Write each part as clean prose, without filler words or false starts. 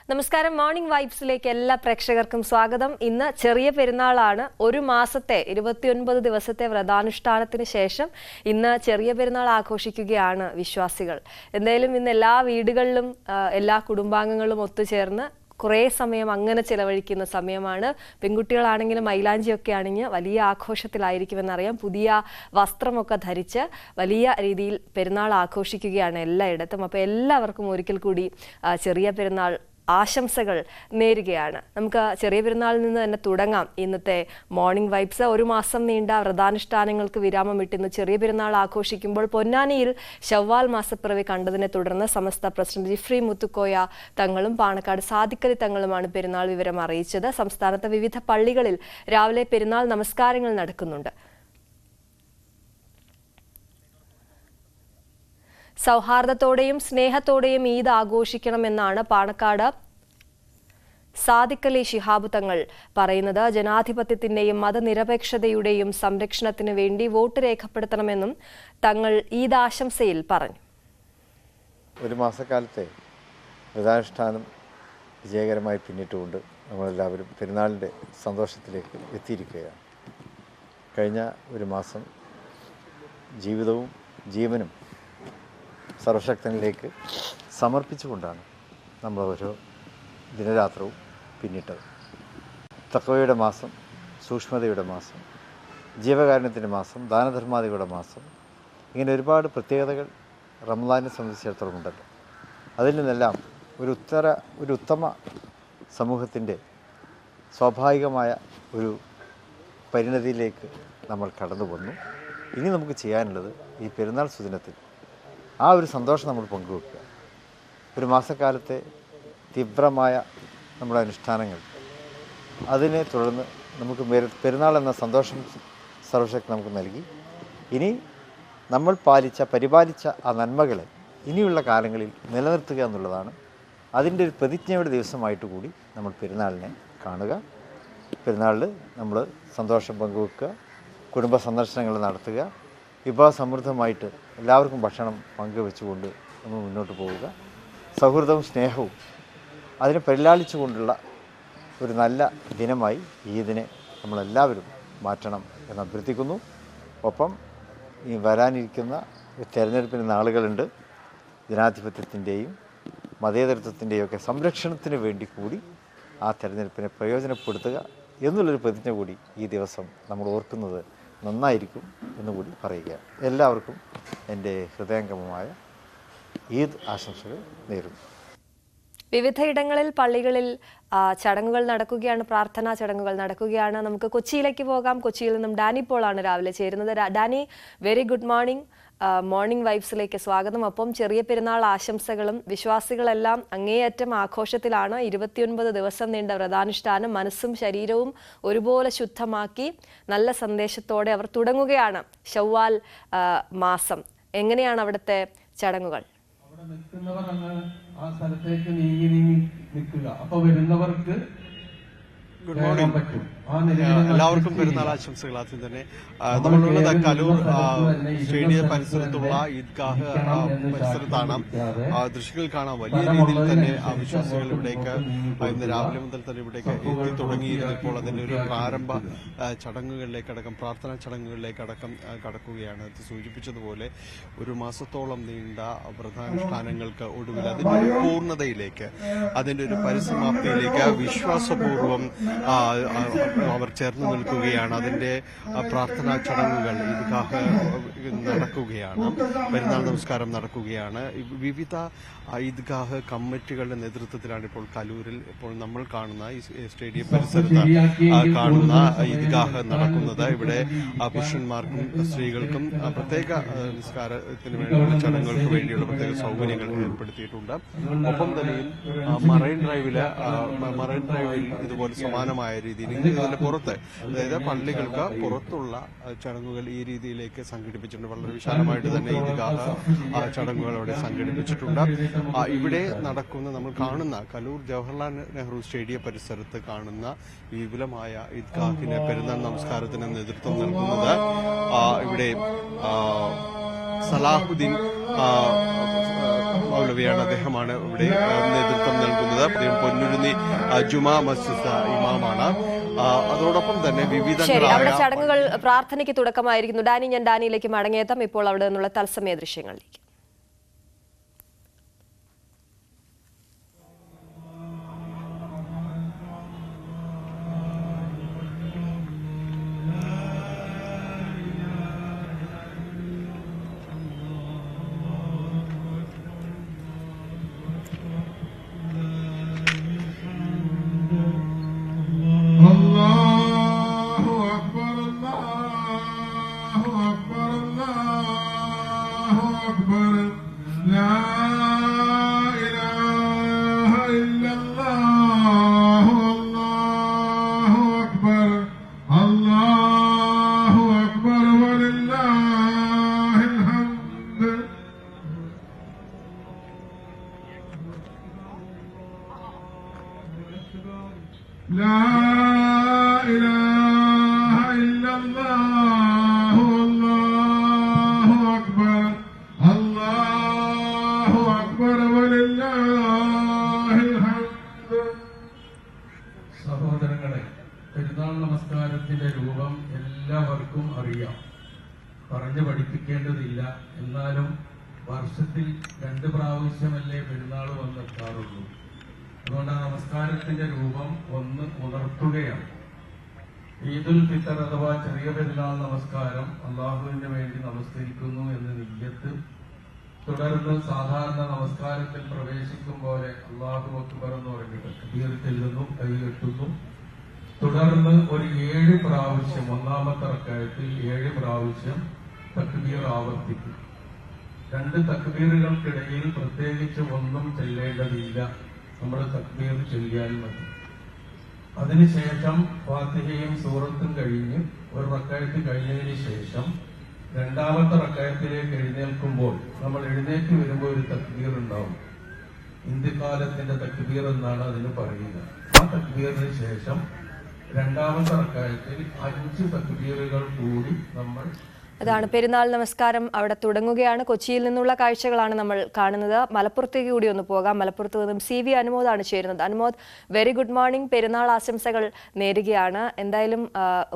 നമസ്കാരം. മോർണിംഗ് വൈബ്സിലേക്ക് എല്ലാ പ്രേക്ഷകർക്കും സ്വാഗതം. ഇന്ന് ചെറിയ പെരുന്നാളാണ്. ഒരു മാസത്തെ 29 ദിവസത്തെ വ്രതാനുഷ്ഠാനത്തിന് ശേഷം ഇന്ന് ചെറിയ പെരുന്നാൾ ആഘോഷിക്കുകയാണ് വിശ്വാസികൾ. എന്തായാലും ഇന്ന് എല്ലാ വീടുകളിലും എല്ലാ കുടുംബാംഗങ്ങളും ഒത്തുചേർന്ന് കുറേ സമയം അങ്ങനെ ചിലവഴിക്കുന്ന സമയമാണ്. പെൺകുട്ടികളാണെങ്കിലും മൈലാഞ്ചിയൊക്കെ അണിഞ്ഞ് വലിയ ആഘോഷത്തിലായിരിക്കുമെന്നറിയാം. പുതിയ വസ്ത്രമൊക്കെ ധരിച്ച് വലിയ രീതിയിൽ പെരുന്നാൾ ആഘോഷിക്കുകയാണ് എല്ലായിടത്തും. അപ്പോൾ എല്ലാവർക്കും ഒരിക്കൽ കൂടി ചെറിയ പെരുന്നാൾ ആശംസകൾ നേരുകയാണ്. നമുക്ക് ചെറിയ പെരുന്നാളിൽ നിന്ന് തന്നെ തുടങ്ങാം ഇന്നത്തെ മോർണിംഗ് വൈബ്സ്. ഒരു മാസം നീണ്ട വ്രതാനുഷ്ഠാനങ്ങൾക്ക് വിരാമമിട്ട് ഇന്ന് ചെറിയ പെരുന്നാൾ ആഘോഷിക്കുമ്പോൾ പൊന്നാനിയിൽ ശവ്വാൽ മാസപ്പിറവി കണ്ടതിനെ തുടർന്ന് സമസ്ത പ്രസിഡന്റ് ജിഫ്രി മുത്തുക്കോയ തങ്ങളും പാണക്കാട് സാദിഖലി തങ്ങളുമാണ് പെരുന്നാൾ വിവരം അറിയിച്ചത്. സംസ്ഥാനത്തെ വിവിധ പള്ളികളിൽ രാവിലെ പെരുന്നാൾ നമസ്കാരങ്ങൾ നടക്കുന്നുണ്ട്. സൗഹാർദ്ദത്തോടെയും സ്നേഹത്തോടെയും ഈദ് ആഘോഷിക്കണമെന്നാണ് പാണക്കാട് സാദിഖലി ശിഹാബ് തങ്ങൾ പറയുന്നത്. ജനാധിപത്യത്തിന്റെയും മതനിരപേക്ഷതയുടെയും സംരക്ഷണത്തിന് വേണ്ടി വോട്ട് രേഖപ്പെടുത്തണമെന്നും തങ്ങൾ ഈദ് ആശംസയിൽ പറഞ്ഞു. ഒരു മാസക്കാലത്തെ വ്രതാനുഷ്ഠാനം വിജയകരമായി പിന്നിട്ടുകൊണ്ട് നമ്മളെല്ലാവരും പെരുന്നാളിൻ്റെ സന്തോഷത്തിലേക്ക് എത്തിയിരിക്കുകയാണ്. കഴിഞ്ഞ ഒരു മാസം ജീവിതവും ജീവനും സർവശക്തനിലേക്ക് സമർപ്പിച്ചുകൊണ്ടാണ് നമ്മൾ ഓരോ ദിനരാത്രവും പിന്നിട്ടത്. തഖ്വയുടെ മാസം, സൂക്ഷ്മതയുടെ മാസം, ജീവകാരുണ്യത്തിൻ്റെ മാസം, ദാനധർമാദികളുടെ മാസം, ഇങ്ങനെ ഒരുപാട് പ്രത്യേകതകൾ റമദാനെ സംബന്ധിച്ചിടത്തോളം ഉണ്ടല്ലോ. അതിൽ നിന്നെല്ലാം ഒരു ഉത്തമ സമൂഹത്തിൻ്റെ സ്വാഭാവികമായ ഒരു പരിണതിയിലേക്ക് നമ്മൾ കടന്നു വന്നു. ഇനി നമുക്ക് ചെയ്യാനുള്ളത് ഈ പെരുന്നാൾ സുദിനത്തിൽ ആ ഒരു സന്തോഷം നമ്മൾ പങ്കുവെക്കുക. ഒരു മാസക്കാലത്തെ തീവ്രമായ നമ്മുടെ അനുഷ്ഠാനങ്ങൾ, അതിനെ തുടർന്ന് നമുക്ക് പെരുന്നാൾ എന്ന സന്തോഷം സർവശക്തി നമുക്ക് നൽകി. ഇനി നമ്മൾ പരിപാലിച്ച ആ നന്മകളെ ഇനിയുള്ള കാലങ്ങളിൽ നിലനിർത്തുക എന്നുള്ളതാണ്. അതിൻ്റെ ഒരു പ്രതിജ്ഞയുടെ ദിവസമായിട്ട് കൂടി നമ്മൾ പെരുന്നാളിനെ കാണുക. പെരുന്നാളിൽ നമ്മൾ സന്തോഷം പങ്കുവെക്കുക, കുടുംബ സന്ദർശനങ്ങൾ നടത്തുക, വിഭവസമൃദ്ധമായിട്ട് എല്ലാവർക്കും ഭക്ഷണം പങ്കുവെച്ചുകൊണ്ട് നമ്മൾ മുന്നോട്ട് പോവുക. സൗഹൃദവും സ്നേഹവും അതിനെ പരിലാളിച്ചുകൊണ്ടുള്ള ഒരു നല്ല ദിനമായി ഈദിനെ നമ്മളെല്ലാവരും മാറ്റണം എന്ന് അഭ്യർത്ഥിക്കുന്നു. ഒപ്പം ഈ വരാനിരിക്കുന്ന തെരഞ്ഞെടുപ്പിന് നാളുകളുണ്ട്. ജനാധിപത്യത്തിൻ്റെയും മതേതരത്വത്തിൻ്റെയും ഒക്കെ സംരക്ഷണത്തിന് വേണ്ടി കൂടി ആ തെരഞ്ഞെടുപ്പിനെ പ്രയോജനപ്പെടുത്തുക എന്നുള്ളൊരു പ്രതിജ്ഞ കൂടി ഈ ദിവസം നമ്മൾ ഓർക്കുന്നത് നന്നായിരിക്കും എന്നുകൂടി പറയുക. എല്ലാവർക്കും എൻ്റെ ഹൃദയംഗമമായ ഈദ് ആശംസകൾ നേരുന്നു. വിവിധയിടങ്ങളിൽ പള്ളികളിൽ ചടങ്ങുകൾ നടക്കുകയാണ്, പ്രാർത്ഥനാ ചടങ്ങുകൾ നടക്കുകയാണ്. നമുക്ക് കൊച്ചിയിലേക്ക് പോകാം. കൊച്ചിയിൽ നിന്നും ഡാനി പോളാണ് രാവിലെ ചേരുന്നത്. Danny, very good morning. Morning വൈബ്സിലേക്ക് സ്വാഗതം. ഒപ്പം ചെറിയ പെരുന്നാൾ ആശംസകളും. വിശ്വാസികളെല്ലാം അങ്ങേയറ്റം ആഘോഷത്തിലാണ്. 29 ദിവസം നീണ്ട വ്രതാനുഷ്ഠാനം മനസ്സും ശരീരവും ഒരുപോലെ ശുദ്ധമാക്കി നല്ല സന്ദേശത്തോടെ അവർ തുടങ്ങുകയാണ് ശവ്വാൽ മാസം. എങ്ങനെയാണ് അവിടുത്തെ ചടങ്ങുകൾ? അവിടെ നിൽക്കുന്നവർ അങ്ങ് ആ സ്ഥലത്തേക്ക് നീങ്ങി നിൽക്കുക. അപ്പൊ വരുന്നവർക്ക് ഗുഡ് മോർണിംഗ്. എല്ലാവർക്കും പെരുന്നാൾ ആശംസകൾ. ആദ്യം തന്നെ നമ്മളുള്ളത് കലൂർ സ്റ്റേഡിയം പരിസരത്തുള്ള ഈദ്ഗാഹ് പരിസരത്താണ്. ദൃശ്യങ്ങൾ കാണാം. വലിയ രീതിയിൽ തന്നെ വിശ്വാസികൾ ഇവിടേക്ക് ഇന്ന് രാവിലെ മുതൽ തന്നെ ഇവിടേക്ക് എത്തി തുടങ്ങിയിരുന്നപ്പോൾ അതിന്റെ ഒരു പ്രാരംഭ ചടങ്ങുകളിലേക്കടക്കം, പ്രാർത്ഥനാ ചടങ്ങുകളിലേക്കടക്കം കടക്കുകയാണ്. അത് സൂചിപ്പിച്ചതുപോലെ ഒരു മാസത്തോളം നീണ്ട വ്രതാനുഷ്ഠാനങ്ങൾക്ക് ഒടുവിൽ അതിന്റെ ഒരു പൂർണ്ണതയിലേക്ക്, അതിന്റെ ഒരു പരിസമാപ്തിയിലേക്ക് വിശ്വാസപൂർവ്വം അവർ ചേർന്ന് നിൽക്കുകയാണ്. അതിന്റെ പ്രാർത്ഥനാ ചടങ്ങുകൾ ഈദ്ഗാഹ് നടക്കുകയാണ്. പെരുന്നാൾ നമസ്കാരം നടക്കുകയാണ്. വിവിധ ഈദ്ഗാഹ് കമ്മിറ്റികളുടെ നേതൃത്വത്തിലാണ് ഇപ്പോൾ കലൂരിൽ ഇപ്പോൾ നമ്മൾ കാണുന്ന ഈ സ്റ്റേഡിയം പരിസരത്ത് കാണുന്ന ഈദ്ഗാഹ് നടക്കുന്നത്. ഇവിടെ പുരുഷന്മാർക്കും സ്ത്രീകൾക്കും പ്രത്യേക നിസ്കാരത്തിന് വേണ്ടിയുള്ള ചടങ്ങുകൾക്ക് വേണ്ടിയുള്ള പ്രത്യേക സൗകര്യങ്ങൾ ഏർപ്പെടുത്തിയിട്ടുണ്ട്. ഒപ്പം തന്നെ മറൈൻ ഡ്രൈവിൽ ഇതുപോലെ സമാനമായ രീതിയിൽ ഇതിന്റെ പുറത്ത്, അതായത് പള്ളികൾക്ക് പുറത്തുള്ള ചടങ്ങുകൾ ഈ രീതിയിലേക്ക് സംഘടിപ്പിച്ചിട്ടുണ്ട്. വളരെ വിശാലമായിട്ട് തന്നെ ഈദ്ഗാഹ് ചടങ്ങുകൾ അവിടെ സംഘടിപ്പിച്ചിട്ടുണ്ട്. ഇവിടെ നടക്കുന്ന, നമ്മൾ കാണുന്ന കലൂർ ജവഹർലാൽ നെഹ്റു സ്റ്റേഡിയം പരിസരത്ത് കാണുന്ന വിപുലമായ ഈദ്ഗാഹിന് പെരുന്നാൾ നമസ്കാരത്തിന് നേതൃത്വം നൽകുന്നത് ഇവിടെ സലാഹുദ്ദീൻ മൗലവിയാണ്. അദ്ദേഹമാണ് ഇവിടെ നേതൃത്വം നൽകുന്നത്. അദ്ദേഹം പൊന്നുരുന്നി ജുമാ മസ്ജിദ് ഇമാമാണ്. അതോടൊപ്പം തന്നെ അവിടെ ചടങ്ങുകൾ പ്രാർത്ഥനയ്ക്ക് തുടക്കമായിരിക്കുന്നു. ഞാൻ ഡാനിയിലേക്ക് മടങ്ങിയെത്താം. ഇപ്പോൾ അവിടെ നിന്നുള്ള തത്സമയ ദൃശ്യങ്ങളിലേക്ക്. സഹോദരങ്ങളെ, പെരുന്നാൾ നമസ്കാരത്തിന്റെ രൂപം എല്ലാവർക്കും അറിയാം, പറഞ്ഞു പഠിപ്പിക്കേണ്ടതില്ല. എന്നാലും വർഷത്തിൽ 2 പ്രാവശ്യമല്ലേ പെരുന്നാൾ വന്നെത്താറുള്ളൂ. അതുകൊണ്ട് ആ നമസ്കാരത്തിന്റെ രൂപം ഒന്ന് ഉണർത്തുകയാണ്. ഈദുൽ ഫിത്തർ അഥവാ ചെറിയ പെരുന്നാൾ നമസ്കാരം അള്ളാഹുവിന് വേണ്ടി നമസ്കരിക്കുന്നു എന്ന് നിയ്യത്ത്. തുടർന്ന് സാധാരണ നമസ്കാരത്തിൽ പ്രവേശിക്കും പോലെ അല്ലാഹു അക്ബർ എന്ന് പറഞ്ഞിട്ട് തക്ബീർ ചെല്ലുന്നു, കൈകെട്ടുന്നു. തുടർന്ന് ഒരു 7 പ്രാവശ്യം, ഒന്നാമത്തെ റക്അത്തിൽ 7 പ്രാവശ്യം തക്ബീർ ആവർത്തിക്കും. 2 തക്ബീറുകൾക്കിടയിൽ പ്രത്യേകിച്ച് ഒന്നും ചെല്ലേണ്ടതില്ല, നമ്മൾ തക്ബീർ ചൊല്ലിയാൽ മതി. അതിനുശേഷം ഫാത്തിഹയും സൂറത്തും കഴിഞ്ഞ് ഒരു റക്അത്ത് കഴിഞ്ഞതിന് ശേഷം രണ്ടാമത്തെ റക്അത്തിലേക്ക് എഴുന്നേൽക്കുമ്പോൾ നമ്മൾ എഴുന്നേറ്റ് വരുമ്പോൾ ഒരു തക്ബീർ ഉണ്ടാവും. ഇന്ത്യകാലത്തിന്റെ തക്ബീർ എന്നാണ് അതിന് പറയുക. ആ തക്ബീറിന് ശേഷം രണ്ടാമത്തെ റക്അത്തിൽ 5 തക്ബീറുകൾ കൂടി നമ്മൾ അതാണ് പെരുന്നാൾ നമസ്കാരം അവിടെ തുടങ്ങുകയാണ്. കൊച്ചിയിൽ നിന്നുള്ള കാഴ്ചകളാണ് നമ്മൾ കാണുന്നത്. മലപ്പുറത്തേക്ക് കൂടി ഒന്ന് പോകാം. മലപ്പുറത്ത് നിന്നും CV അനുമോദാണ് ചേരുന്നത്. Anumod, very good morning. പെരുന്നാൾ ആശംസകൾ നേരുകയാണ്. എന്തായാലും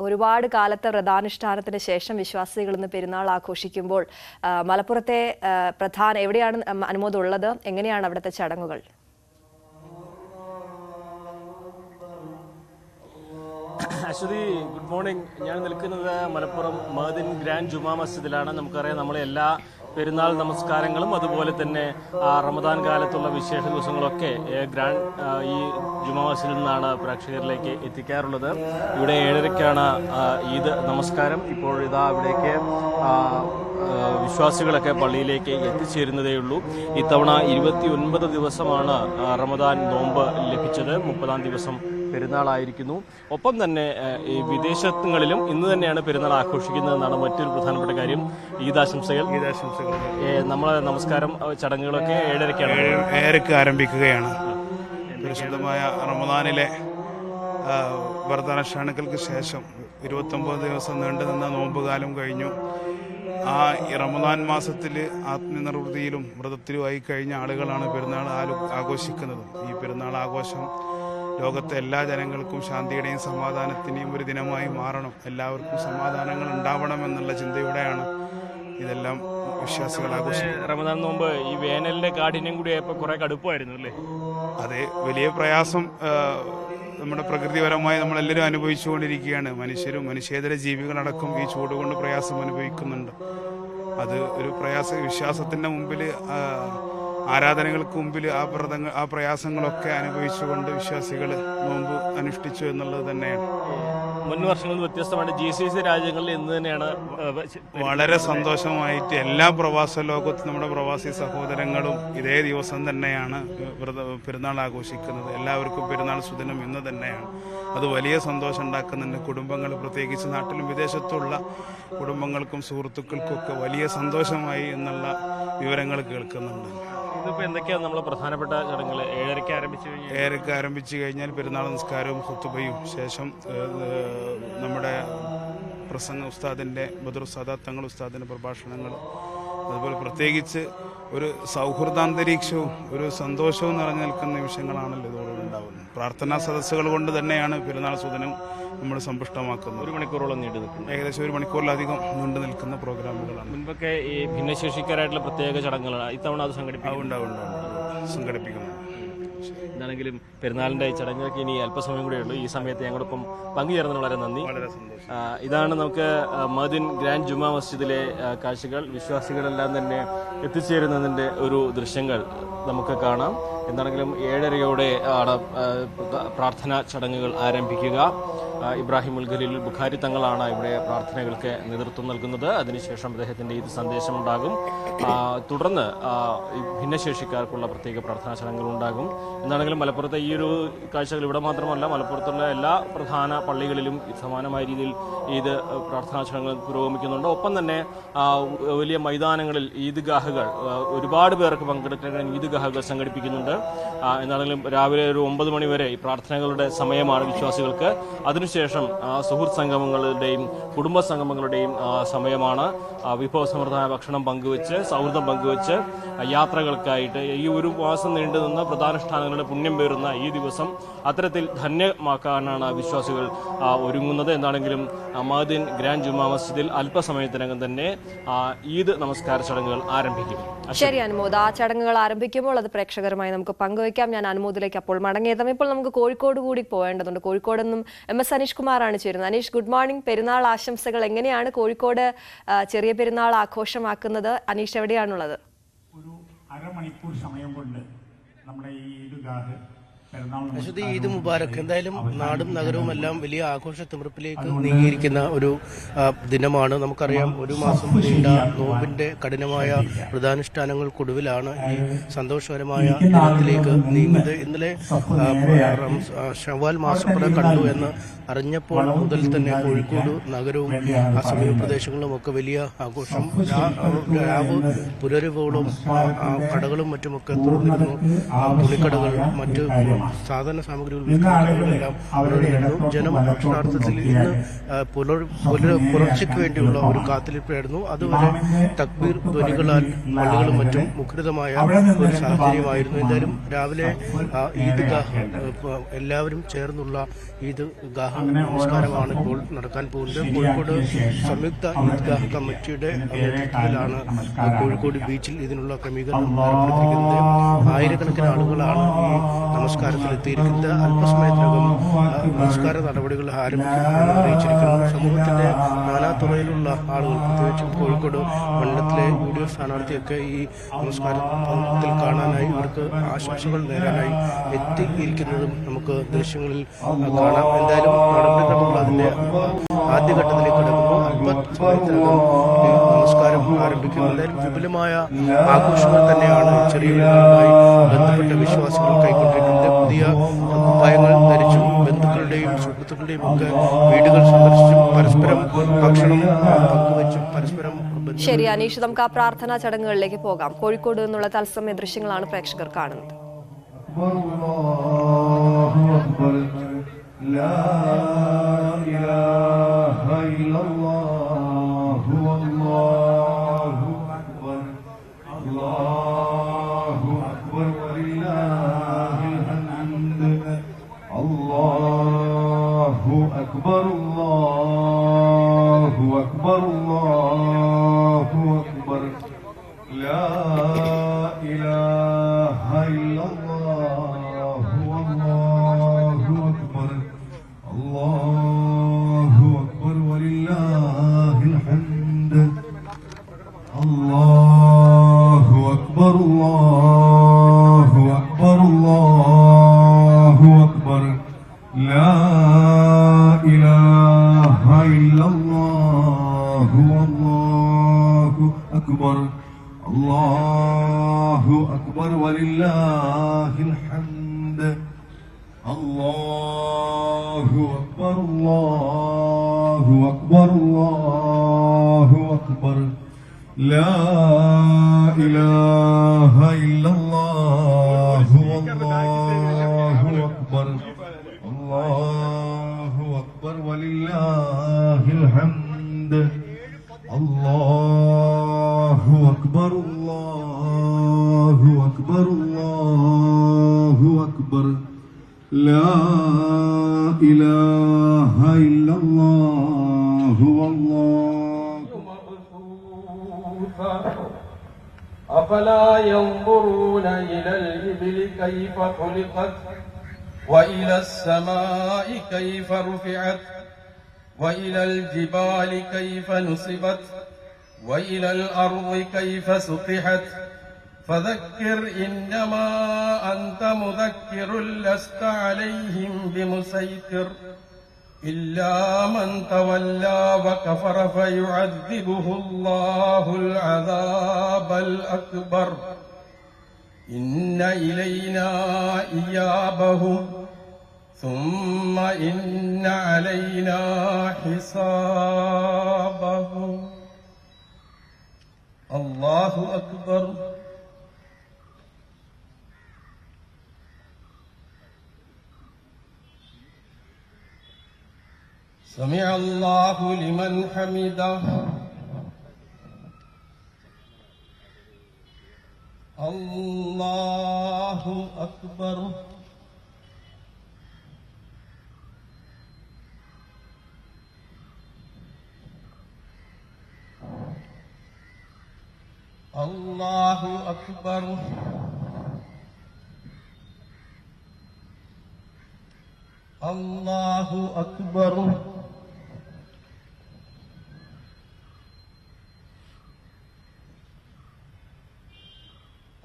ഒരുപാട് കാലത്തെ വ്രതാനുഷ്ഠാനത്തിന് ശേഷം വിശ്വാസികൾ ഇന്ന് പെരുന്നാൾ ആഘോഷിക്കുമ്പോൾ മലപ്പുറത്തെ എവിടെയാണ് അനുമോദ് ഉള്ളത്? എങ്ങനെയാണ് അവിടുത്തെ ചടങ്ങുകൾ? Ashwathi, good morning. ഞാൻ നിൽക്കുന്നത് മലപ്പുറം മഅദിൻ ഗ്രാൻഡ് ജുമാ മസ്ജിദിലാണ്. നമുക്കറിയാം, നമ്മളെ എല്ലാ പെരുന്നാൾ നമസ്കാരങ്ങളും അതുപോലെ തന്നെ റമദാൻ കാലത്തുള്ള വിശേഷ ദിവസങ്ങളൊക്കെ ഈ ജുമാ മസ്ജിദിൽ നിന്നാണ് പ്രേക്ഷകരിലേക്ക് എത്തിക്കാറുള്ളത്. ഇവിടെ 7:30-ക്കാണ് ഈദ് നമസ്കാരം. ഇപ്പോൾ ഇതാ ഇവിടേക്ക് വിശ്വാസികളൊക്കെ പള്ളിയിലേക്ക് എത്തിച്ചേരുന്നതേയുള്ളൂ. ഇത്തവണ 29 ദിവസമാണ് റമദാൻ നോമ്പ് ലഭിച്ചത്. 30-ാം ദിവസം പെരുന്നാളായിരിക്കുന്നു. ഒപ്പം തന്നെ ഈ വിദേശങ്ങളിലും ഇന്ന് തന്നെയാണ് പെരുന്നാൾ ആഘോഷിക്കുന്നതെന്നാണ് മറ്റൊരു പ്രധാനപ്പെട്ട കാര്യം. ഈദാശംസകൾ. നമ്മളെ നമസ്കാരം ചടങ്ങുകളൊക്കെ 7:30-ക്ക് ആരംഭിക്കുകയാണ്. പരിശുദ്ധമായ റമദാനിലെ വ്രതാനുഷ്ഠാനങ്ങൾക്ക് ശേഷം 29 ദിവസം നീണ്ടുനിന്ന നോമ്പുകാലം കഴിഞ്ഞു. ആ റമദാൻ മാസത്തിൽ ആത്മനിർവൃതിയിലും വ്രതത്തിലുമായി കഴിഞ്ഞ ആളുകളാണ് പെരുന്നാൾ ആഘോഷിക്കുന്നത്. ഈ പെരുന്നാൾ ആഘോഷം ലോകത്തെ എല്ലാ ജനങ്ങൾക്കും ശാന്തിയുടെയും സമാധാനത്തിൻ്റെയും ഒരു ദിനമായി മാറണം, എല്ലാവർക്കും സമാധാനങ്ങൾ ഉണ്ടാവണമെന്നുള്ള ചിന്തയോടെയാണ് ഇതെല്ലാം വിശ്വാസികൾ ആഘോഷിക്കുന്നത്. റമദാൻ നോമ്പ് ഈ വേനലിന്റെ കാഠിന്യം കൂടി ആയപ്പോൾ കുറെ കടുപ്പമായിരുന്നു അല്ലേ? അതെ, വലിയ പ്രയാസം നമ്മുടെ പ്രകൃതിപരമായി നമ്മളെല്ലാവരും അനുഭവിച്ചുകൊണ്ടിരിക്കുകയാണ്. മനുഷ്യരും മനുഷ്യേതര ജീവികളടക്കം ഈ ചൂട് കൊണ്ട് പ്രയാസം അനുഭവിക്കുന്നുണ്ട്. അത് ഒരു വിശ്വാസത്തിൻ്റെ മുമ്പിൽ, ആരാധനകൾക്ക് മുമ്പിൽ ആ പ്രയാസങ്ങളൊക്കെ അനുഭവിച്ചുകൊണ്ട് വിശ്വാസികൾ നോമ്പ് അനുഷ്ഠിച്ചു എന്നുള്ളത് തന്നെയാണ്. മുൻ വർഷങ്ങളിൽ വ്യത്യസ്തമായിട്ട് GCC രാജ്യങ്ങളിൽ ഇന്ന് തന്നെയാണ് വളരെ സന്തോഷമായിട്ട് എല്ലാ പ്രവാസ ലോകത്തും നമ്മുടെ പ്രവാസി സഹോദരങ്ങളും ഇതേ ദിവസം തന്നെയാണ് പെരുന്നാൾ ആഘോഷിക്കുന്നത്. എല്ലാവർക്കും പെരുന്നാൾ സുദിനം ഇന്ന് തന്നെയാണ്. അത് വലിയ സന്തോഷം ഉണ്ടാക്കുന്നുണ്ട്. കുടുംബങ്ങൾ, പ്രത്യേകിച്ച് നാട്ടിലും വിദേശത്തുള്ള കുടുംബങ്ങൾക്കും സുഹൃത്തുക്കൾക്കും ഒക്കെ വലിയ സന്തോഷമായി എന്നുള്ള വിവരങ്ങൾ കേൾക്കുന്നുണ്ട്. ഇതിപ്പോൾ എന്തൊക്കെയാണ് നമ്മൾ പ്രധാനപ്പെട്ട ചടങ്ങുകൾ? 7:30 ആരംഭിച്ചു കഴിഞ്ഞാൽ പെരുന്നാൾ നിസ്കാരവും ഖുതുബയും, ശേഷം നമ്മുടെ പ്രസംഗ ഉസ്താദിൻ്റെ ബദർ സാദാത്ത് തങ്ങൾ ഉസ്താദിൻ്റെ പ്രഭാഷണങ്ങൾ, അതുപോലെ പ്രത്യേകിച്ച് ഒരു സൗഹൃദാന്തരീക്ഷവും ഒരു സന്തോഷവും നിറഞ്ഞു നിൽക്കുന്ന നിമിഷങ്ങളാണല്ലോ ഇതോടെ ഉണ്ടാകുന്നത്. പ്രാർത്ഥനാ സദസ്സുകൾ കൊണ്ട് തന്നെയാണ് പെരുന്നാൾ സുദിനം നമ്മൾ സമ്പുഷ്ടമാക്കുന്നത്. 1 മണിക്കൂറോളം നീണ്ടു നിൽക്കുന്നു. ഏകദേശം 1 മണിക്കൂറിലധികം നീണ്ടു നിൽക്കുന്ന പ്രോഗ്രാമുകളാണ്. മുൻപൊക്കെ ഈ ഭിന്നശേഷിക്കാരായിട്ടുള്ള പ്രത്യേക ചടങ്ങുകളാണ്, ഇത്തവണ അത് സംഘടിപ്പിക്കുന്നത്. എന്താണെങ്കിലും പെരുന്നാളിന്റെ ചടങ്ങുകൾക്ക് ഇനി അല്പസമയം കൂടെ ഉള്ളൂ. ഈ സമയത്ത് ഞങ്ങളോടൊപ്പം പങ്കുചേർന്നതിന് വളരെ നന്ദി. വളരെ സന്തോഷം. ഇതാണ് നമുക്ക് മഅദിൻ ഗ്രാൻഡ് ജുമാ മസ്ജിദിലെ കാഴ്ചകൾ. വിശ്വാസികളെല്ലാം തന്നെ എത്തിച്ചേരുന്നതിൻ്റെ ഒരു ദൃശ്യങ്ങൾ നമുക്ക് കാണാം. എന്താണെങ്കിലും 7:30 ആണ് പ്രാർത്ഥനാ ചടങ്ങുകൾ ആരംഭിക്കുക. ഇബ്രാഹിം ഉൽ ഖലീൽ ബുഖാരി തങ്ങളാണ് ഇവിടെ പ്രാർത്ഥനകൾക്ക് നേതൃത്വം നൽകുന്നത്. അതിനുശേഷം അദ്ദേഹത്തിൻ്റെ ഇത് സന്ദേശമുണ്ടാകും. തുടർന്ന് ഭിന്നശേഷിക്കാർക്കുള്ള പ്രത്യേക പ്രാർത്ഥനാ ചടങ്ങുകൾ ഉണ്ടാകും. എന്താണെങ്കിലും മലപ്പുറത്തെ ഈ ഒരു കാഴ്ചകൾ ഇവിടെ മാത്രമല്ല, മലപ്പുറത്തുള്ള എല്ലാ പ്രധാന പള്ളികളിലും സമാനമായ രീതിയിൽ ഈദ് പ്രാർത്ഥനാ ചടങ്ങുകൾ പുരോഗമിക്കുന്നുണ്ട്. ഒപ്പം തന്നെ വലിയ മൈതാനങ്ങളിൽ ഈദ്ഗാഹുകൾ, ഒരുപാട് പേർക്ക് പങ്കെടുക്കാൻ ഈദ്ഗാഹുകൾ സംഘടിപ്പിക്കുന്നുണ്ട്. എന്താണെങ്കിലും രാവിലെ ഒരു 9 മണി വരെ ഈ പ്രാർത്ഥനകളുടെ സമയമാണ് വിശ്വാസികൾക്ക്. അതിനുശേഷം സുഹൃത്ത് സംഗമങ്ങളുടെയും കുടുംബ സംഗമങ്ങളുടെയും സമയമാണ്. വിഭവസമൃദ്ധമായ ഭക്ഷണം പങ്കുവെച്ച്, സൗഹൃദം പങ്കുവെച്ച്, യാത്രകൾക്കായിട്ട് ഈ ഒരു മാസം നീണ്ടു നിന്ന പ്രധാനുഷ്ഠാനങ്ങളുടെ പുണ്യം പേറുന്ന ഈ ദിവസം അത്തരത്തിൽ ധന്യമാക്കാനാണ് വിശ്വാസികൾ ഒരുങ്ങുന്നത്. എന്താണെങ്കിലും മഅദിൻ ഗ്രാൻഡ് ജുമാ മസ്ജിദിൽ അല്പസമയത്തിനകം തന്നെ ഈദ് നമസ്കാര ചടങ്ങുകൾ ആരംഭിക്കും. ശരി അനുമോദ്, ആ ചടങ്ങുകൾ ആരംഭിക്കുമ്പോൾ അത് പ്രേക്ഷകരുമായി നമുക്ക് പങ്കുവയ്ക്കാം. ഞാൻ അനുമോദിലേക്ക് അപ്പോൾ മടങ്ങിയെത്താം. ഇപ്പോൾ നമുക്ക് കോഴിക്കോട് കൂടി പോകേണ്ടതുണ്ട്. കോഴിക്കോട് നിന്നും MS അനീഷ് കുമാറാണ് ചേരുന്നത്. Aneesh, good morning. പെരുന്നാൾ ആശംസകൾ. എങ്ങനെയാണ് കോഴിക്കോട് ചെറിയ പെരുന്നാൾ ആഘോഷമാക്കുന്നത്? അനീഷ് എവിടെയാണുള്ളത്? ഒരു അരമണിക്കൂർ സമയം കൊണ്ട് നമ്മുടെ ഈ ഈദ്ഗാഹ് അശ്വതി, ഈദ് മുബാരക്. എന്തായാലും നാടും നഗരവും എല്ലാം വലിയ ആഘോഷ തിമിർപ്പിലേക്ക് നീങ്ങിയിരിക്കുന്ന ഒരു ദിനമാണ്. നമുക്കറിയാം, 1 മാസം നീണ്ട നോമ്പിന്റെ കഠിനമായ വ്രതാനുഷ്ഠാനങ്ങൾക്കൊടുവിലാണ് ഈ സന്തോഷകരമായ ദിനത്തിലേക്ക് നീങ്ങിയത്. ഇന്നലെ ശവ്വാൽ മാസപ്പുറ കണ്ടു എന്ന് അറിഞ്ഞപ്പോൾ മുതൽ തന്നെ കോഴിക്കോട് നഗരവും ആ സമീപ പ്രദേശങ്ങളിലും ഒക്കെ വലിയ ആഘോഷം. രാവ് പുലരുവോളം കടകളും മറ്റുമൊക്കെ തുറന്നിരുന്നു. തുണിക്കടകൾ, മറ്റ് സാധന സാമഗ്രികൾ വിൽക്കുന്നവരെല്ലാം അവരോടായിരുന്നു. ജനം അക്ഷരാർത്ഥത്തിൽ ഇന്ന് പുലർച്ചയ്ക്ക് വേണ്ടിയുള്ള ഒരു കാത്തിരിപ്പായിരുന്നു. അതുവരെ തക്ബീർ ധ്വനികളാൽ പള്ളികളും മറ്റും മുഖരിതമായ ഒരു സാഹചര്യമായിരുന്നു. എന്തായാലും രാവിലെ ഈദ്ഗാഹ് എല്ലാവരും ചേർന്നുള്ള ഈദ്ഗാഹ് നമസ്കാരമാണ് ഇപ്പോൾ നടക്കാൻ പോകുന്നത്. കോഴിക്കോട് സംയുക്ത ഈദ്ഗാഹ് കമ്മിറ്റിയുടെ നേതൃത്വത്തിലാണ് കോഴിക്കോട് ബീച്ചിൽ ഇതിനുള്ള ക്രമീകരണം ഏർപ്പെടുത്തിയിരിക്കുന്നത്. ആയിരക്കണക്കിന് ആളുകളാണ് ഈ നമസ്കാരത്തിലെത്തിയിരിക്കുന്നത്. അല്പസമയത്തിനകം നമസ്കാര നടപടികൾ ആരംഭിക്കുമെന്ന് അറിയിച്ചിരിക്കുന്നു. സമൂഹത്തിന്റെ നാനാതുറയിലുള്ള ആളുകൾ, പ്രത്യേകിച്ചും കോഴിക്കോട് മണ്ഡലത്തിലെ UDF സ്ഥാനാർത്ഥിയൊക്കെ ഈ നമസ്കാരത്തിൽ കാണാനായി, അവർക്ക് ആശംസകൾ നേരാനായി എത്തിയിരിക്കുന്നതും നമുക്ക് ദൃശ്യങ്ങളിൽ കാണാം. എന്തായാലും നടപടിക്രമങ്ങൾ അതിന്റെ ആദ്യഘട്ടത്തിലേക്ക് കടക്കുന്നു. അല്പസമയത്തിനകം നമസ്കാരം ആരംഭിക്കും. എന്തായാലും വിപുലമായ ആഘോഷങ്ങൾ തന്നെയാണ് ചെറിയ പെരുന്നാളുമായി ബന്ധപ്പെട്ട വിശ്വാസികൾ കൈക്കൊണ്ടിരിക്കുന്നത്. പുതിയ കുപ്പായങ്ങൾ ധരിച്ചും ബന്ധുക്കളുടെയും സുഹൃത്തുക്കളുടെയും ഒക്കെ വീടുകൾ സന്ദർശിച്ചും പരസ്പരം ഭക്ഷണം പങ്കുവെച്ചും പരസ്പരം. ശരി അനീഷ്, നമുക്ക് ആ പ്രാർത്ഥനാ ചടങ്ങുകളിലേക്ക് പോകാം. കോഴിക്കോട് നിന്നുള്ള തത്സമയ ദൃശ്യങ്ങളാണ് പ്രേക്ഷകർ കാണുന്നത്. അല്ലാഹു أكبر الله أكبر الله أكبر لا إله إلا الله والله أفلا ينظرون إلى الإبل كيف خلقت وإلى السماء كيف رفعت وإلى الجبال كيف نصبت وإلى الأرض كيف سطحت فذكر إنما أنت مذكر لست عليهم بمسيطر إلا من تولى وكفر فيعذبه الله العذاب الأكبر إن إلينا إيابهم ثم إن علينا حسابهم الله أكبر سمع الله لمن حمده الله أكبر الله أكبر الله أكبر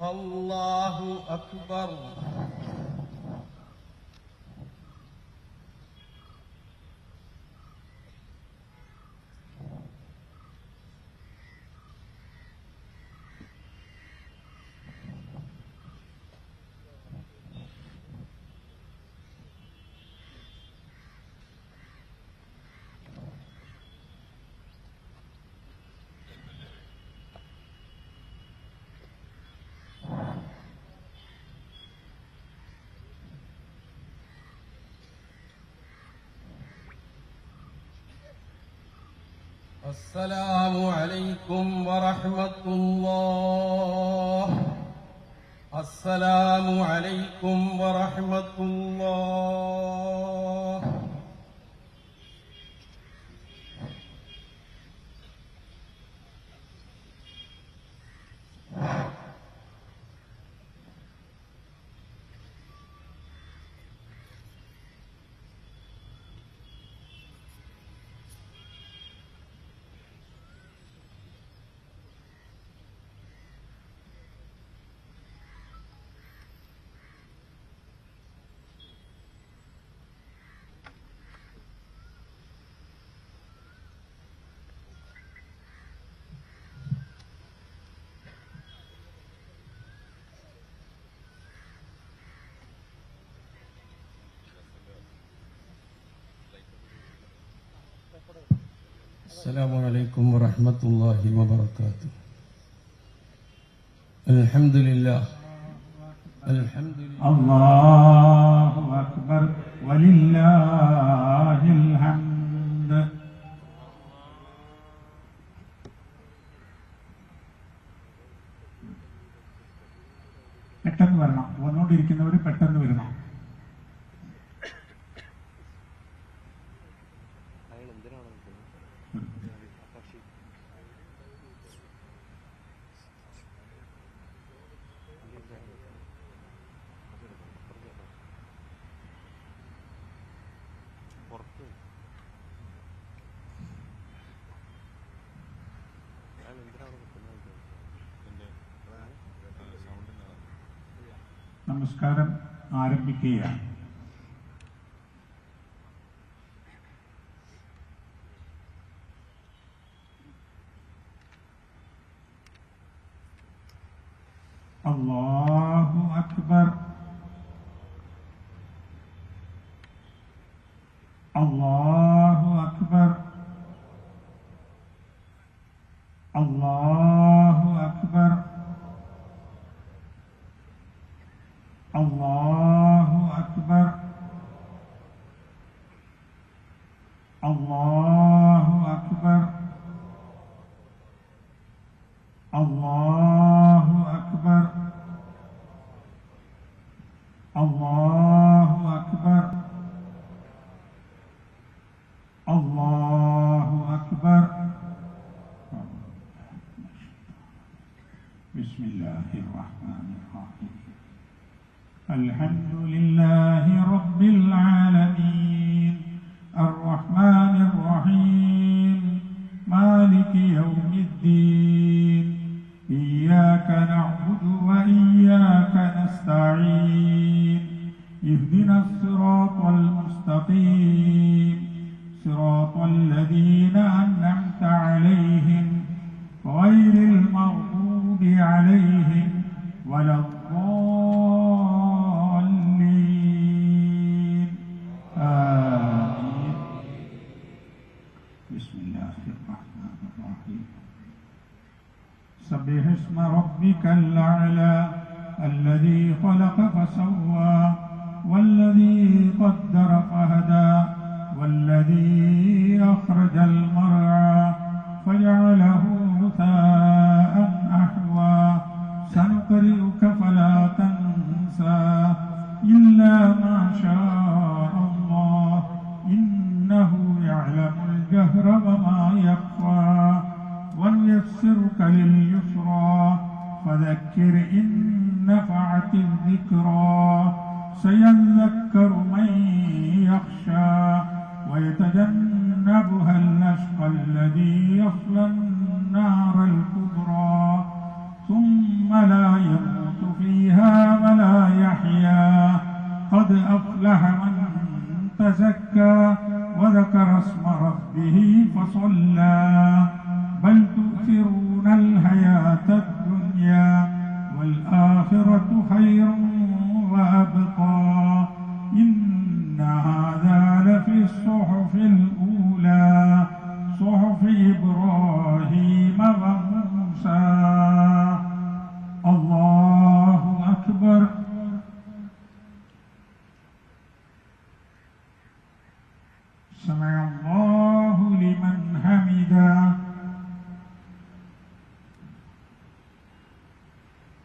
الله أكبر السلام عليكم ورحمة الله السلام عليكم ورحمة الله السلام عليكم ورحمة الله وبركاته الحمد لله الحمد لله الله أكبر ولله الحمد പെട്ടെന്ന് വരണം വന്നുകൊണ്ടിരിക്കുന്നവർ പെട്ടെന്ന് വരണം നമസ്കാരം ആരംഭിക്കുകയാണ്. അല്ലാഹു അക്ബർ അല്ലാഹു അക്ബർ അല്ലാഹു അക്ബർ അല്ലാഹു അക്ബർ അല്ലാഹു അക്ബർ الله أكبر الله أكبر الله أكبر. بسم الله الرحمن الرحيم. الحمد لله رب العالمين الرحمن الرحيم مالك يوم الدين إياك نعبد وإياك نستعين اهدنا الصراط المستقيم صراط الذين أنعمت عليهم غير المغضوب عليهم ولا الضالين آمين. بسم الله الرحمن الرحيم. سبح اسم ربك الأعلى الذي خلق فسوى والذي قدر فهدى والذي أخرج المرعى فجعله غثاء أحوى سنقرئك فلا تنسى إلا ما شاء الله إنه يعلم الجهر وما يخفى ونيسرك لليسرى فذكر إن نفعت الذكرى سيذكر من يخشى ويتجنبها الأشقى الذي يصلى النار الكبرى ثم لا يموت فيها ولا يحيا قد أفلح من تزكى وذكر اسم ربه فصلى بل تؤثرون الحياة الدنيا والآخرة خير وأبقى إن هذا لفي الصحف الأولى صحف إبراهيم وموسى. الله أكبر. سمع الله لمن حمده.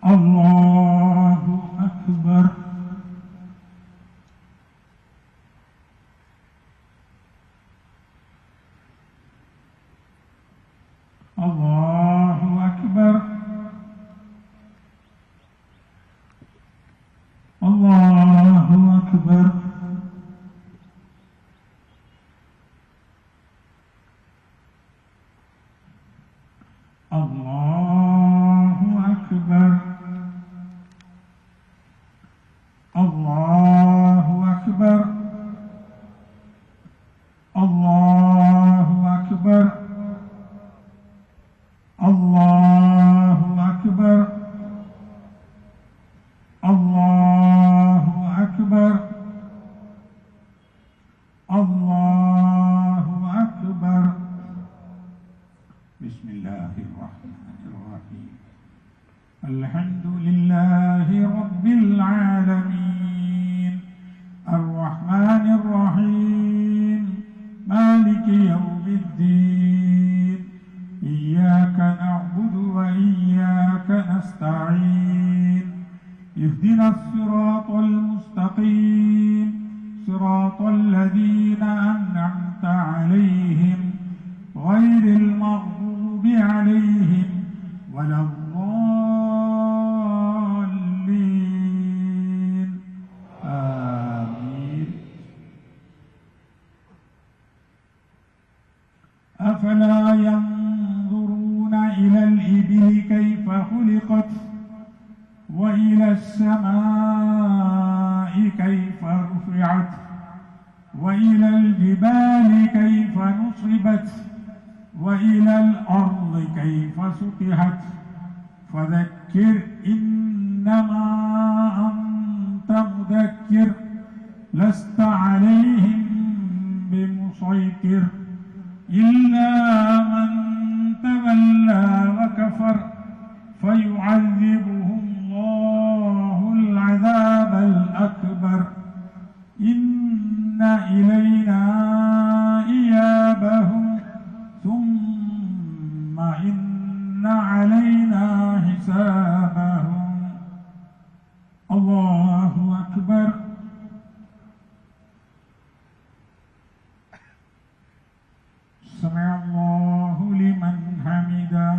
الله أكبر. الله أكبر. الله أكبر. الله أكبر. الله أكبر. الله أكبر. الله أكبر. الله أكبر. الله أكبر. بسم الله الرحمن الرحيم. الحمد لله رب العالمين الرحمن الرحيم مالك يوم الدين إياك نعبد وإياك نستعين اهدنا الصراط المستقيم صراط الذين أنعمت عليهم غير المغضوب عليهم ولا الضالين آمين. أفلا ينظرون إلى الإبل كيف خلقت وإلى السماء كيف رفعت وإلى الجبال كيف نصبت وإلى الأرض كيف سطحت فذكر إنما أنت مذكر لست عليهم بمسيطر إلا من تولى وكفر فيعذبه الله العذاب الأكبر إن إلينا إيابهم ثم إن علينا حسابهم الله أكبر سمع الله لمن حمده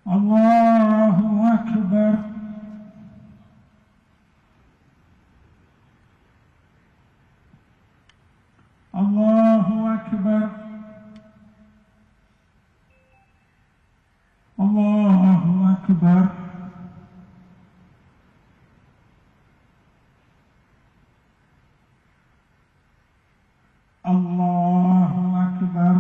الله أكبر الله أكبر الله أكبر الله أكبر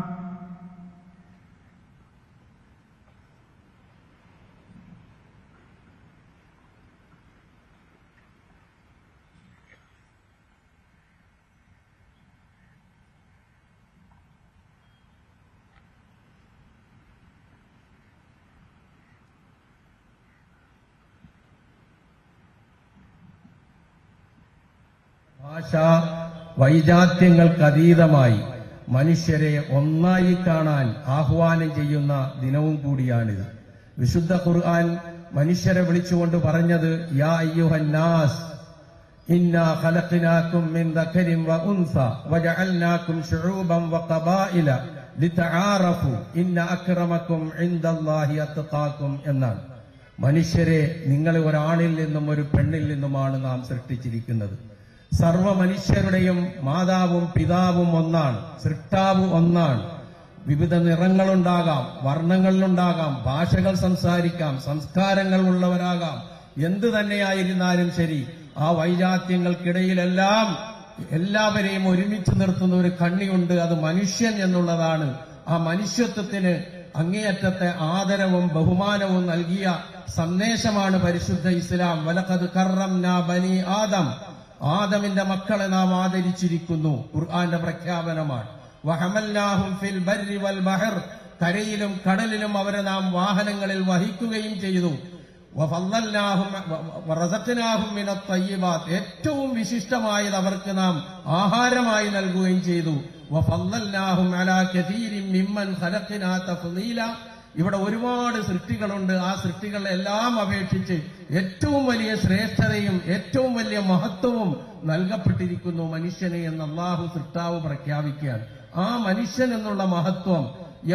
ഭാഷാ വൈജാത്യങ്ങൾക്കതീതമായി മനുഷ്യരെ ഒന്നായി കാണാൻ ആഹ്വാനം ചെയ്യുന്ന ദിനവും കൂടിയാണിത്. വിശുദ്ധ ഖുർആൻ മനുഷ്യരെ വിളിച്ചുകൊണ്ട് പറഞ്ഞത് യാ അയ്യുഹന്നാസ് ഇന്നാ ഖലഖനാകും മിൻ ദക്കരിൻ വ ഉൻസ വജഅൽനാകും ശുഊബൻ വ ഖബായില ലിതആറഫു ഇന്ന അക്രമകും ഇൻദല്ലാഹി അത്ഖാകും എന്നാണ്. മനുഷ്യരെ നിങ്ങളെ ഒരാണിൽ നിന്നും ഒരു പെണ്ണിൽ നിന്നുമാണ് നാം സൃഷ്ടിച്ചിരിക്കുന്നത്. സർവ മനുഷ്യരുടെയും മാതാവും പിതാവും ഒന്നാണ്, സൃഷ്ടാവ് ഒന്നാണ്. വിവിധ നിറങ്ങളുണ്ടാകാം, വർണ്ണങ്ങളിലുണ്ടാകാം, ഭാഷകൾ സംസാരിക്കാം, സംസ്കാരങ്ങൾ ഉള്ളവരാകാം. എന്തു തന്നെയായിരുന്നാലും ശരി, ആ വൈജാത്യങ്ങൾക്കിടയിലെല്ലാം എല്ലാവരെയും ഒരുമിച്ച് നിർത്തുന്ന ഒരു കണ്ണിയുണ്ട്, അത് മനുഷ്യൻ എന്നുള്ളതാണ്. ആ മനുഷ്യത്വത്തിന് അങ്ങേയറ്റത്തെ ആദരവും ബഹുമാനവും നൽകിയ സന്ദേശമാണ് പരിശുദ്ധ ഇസ്ലാം. വലഖദ് കറംനാ ബനി ആദം, ആദമിന്റെ മക്കളെ നാം ആദരിച്ചിരിക്കുന്നു, ഖുർആന്റെ പ്രഖ്യാപനമാണ്. വഹമൽനാഹും ഫിൽ ബർരി വൽ ബഹർ, കരയിലും കടലിലും അവരെ നാം വാഹനങ്ങളിൽ വഹിക്കുകയും ചെയ്തു. വഫളൽനാഹും വറസഖ്നാഹും മിനത് തയ്യിബാത്ത്, ഏറ്റവും വിശിഷ്ടമായത് അവർക്ക് നാം ആഹാരമായി നൽകുകയും ചെയ്തു. വഫളൽനാഹും അലാ കതീരിൻ മിമ്മൻ ഖലഖ്നാ തഫ്ളീല, ഇവിടെ ഒരുപാട് സൃഷ്ടികളുണ്ട്. ആ സൃഷ്ടികളെ എല്ലാം അപേക്ഷിച്ച് ഏറ്റവും വലിയ ശ്രേഷ്ഠതയും ഏറ്റവും വലിയ മഹത്വവും നൽകപ്പെട്ടിരിക്കുന്നു മനുഷ്യന് എന്ന് അല്ലാഹു സൃഷ്ടാവ് പ്രഖ്യാപിക്കുകയാണ്. ആ മനുഷ്യൻ എന്നുള്ള മഹത്വം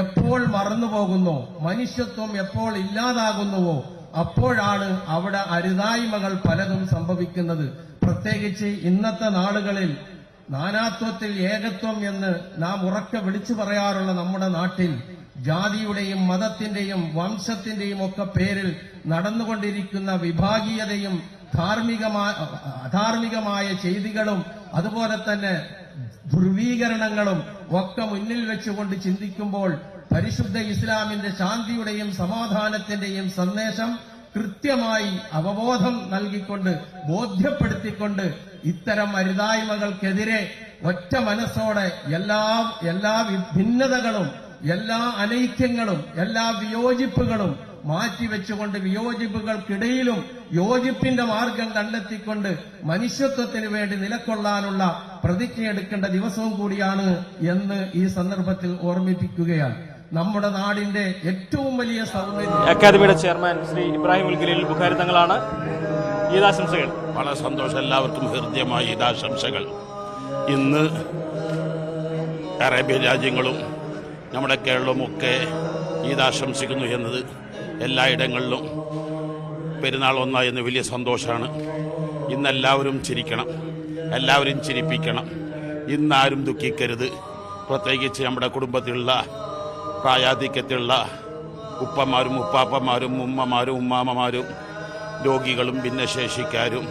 എപ്പോൾ മറന്നുപോകുന്നോ, മനുഷ്യത്വം എപ്പോൾ ഇല്ലാതാകുന്നുവോ, അപ്പോഴാണ് അവിടെ അരുതായ്മകൾ പലതും സംഭവിക്കുന്നത്. പ്രത്യേകിച്ച് ഇന്നത്തെ നാളുകളിൽ നാനാത്വത്തിൽ ഏകത്വം എന്ന് നാം ഉറക്കെ വിളിച്ചു പറയാറുള്ള നമ്മുടെ നാട്ടിൽ ജാതിയുടെയും മതത്തിന്റെയും വംശത്തിന്റെയും ഒക്കെ പേരിൽ നടന്നുകൊണ്ടിരിക്കുന്ന വിഭാഗീയതയും അധാർമികമായ ചെയ്തികളും അതുപോലെ തന്നെ ധ്രുവീകരണങ്ങളും ഒക്കെ മുന്നിൽ വെച്ചുകൊണ്ട് ചിന്തിക്കുമ്പോൾ പരിശുദ്ധ ഇസ്ലാമിന്റെ ശാന്തിയുടെയും സമാധാനത്തിന്റെയും സന്ദേശം കൃത്യമായി അവബോധം നൽകിക്കൊണ്ട് ബോധ്യപ്പെടുത്തിക്കൊണ്ട് ഇത്തരം അരുതായ്മകൾക്കെതിരെ ഒറ്റ മനസ്സോടെ എല്ലാ ഭിന്നതകളും എല്ലാ അനൈക്യങ്ങളും എല്ലാ വിയോജിപ്പുകളും മാറ്റിവെച്ചുകൊണ്ട് വിയോജിപ്പുകൾക്കിടയിലും യോജിപ്പിന്റെ മാർഗം കണ്ടെത്തിക്കൊണ്ട് മനുഷ്യത്വത്തിന് വേണ്ടി നിലകൊള്ളാനുള്ള പ്രതിജ്ഞയെടുക്കേണ്ട ദിവസവും കൂടിയാണ് എന്ന് ഈ സന്ദർഭത്തിൽ ഓർമ്മിപ്പിക്കുകയാണ്. നമ്മുടെ നാടിന്റെ ഏറ്റവും വലിയ സൗന്ദര്യം. അക്കാദമിയുടെ ചെയർമാൻ ശ്രീ ഇബ്രാഹിം ഉൽഖലീൽ ബുഖാരി തങ്ങളാണ്. ഈദാശംസകൾ. വളരെ സന്തോഷം, എല്ലാവർക്കും ഹൃദ്യമായ ഈദാശംസകൾ. ഇന്ന് അറേബ്യൻ രാജ്യങ്ങളും നമ്മുടെ കേരളവുമൊക്കെ ഈദാശംസിക്കുന്നു എന്നത് എല്ലായിടങ്ങളിലും പെരുന്നാൾ ഒന്നായെന്ന് വലിയ സന്തോഷമാണ്. ഇന്നെല്ലാവരും ചിരിക്കണം, എല്ലാവരും ചിരിപ്പിക്കണം. ഇന്നാരും ദുഃഖിക്കരുത്. പ്രത്യേകിച്ച് നമ്മുടെ കുടുംബത്തിലുള്ള പ്രായാധിക്യത്തിലുള്ള ഉപ്പമാരും ഉപ്പാപ്പമാരും ഉമ്മമാരും ഉമ്മാമ്മമാരും രോഗികളും ഭിന്നശേഷിക്കാരും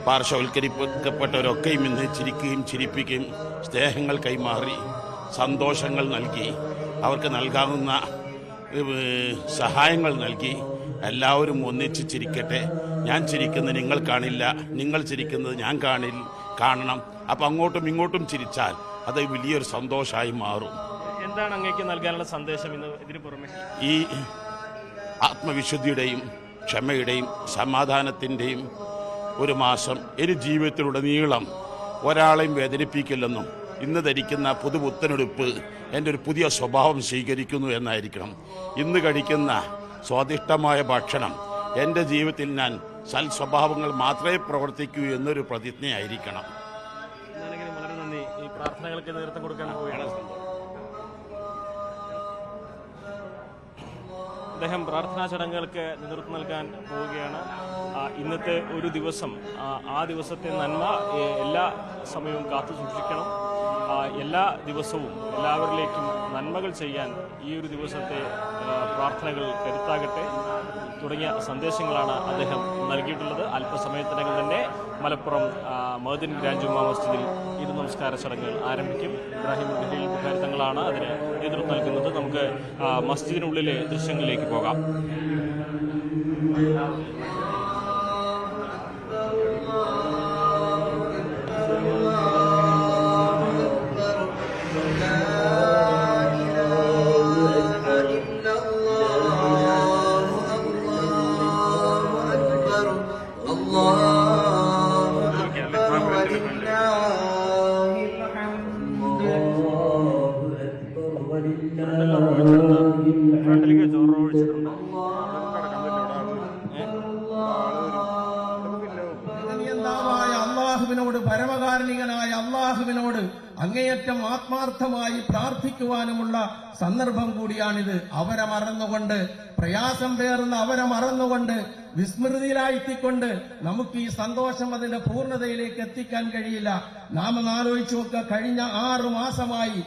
പാർശ്വവൽക്കരിക്കപ്പെട്ടവരൊക്കെയും ഇന്ന് ചിരിക്കുകയും ചിരിപ്പിക്കുകയും സ്നേഹങ്ങൾ കൈമാറി സന്തോഷങ്ങൾ നൽകി അവർക്ക് നൽകാവുന്ന സഹായങ്ങൾ നൽകി എല്ലാവരും ഒന്നിച്ച് ചിരിക്കട്ടെ. ഞാൻ ചിരിക്കുന്നത് നിങ്ങൾ കാണില്ല, നിങ്ങൾ ചിരിക്കുന്നത് ഞാൻ കാണണം. അപ്പം അങ്ങോട്ടും ഇങ്ങോട്ടും ചിരിച്ചാൽ അത് വലിയൊരു സന്തോഷമായി മാറും. എന്താണ് അങ്ങേക്ക് നൽകാനുള്ള സന്ദേശം ഇതിന് പുറമെ? ഈ ആത്മവിശുദ്ധിയുടെയും ക്ഷമയുടെയും സമാധാനത്തിൻ്റെയും ഒരു മാസം ഇനി ജീവിതത്തിലുടനീളം ഒരാളെയും വേദനിപ്പിക്കില്ലെന്നും ഇന്ന് ധരിക്കുന്ന പുതുപുത്തനെടുപ്പ് എൻ്റെ ഒരു പുതിയ സ്വഭാവം സ്വീകരിക്കുന്നു എന്നായിരിക്കണം. ഇന്ന് കഴിക്കുന്ന സ്വാദിഷ്ടമായ ഭക്ഷണം എൻ്റെ ജീവിതത്തിൽ ഞാൻ സൽ സ്വഭാവങ്ങൾ മാത്രമേ പ്രവർത്തിക്കൂ എന്നൊരു പ്രതിജ്ഞയായിരിക്കണം. വളരെ നന്ദി. ഈ പ്രാർത്ഥനകൾക്ക് നേതൃത്വം കൊടുക്കാൻ പോവുകയാണ് അദ്ദേഹം. പ്രാർത്ഥനാ ചടങ്ങുകൾക്ക് നേതൃത്വം നൽകാൻ പോവുകയാണ്. ഇന്നത്തെ ഒരു ദിവസം, ആ ദിവസത്തെ നന്മ എല്ലാ സമയവും കാത്തു സൂക്ഷിക്കണം. എല്ലാ ദിവസവും എല്ലാവരിലേക്കും നന്മകൾ ചെയ്യാൻ ഈ ഒരു ദിവസത്തെ പ്രാർത്ഥനകൾ കരുത്താകട്ടെ തുടങ്ങിയ സന്ദേശങ്ങളാണ് അദ്ദേഹം നൽകിയിട്ടുള്ളത്. അല്പസമയത്തിനകം തന്നെ മലപ്പുറം മഅ്ദിൻ ഗ്രാൻഡ് ജുമാ മസ്ജിദിൽ ഈദ് നമസ്കാര ചടങ്ങുകൾ ആരംഭിക്കും. ഇബ്രാഹിം ബുഖാരി തങ്ങളാണ് അതിന് നേതൃത്വം നൽകുന്നത്. നമുക്ക് മസ്ജിദിനുള്ളിലെ ദൃശ്യങ്ങളിലേക്ക് പോകാം. അള്ളാഹുവിനോട്, പരമകാരുണികനായ അള്ളാഹുവിനോട് അങ്ങേയറ്റം ആത്മാർത്ഥമായി പ്രാർത്ഥിക്കുവാനുമുള്ള സന്ദർഭം കൂടിയാണിത്. അവരെ മറന്നുകൊണ്ട്, പ്രയാസം പേറുന്ന അവരെ മറന്നുകൊണ്ട്, വിസ്മൃതിയിലായിക്കൊണ്ട് നമുക്ക് ഈ സന്തോഷം അതിന്റെ പൂർണ്ണതയിലേക്ക് എത്തിക്കാൻ കഴിയില്ല. നാം ഒന്ന് ആലോചിച്ചു നോക്കുക. കഴിഞ്ഞ 6 മാസമായി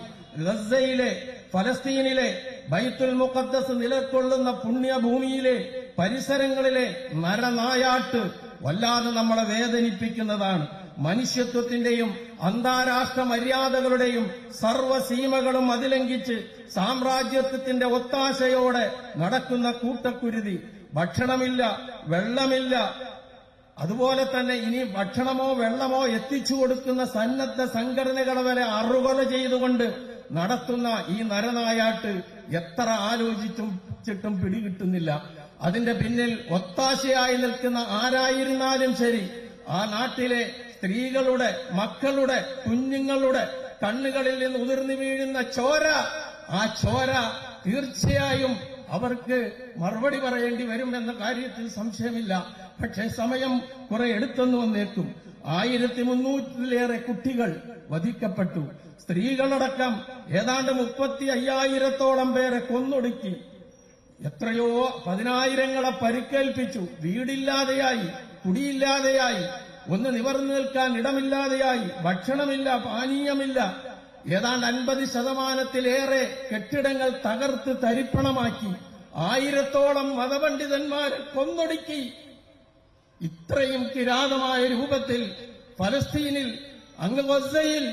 ഗസയിലെ, ഫലസ്തീനിലെ ബൈത്തുൽ മുഖദ്ദസ് നിലകൊള്ളുന്ന പുണ്യഭൂമിയിലെ പരിസരങ്ങളിലെ നരനായാട്ട് വല്ലാതെ നമ്മളെ വേദനിപ്പിക്കുന്നതാണ്. മനുഷ്യത്വത്തിന്റെയും അന്താരാഷ്ട്ര മര്യാദകളുടെയും സർവ്വസീമകളും അതിലംഘിച്ച് സാമ്രാജ്യത്വത്തിന്റെ ഒത്താശയോടെ നടക്കുന്ന കൂട്ടക്കുരുതി. ഭക്ഷണമില്ല, വെള്ളമില്ല, അതുപോലെ തന്നെ ഇനി ഭക്ഷണമോ വെള്ളമോ എത്തിച്ചു കൊടുക്കുന്ന സന്നദ്ധ സംഘടനകളെ വരെ അറുകൊല ചെയ്തുകൊണ്ട് നടത്തുന്ന ഈ നരനായാട്ട് എത്ര ആലോചിച്ചിട്ടും പിടികിട്ടുന്നില്ല. അതിന്റെ പിന്നിൽ ഒത്താശയായി നിൽക്കുന്ന ആരായിരുന്നാലും ശരി, ആ നാട്ടിലെ സ്ത്രീകളുടെ, മക്കളുടെ, കുഞ്ഞുങ്ങളുടെ കണ്ണുകളിൽ നിന്ന് ഉതിർന്നു വീഴുന്ന ചോര, ആ ചോര തീർച്ചയായും അവർക്ക് മറുപടി പറയേണ്ടി വരും എന്ന കാര്യത്തിൽ സംശയമില്ല. പക്ഷേ സമയം കുറെ എടുത്തെന്ന് വന്നേക്കും. 1300-ലേറെ കുട്ടികൾ വധിക്കപ്പെട്ടു. സ്ത്രീകളടക്കം ഏതാണ്ട് 35,000-ഓളം പേരെ കൊന്നൊടുക്കി. എത്രയോ 10,000-ങ്ങളെ പരിക്കേൽപ്പിച്ചു. വീടില്ലാതെയായി, കുടിയില്ലാതെയായി, ഒന്ന് നിവർന്നു നിൽക്കാൻ ഇടമില്ലാതെയായി, ഭക്ഷണമില്ല, പാനീയമില്ല. ഏതാണ്ട് 50% കെട്ടിടങ്ങൾ തകർത്ത് തരിപ്പണമാക്കി. 1000-ഓളം മതപണ്ഡിതന്മാരെ കൊന്നൊടുക്കി. ഇത്രയും കിരാതമായ രൂപത്തിൽ ഫലസ്തീനിൽ, അങ്ങ് ഗസയിൽ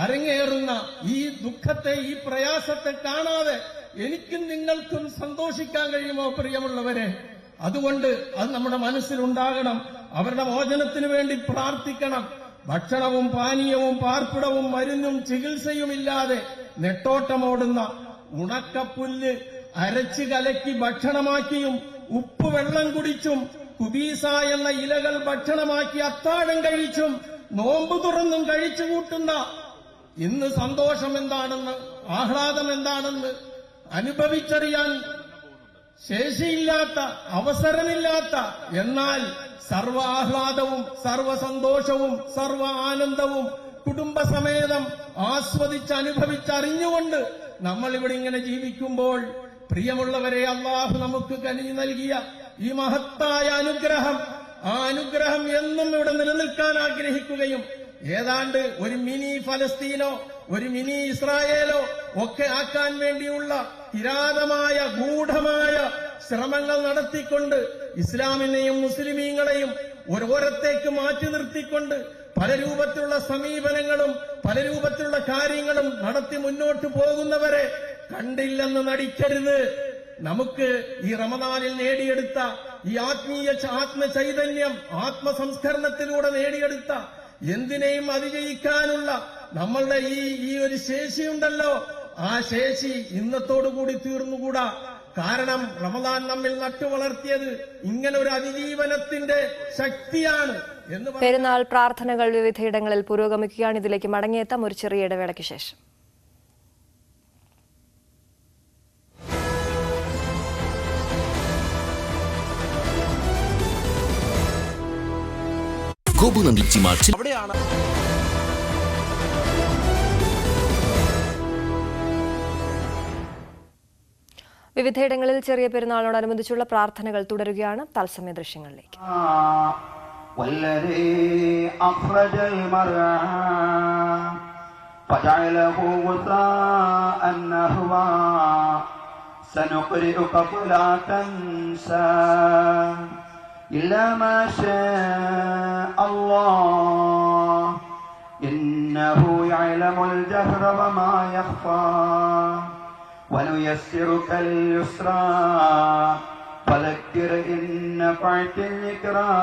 അരങ്ങേറുന്ന ഈ ദുഃഖത്തെ, ഈ പ്രയാസത്തെ കാണാതെ എനിക്കും നിങ്ങൾക്കും സന്തോഷിക്കാൻ കഴിയുമോ പ്രിയമുള്ളവരെ? അതുകൊണ്ട് അത് നമ്മുടെ മനസ്സിലുണ്ടാകണം. അവരുടെ മോചനത്തിന് വേണ്ടി പ്രാർത്ഥിക്കണം. ഭക്ഷണവും പാനീയവും പാർപ്പിടവും മരുന്നും ചികിത്സയുമില്ലാതെ നെട്ടോട്ടമോടുന്ന, ഉണക്കപ്പുല്ല് അരച്ചു കലക്കി ഭക്ഷണമാക്കിയും ഉപ്പ് വെള്ളം കുടിച്ചും കുബീസ എന്ന ഇലകൾ ഭക്ഷണമാക്കി അത്താഴം കഴിച്ചും നോമ്പ് തുറന്നും കഴിച്ചു കൂട്ടുന്ന, ഇന്ന് സന്തോഷം എന്താണെന്ന്, ആഹ്ലാദം എന്താണെന്ന് അനുഭവിച്ചറിയാൻ ശേഷിയില്ലാത്ത, അവസരമില്ലാത്ത, എന്നാൽ സർവ്വ ആഹ്ലാദവും സർവ്വ സന്തോഷവും സർവ്വ ആനന്ദവും കുടുംബസമേതം ആസ്വദിച്ചനുഭവിച്ചറിഞ്ഞുകൊണ്ട് നമ്മൾ ഇവിടെ ഇങ്ങനെ ജീവിക്കുമ്പോൾ, പ്രിയമുള്ളവരെ, അള്ളാഹു നമുക്ക് കനിഞ്ഞു നൽകിയ ഈ മഹത്തായ അനുഗ്രഹം, ആ അനുഗ്രഹം എന്നും ഇവിടെ നിലനിൽക്കാൻ ആഗ്രഹിക്കുകയും ഏതാണ്ട് ഒരു മിനി ഫലസ്തീനോ ഒരു മിനി ഇസ്രായേലോ ഒക്കെ ആക്കാൻ വേണ്ടിയുള്ള കിരാതമായ ഗൂഢമായ ശ്രമങ്ങൾ നടത്തിക്കൊണ്ട് ഇസ്ലാമിനെയും മുസ്ലിമീങ്ങളെയും ഓരോരത്തേക്ക് മാറ്റി നിർത്തിക്കൊണ്ട് പല രൂപത്തിലുള്ള സമീപനങ്ങളും പല രൂപത്തിലുള്ള കാര്യങ്ങളും നടത്തി മുന്നോട്ട് പോകുന്നവരെ കണ്ടില്ലെന്ന് നടിക്കരുത്. നമുക്ക് ഈ റമദാനിൽ നേടിയെടുത്ത ഈ ആത്മീയ ആത്മചൈതന്യം, ആത്മസംസ്കരണത്തിലൂടെ നേടിയെടുത്ത എന്തിനേയും അതിജയിക്കാനുള്ള നമ്മളുടെ ഈ ഒരു ശേഷിയുണ്ടല്ലോ, ആ ശേഷി ഇന്നത്തോടുകൂടി തീർന്നുകൂടാ. കാരണം റമദാൻ നമ്മിൽ നട്ടുവളർത്തിയത് ഇങ്ങനെ ഒരു അതിജീവനത്തിന്റെ ശക്തിയാണ് എന്ന്. പെരുന്നാൾ പ്രാർത്ഥനകൾ വിവിധയിടങ്ങളിൽ പുരോഗമിക്കുകയാണ്. ഇതിലേക്ക് മടങ്ങിയെത്താം ഒരു ചെറിയ ഇടവേളയ്ക്ക് ശേഷം. Gobunandi Chima. വിവിധയിടങ്ങളിൽ ചെറിയ പെരുന്നാളിനോടനുബന്ധിച്ചുള്ള പ്രാർത്ഥനകൾ തുടരുകയാണ്. തത്സമയ ദൃശ്യങ്ങളിലേക്ക്. سنقرئك فلا تنسى إلا ما شاء الله إنه يعلم الجهر وما يخفى ونيسرك اليسرى فذكر إن نفعت الذكرى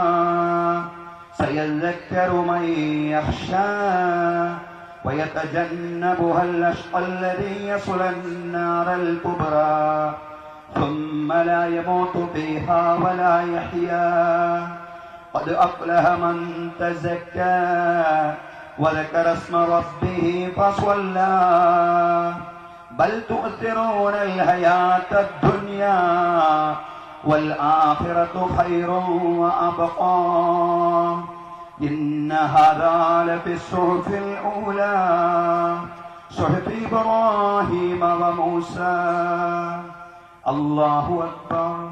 سيذكر من يخشى ويتجنبها الأشقى الذي يصلى النار الكبرى ثم لا يموت فيها ولا يحيا قد أفلح من تزكى وذكر اسم ربه فصلى بل تؤثرون الحياة الدنيا والآخرة خير وأبقى إن هذا لفي الصحف الأولى صحف إبراهيم وموسى الله أكبر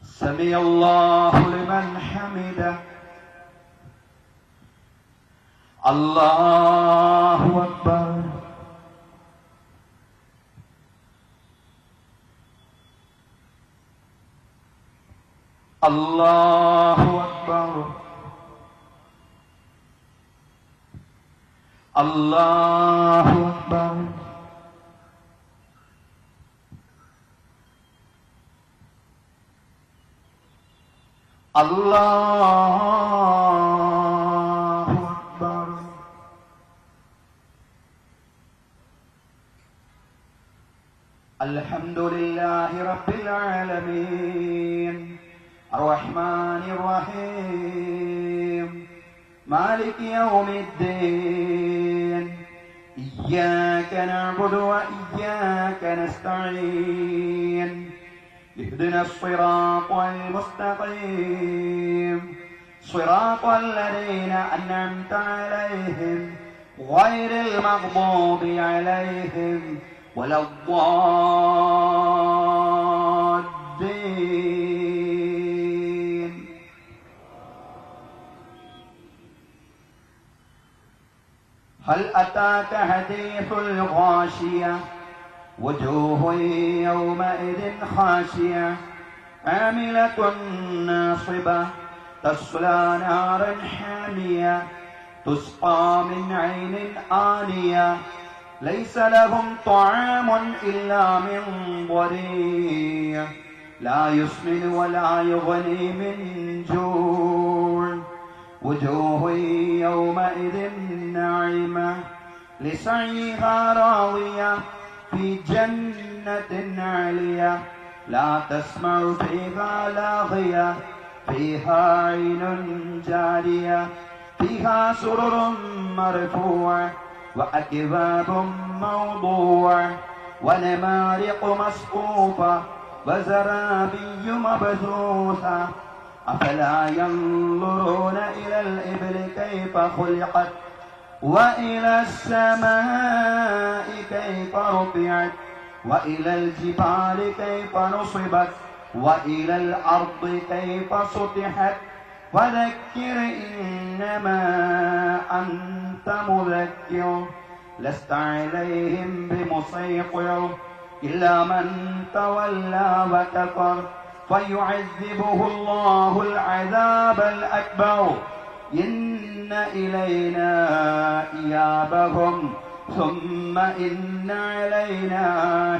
سمع الله لمن حمده الله أكبر الله أكبر الله أكبر الله أكبر الحمد لله رب العالمين الرحمن الرحيم مالك يوم الدين إياك نعبد وإياك نستعين اهدنا الصراط المستقيم صراط الذين أنعمت عليهم غير المغضوب عليهم ولا الضالين هل أتاك حديث الغاشية وجوه يومئذ خاشية عاملة ناصبة تصلى نارا حامية تسقى من عين آنية ليس لهم طعام إلا من ضريع لا يسمن ولا يغني من جوع وجوه يومئذ ناعمة لسعيها راضية في جنة عالية لا تسمع فيها لاغية فيها عين جارية فيها سرر مرفوعة وأكواب موضوعة ونمارق مصفوفة وزرابي مبثوثة أفلا ينظرون إلى الإبل كيف خلقت وإلى السماء كيف رفعت وإلى الجبال كيف نصبت وإلى الأرض كيف سطحت فذكر إنما أنت مذكر لست عليهم بمسيطر إلا من تولى وكفر فيعذبه الله العذاب الأكبر إن إلينا إيابهم ثم إن علينا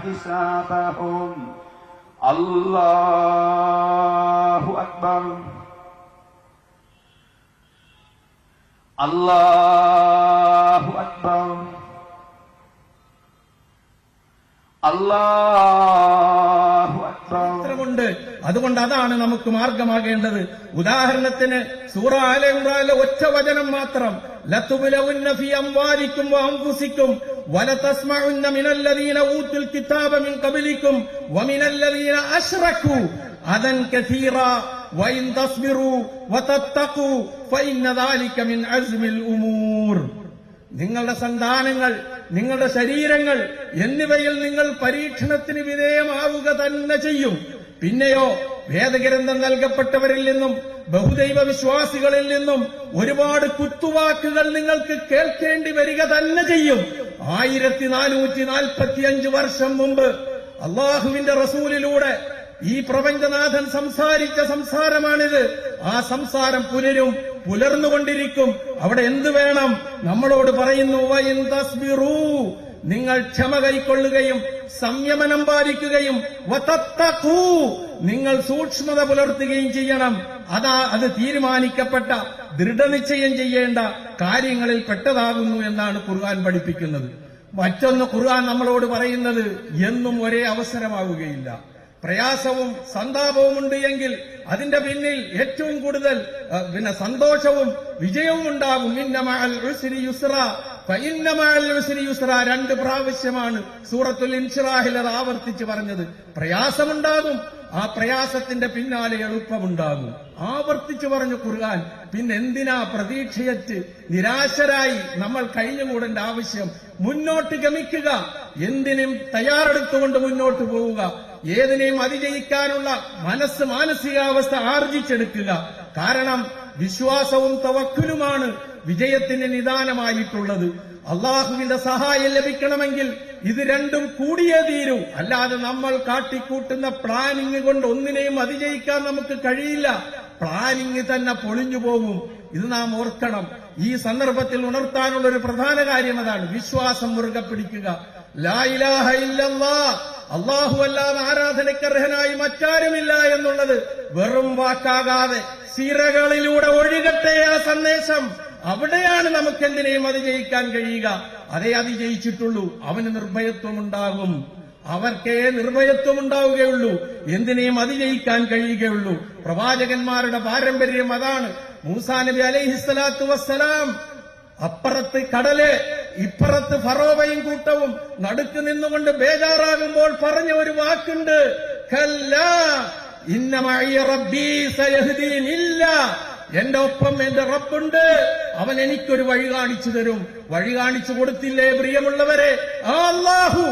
حسابهم الله أكبر الله أكبر الله أكبر അതുകൊണ്ട് അതാണ് നമുക്ക് മാർഗമാകേണ്ടത്. ഉദാഹരണത്തിന് സൂറ ആല ഇംറാനിലെ ഒറ്റ വചനം മാത്രം ലതുബ്ലവുന്ന ഫീ അംവാലിക്കും വഅൻഫുസിക്കും വലതസ്മഉന്ന മിനല്ലദീന ഊതുൽ കിതാബ മിൻ ഖബ്ലികും വമിനല്ലദീന അശ്റകൂ അദൻ കസീറാ വഇൻ തസ്ബിറൂ വതത്തഖൂ ഫഇന്ന ദാലിക മിൻ അസ്മിൽ ഉമൂർ. നിങ്ങളുടെ സന്താനങ്ങൾ, നിങ്ങളുടെ ശരീരങ്ങൾ എന്നിവയിൽ നിങ്ങൾ പരീക്ഷണത്തിന് വിധേയമാവുക തന്നെ ചെയ്യും. പിന്നെയോ വേദഗ്രന്ഥം നൽകപ്പെട്ടവരിൽ നിന്നും ബഹുദൈവ വിശ്വാസികളിൽ നിന്നും ഒരുപാട് കുത്തുവാക്കുകൾ നിങ്ങൾക്ക് കേൾക്കേണ്ടി വരിക തന്നെ ചെയ്യും. 1445 വർഷം മുമ്പ് അള്ളാഹുവിന്റെ റസൂലിലൂടെ ഈ പ്രപഞ്ചനാഥൻ സംസാരിച്ച സംസാരമാണിത്. ആ സംസാരം പുലർന്നുകൊണ്ടിരിക്കും. അവിടെ എന്ത് വേണം? നമ്മളോട് പറയുന്നു, വഇൻ തസ്ബിറൂ, നിങ്ങൾ ക്ഷമ കൈക്കൊള്ളുകയും സംയമനം പാലിക്കുകയും വതത്തഖൂ, നിങ്ങൾ സൂക്ഷ്മത പുലർത്തുകയും ചെയ്യണം. അത് തീരുമാനിക്കപ്പെട്ട ദൃഢനിശ്ചയം ചെയ്യേണ്ട കാര്യങ്ങളിൽ പെട്ടതാകുന്നു എന്നാണ് ഖുർആൻ പഠിപ്പിക്കുന്നത്. മറ്റൊന്ന് ഖുർആൻ നമ്മളോട് പറയുന്നത്, എന്നും ഒരേ അവസരമാവുകയില്ല. പ്രയാസവും സന്താപവും ഉണ്ട് എങ്കിൽ അതിന്റെ പിന്നിൽ ഏറ്റവും കൂടുതൽ സന്തോഷവും വിജയവും ഉണ്ടാകും. ഇന്ന മഅൽ ഉസ്രി യുസ്റാ ഫഇന്ന മഅൽ ഉസ്രി യുസ്റാ 2 പ്രാവശ്യമാണ് സൂറത്തുൽ ഇൻശിറാഹിൽ അത് ആവർത്തിച്ച് പറഞ്ഞത്. പ്രയാസമുണ്ടാകും, ആ പ്രയാസത്തിന്റെ പിന്നാലെ എളുപ്പമുണ്ടാകും. ആവർത്തിച്ചു പറഞ്ഞു ഖുർആൻ. പിന്നെ എന്തിനാ പ്രതീക്ഷയറ്റ് നിരാശരായി നമ്മൾ കഴിഞ്ഞുകൂടേണ്ട ആവശ്യം? മുന്നോട്ട് ഗമിക്കുക, എന്തിനും തയ്യാറെടുത്തുകൊണ്ട് മുന്നോട്ട് പോവുക, ഏതിനെയും അതിജയിക്കാനുള്ള മാനസികാവസ്ഥ ആർജിച്ചെടുക്കുക. കാരണം വിശ്വാസവും തവക്കുലുമാണ് വിജയത്തിന് നിദാനമായിട്ടുള്ളത്. അള്ളാഹുവിന്റെ സഹായം ലഭിക്കണമെങ്കിൽ ഇത് രണ്ടും കൂടിയേ തീരൂ. അല്ലാതെ നമ്മൾ കാട്ടിക്കൂട്ടുന്ന പ്ലാനിങ് കൊണ്ട് ഒന്നിനെയും അതിജയിക്കാൻ നമുക്ക് കഴിയില്ല. പ്ലാനിങ് തന്നെ പൊളിഞ്ഞു പോകും. ഇത് നാം ഓർക്കണം. ഈ സന്ദർഭത്തിൽ ഉണർത്താനുള്ള ഒരു പ്രധാന കാര്യം അതാണ്. വിശ്വാസം മുറുകെ പിടിക്കുക. ലാ ഇലാഹ ഇല്ലല്ലാഹ്, അല്ലാഹു അല്ലാതെ ആരാധനക്കർഹനായി മറ്റാരുമില്ല എന്നുള്ളത് വെറും വാക്കാകാതെ സിരകളിലൂടെ ഒഴുകട്ടെ ആ സന്ദേശം. അവിടെയാണ് നമുക്ക് എന്തിനേയും അതിജയിക്കാൻ കഴിയുക. അതേ അതിജയിച്ചിട്ടുള്ളൂ. അവന് നിർഭയത്വമുണ്ടാകും. അവർക്കേ നിർഭയത്വമുണ്ടാവുകയുള്ളൂ. എന്തിനേയും അതിജയിക്കാൻ കഴിയുകയുള്ളൂ. പ്രവാചകന്മാരുടെ പാരമ്പര്യം അതാണ്. മൂസാ നബി അലൈഹിസ്സലാത്തു വസ്സലാം അപ്പുറത്ത് കടല്, ഇപ്പുറത്ത് ഫറോവയും കൂട്ടവും നടുക്ക് നിന്നുകൊണ്ട് ബേജാറാകുമ്പോൾ പറഞ്ഞ ഒരു വാക്കുണ്ട്, കല്ലാ ഇന്ന മഅയ റബ്ബീ സയഹ്ദീൻ. ഇല്ല, എന്റെ ഒപ്പം എന്റെ റബ്ബുണ്ട്, അവൻ എനിക്കൊരു വഴി കാണിച്ചു തരും. വഴി കാണിച്ചു കൊടുത്തില്ലേ പ്രിയമുള്ളവരെ? ആ അല്ലാഹു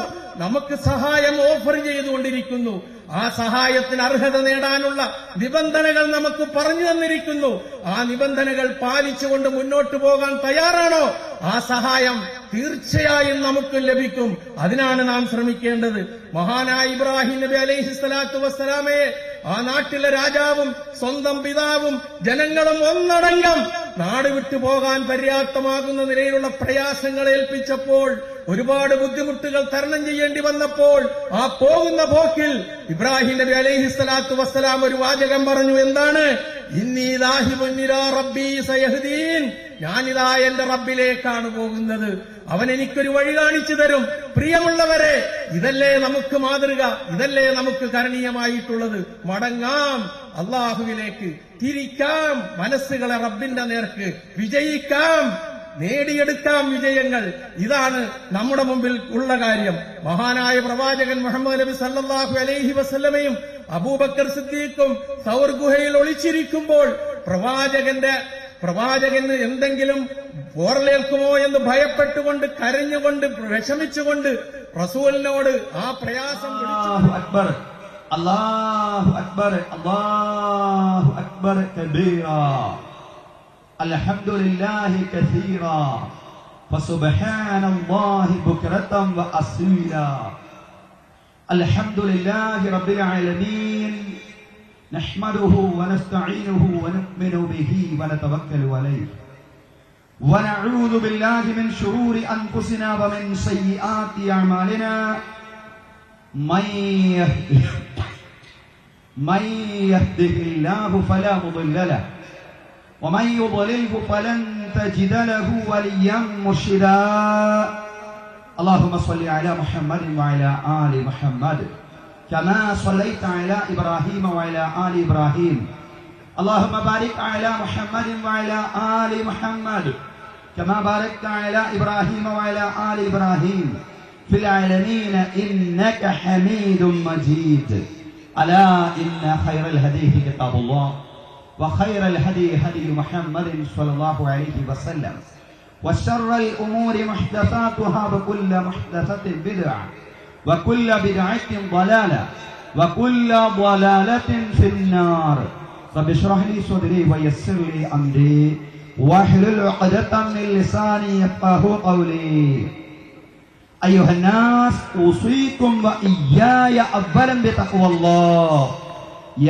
നമുക്ക് സഹായം ഓഫർ ചെയ്തുകൊണ്ടിരിക്കുന്നു. ആ സഹായത്തിന് അർഹത നേടാനുള്ള നിബന്ധനകൾ നമുക്ക് പറഞ്ഞു തന്നിരിക്കുന്നു. ആ നിബന്ധനകൾ പാലിച്ചുകൊണ്ട് മുന്നോട്ട് പോകാൻ തയ്യാറാണോ? ആ സഹായം തീർച്ചയായും നമുക്ക് ലഭിക്കും. അതിനാണ് നാം ശ്രമിക്കേണ്ടത്. മഹാനായ ഇബ്രാഹിം നബി അലൈഹിസ്സലാത്തു വസ്സലാമയെ ആ നാട്ടിലെ രാജാവും സ്വന്തം പിതാവും ജനങ്ങളും ഒന്നടങ്കം നാട് വിട്ടു പോകാൻ പര്യാപ്തമാകുന്ന നിലയിലുള്ള പ്രയാസങ്ങൾ ഏൽപ്പിച്ചപ്പോൾ, ഒരുപാട് ബുദ്ധിമുട്ടുകൾ തരണം ചെയ്യേണ്ടി വന്നപ്പോൾ, ആ പോകുന്ന പോക്കിൽ ഇബ്രാഹിം നബി അലൈഹിസ്സലാത്തു വസ്സലാം ഒരു വാചകം പറഞ്ഞു. എന്താണ്? ഇന്നി ദാഹിബുൻ ഇലാ റബ്ബി സയഹ്ദീൻ. ഞാനിതാ എന്റെ റബ്ബിലേക്കാണ് പോകുന്നത്, അവൻ എനിക്കൊരു വഴി കാണിച്ചു തരും. പ്രിയമുള്ളവരെ, ഇതല്ലേ നമുക്ക് മാതൃക, ഇതല്ലേ നമുക്ക് കരണീയമായിട്ടുള്ളത്. മടങ്ങാം അള്ളാഹുവിലേക്ക്, തിരിക്കാം മനസ്സുകളെ റബ്ബിന്റെ നേർക്ക്, വിജയിക്കാം, നേടിയെടുക്കാം വിജയങ്ങൾ. ഇതാണ് നമ്മുടെ മുമ്പിൽ ഉള്ള കാര്യം. മഹാനായ പ്രവാചകൻ മുഹമ്മദ് നബി സല്ലല്ലാഹു അലൈഹി വസല്ലമയും അബൂബക്കർ സിദ്ദീഖും സൗർ ഗുഹയിൽ ഒളിച്ചിരിക്കുമ്പോൾ പ്രവാചകന് എന്തെങ്കിലും പോറലേൽക്കുമോ എന്ന് ഭയപ്പെട്ടുകൊണ്ട്, കരഞ്ഞുകൊണ്ട്, വിഷമിച്ചുകൊണ്ട് റസൂലിനോട് ആ പ്രയാസം അല്ലാഹു അക്ബർ, അല്ലാഹു അക്ബർ, അല്ലാഹു അക്ബർ കബീറാ, അൽഹംദുലില്ലാഹി കസീറാ, ഫസുബ്ഹാനല്ലാഹി ബുക്റതൻ വഅസീലാ, അൽഹംദുലില്ലാഹി റബ്ബിൽ ആലമീൻ, നഹ്മദുഹു വനസ്തഈനുഹു വനുഅ്മിനു ബിഹി വനതവക്കലു അലൈഹി വനഊദു ബില്ലാഹി മിൻ ശുറൂരി അൻഫുസിനാ വമിൻ സയ്യിആതി അഅമാലിനാ മൻ യഹ്ദിഹില്ലാഹു ഫലാ മുضل ലഹു വമൻ യുضلിൽഹു ഫലൻ തജിദ ലഹു വലിയ്യൻ മുർശിദാ. اللهم صل على محمد وعلى آل محمد كما صليت على إبراهيم وعلى آل إبراهيم. اللهم بارك على محمد وعلى آل محمد كما باركت على إبراهيم وعلى آل إبراهيم في العالمين إنك حميد مجيد. ألا إن خير الحديث كتاب الله وخير الهدي هدي محمد صلى الله عليه وسلم وشر الأمور محدثاتها وكل محدثة بدعة وكل بدعة ضلالة وكل ضلالة في النار. رب اشرح لي صدري ويسر لي أمري واحلل عقدة من لساني يفقهوا قولي. أيها الناس أوصيكم وإياي أولا بتقوى الله.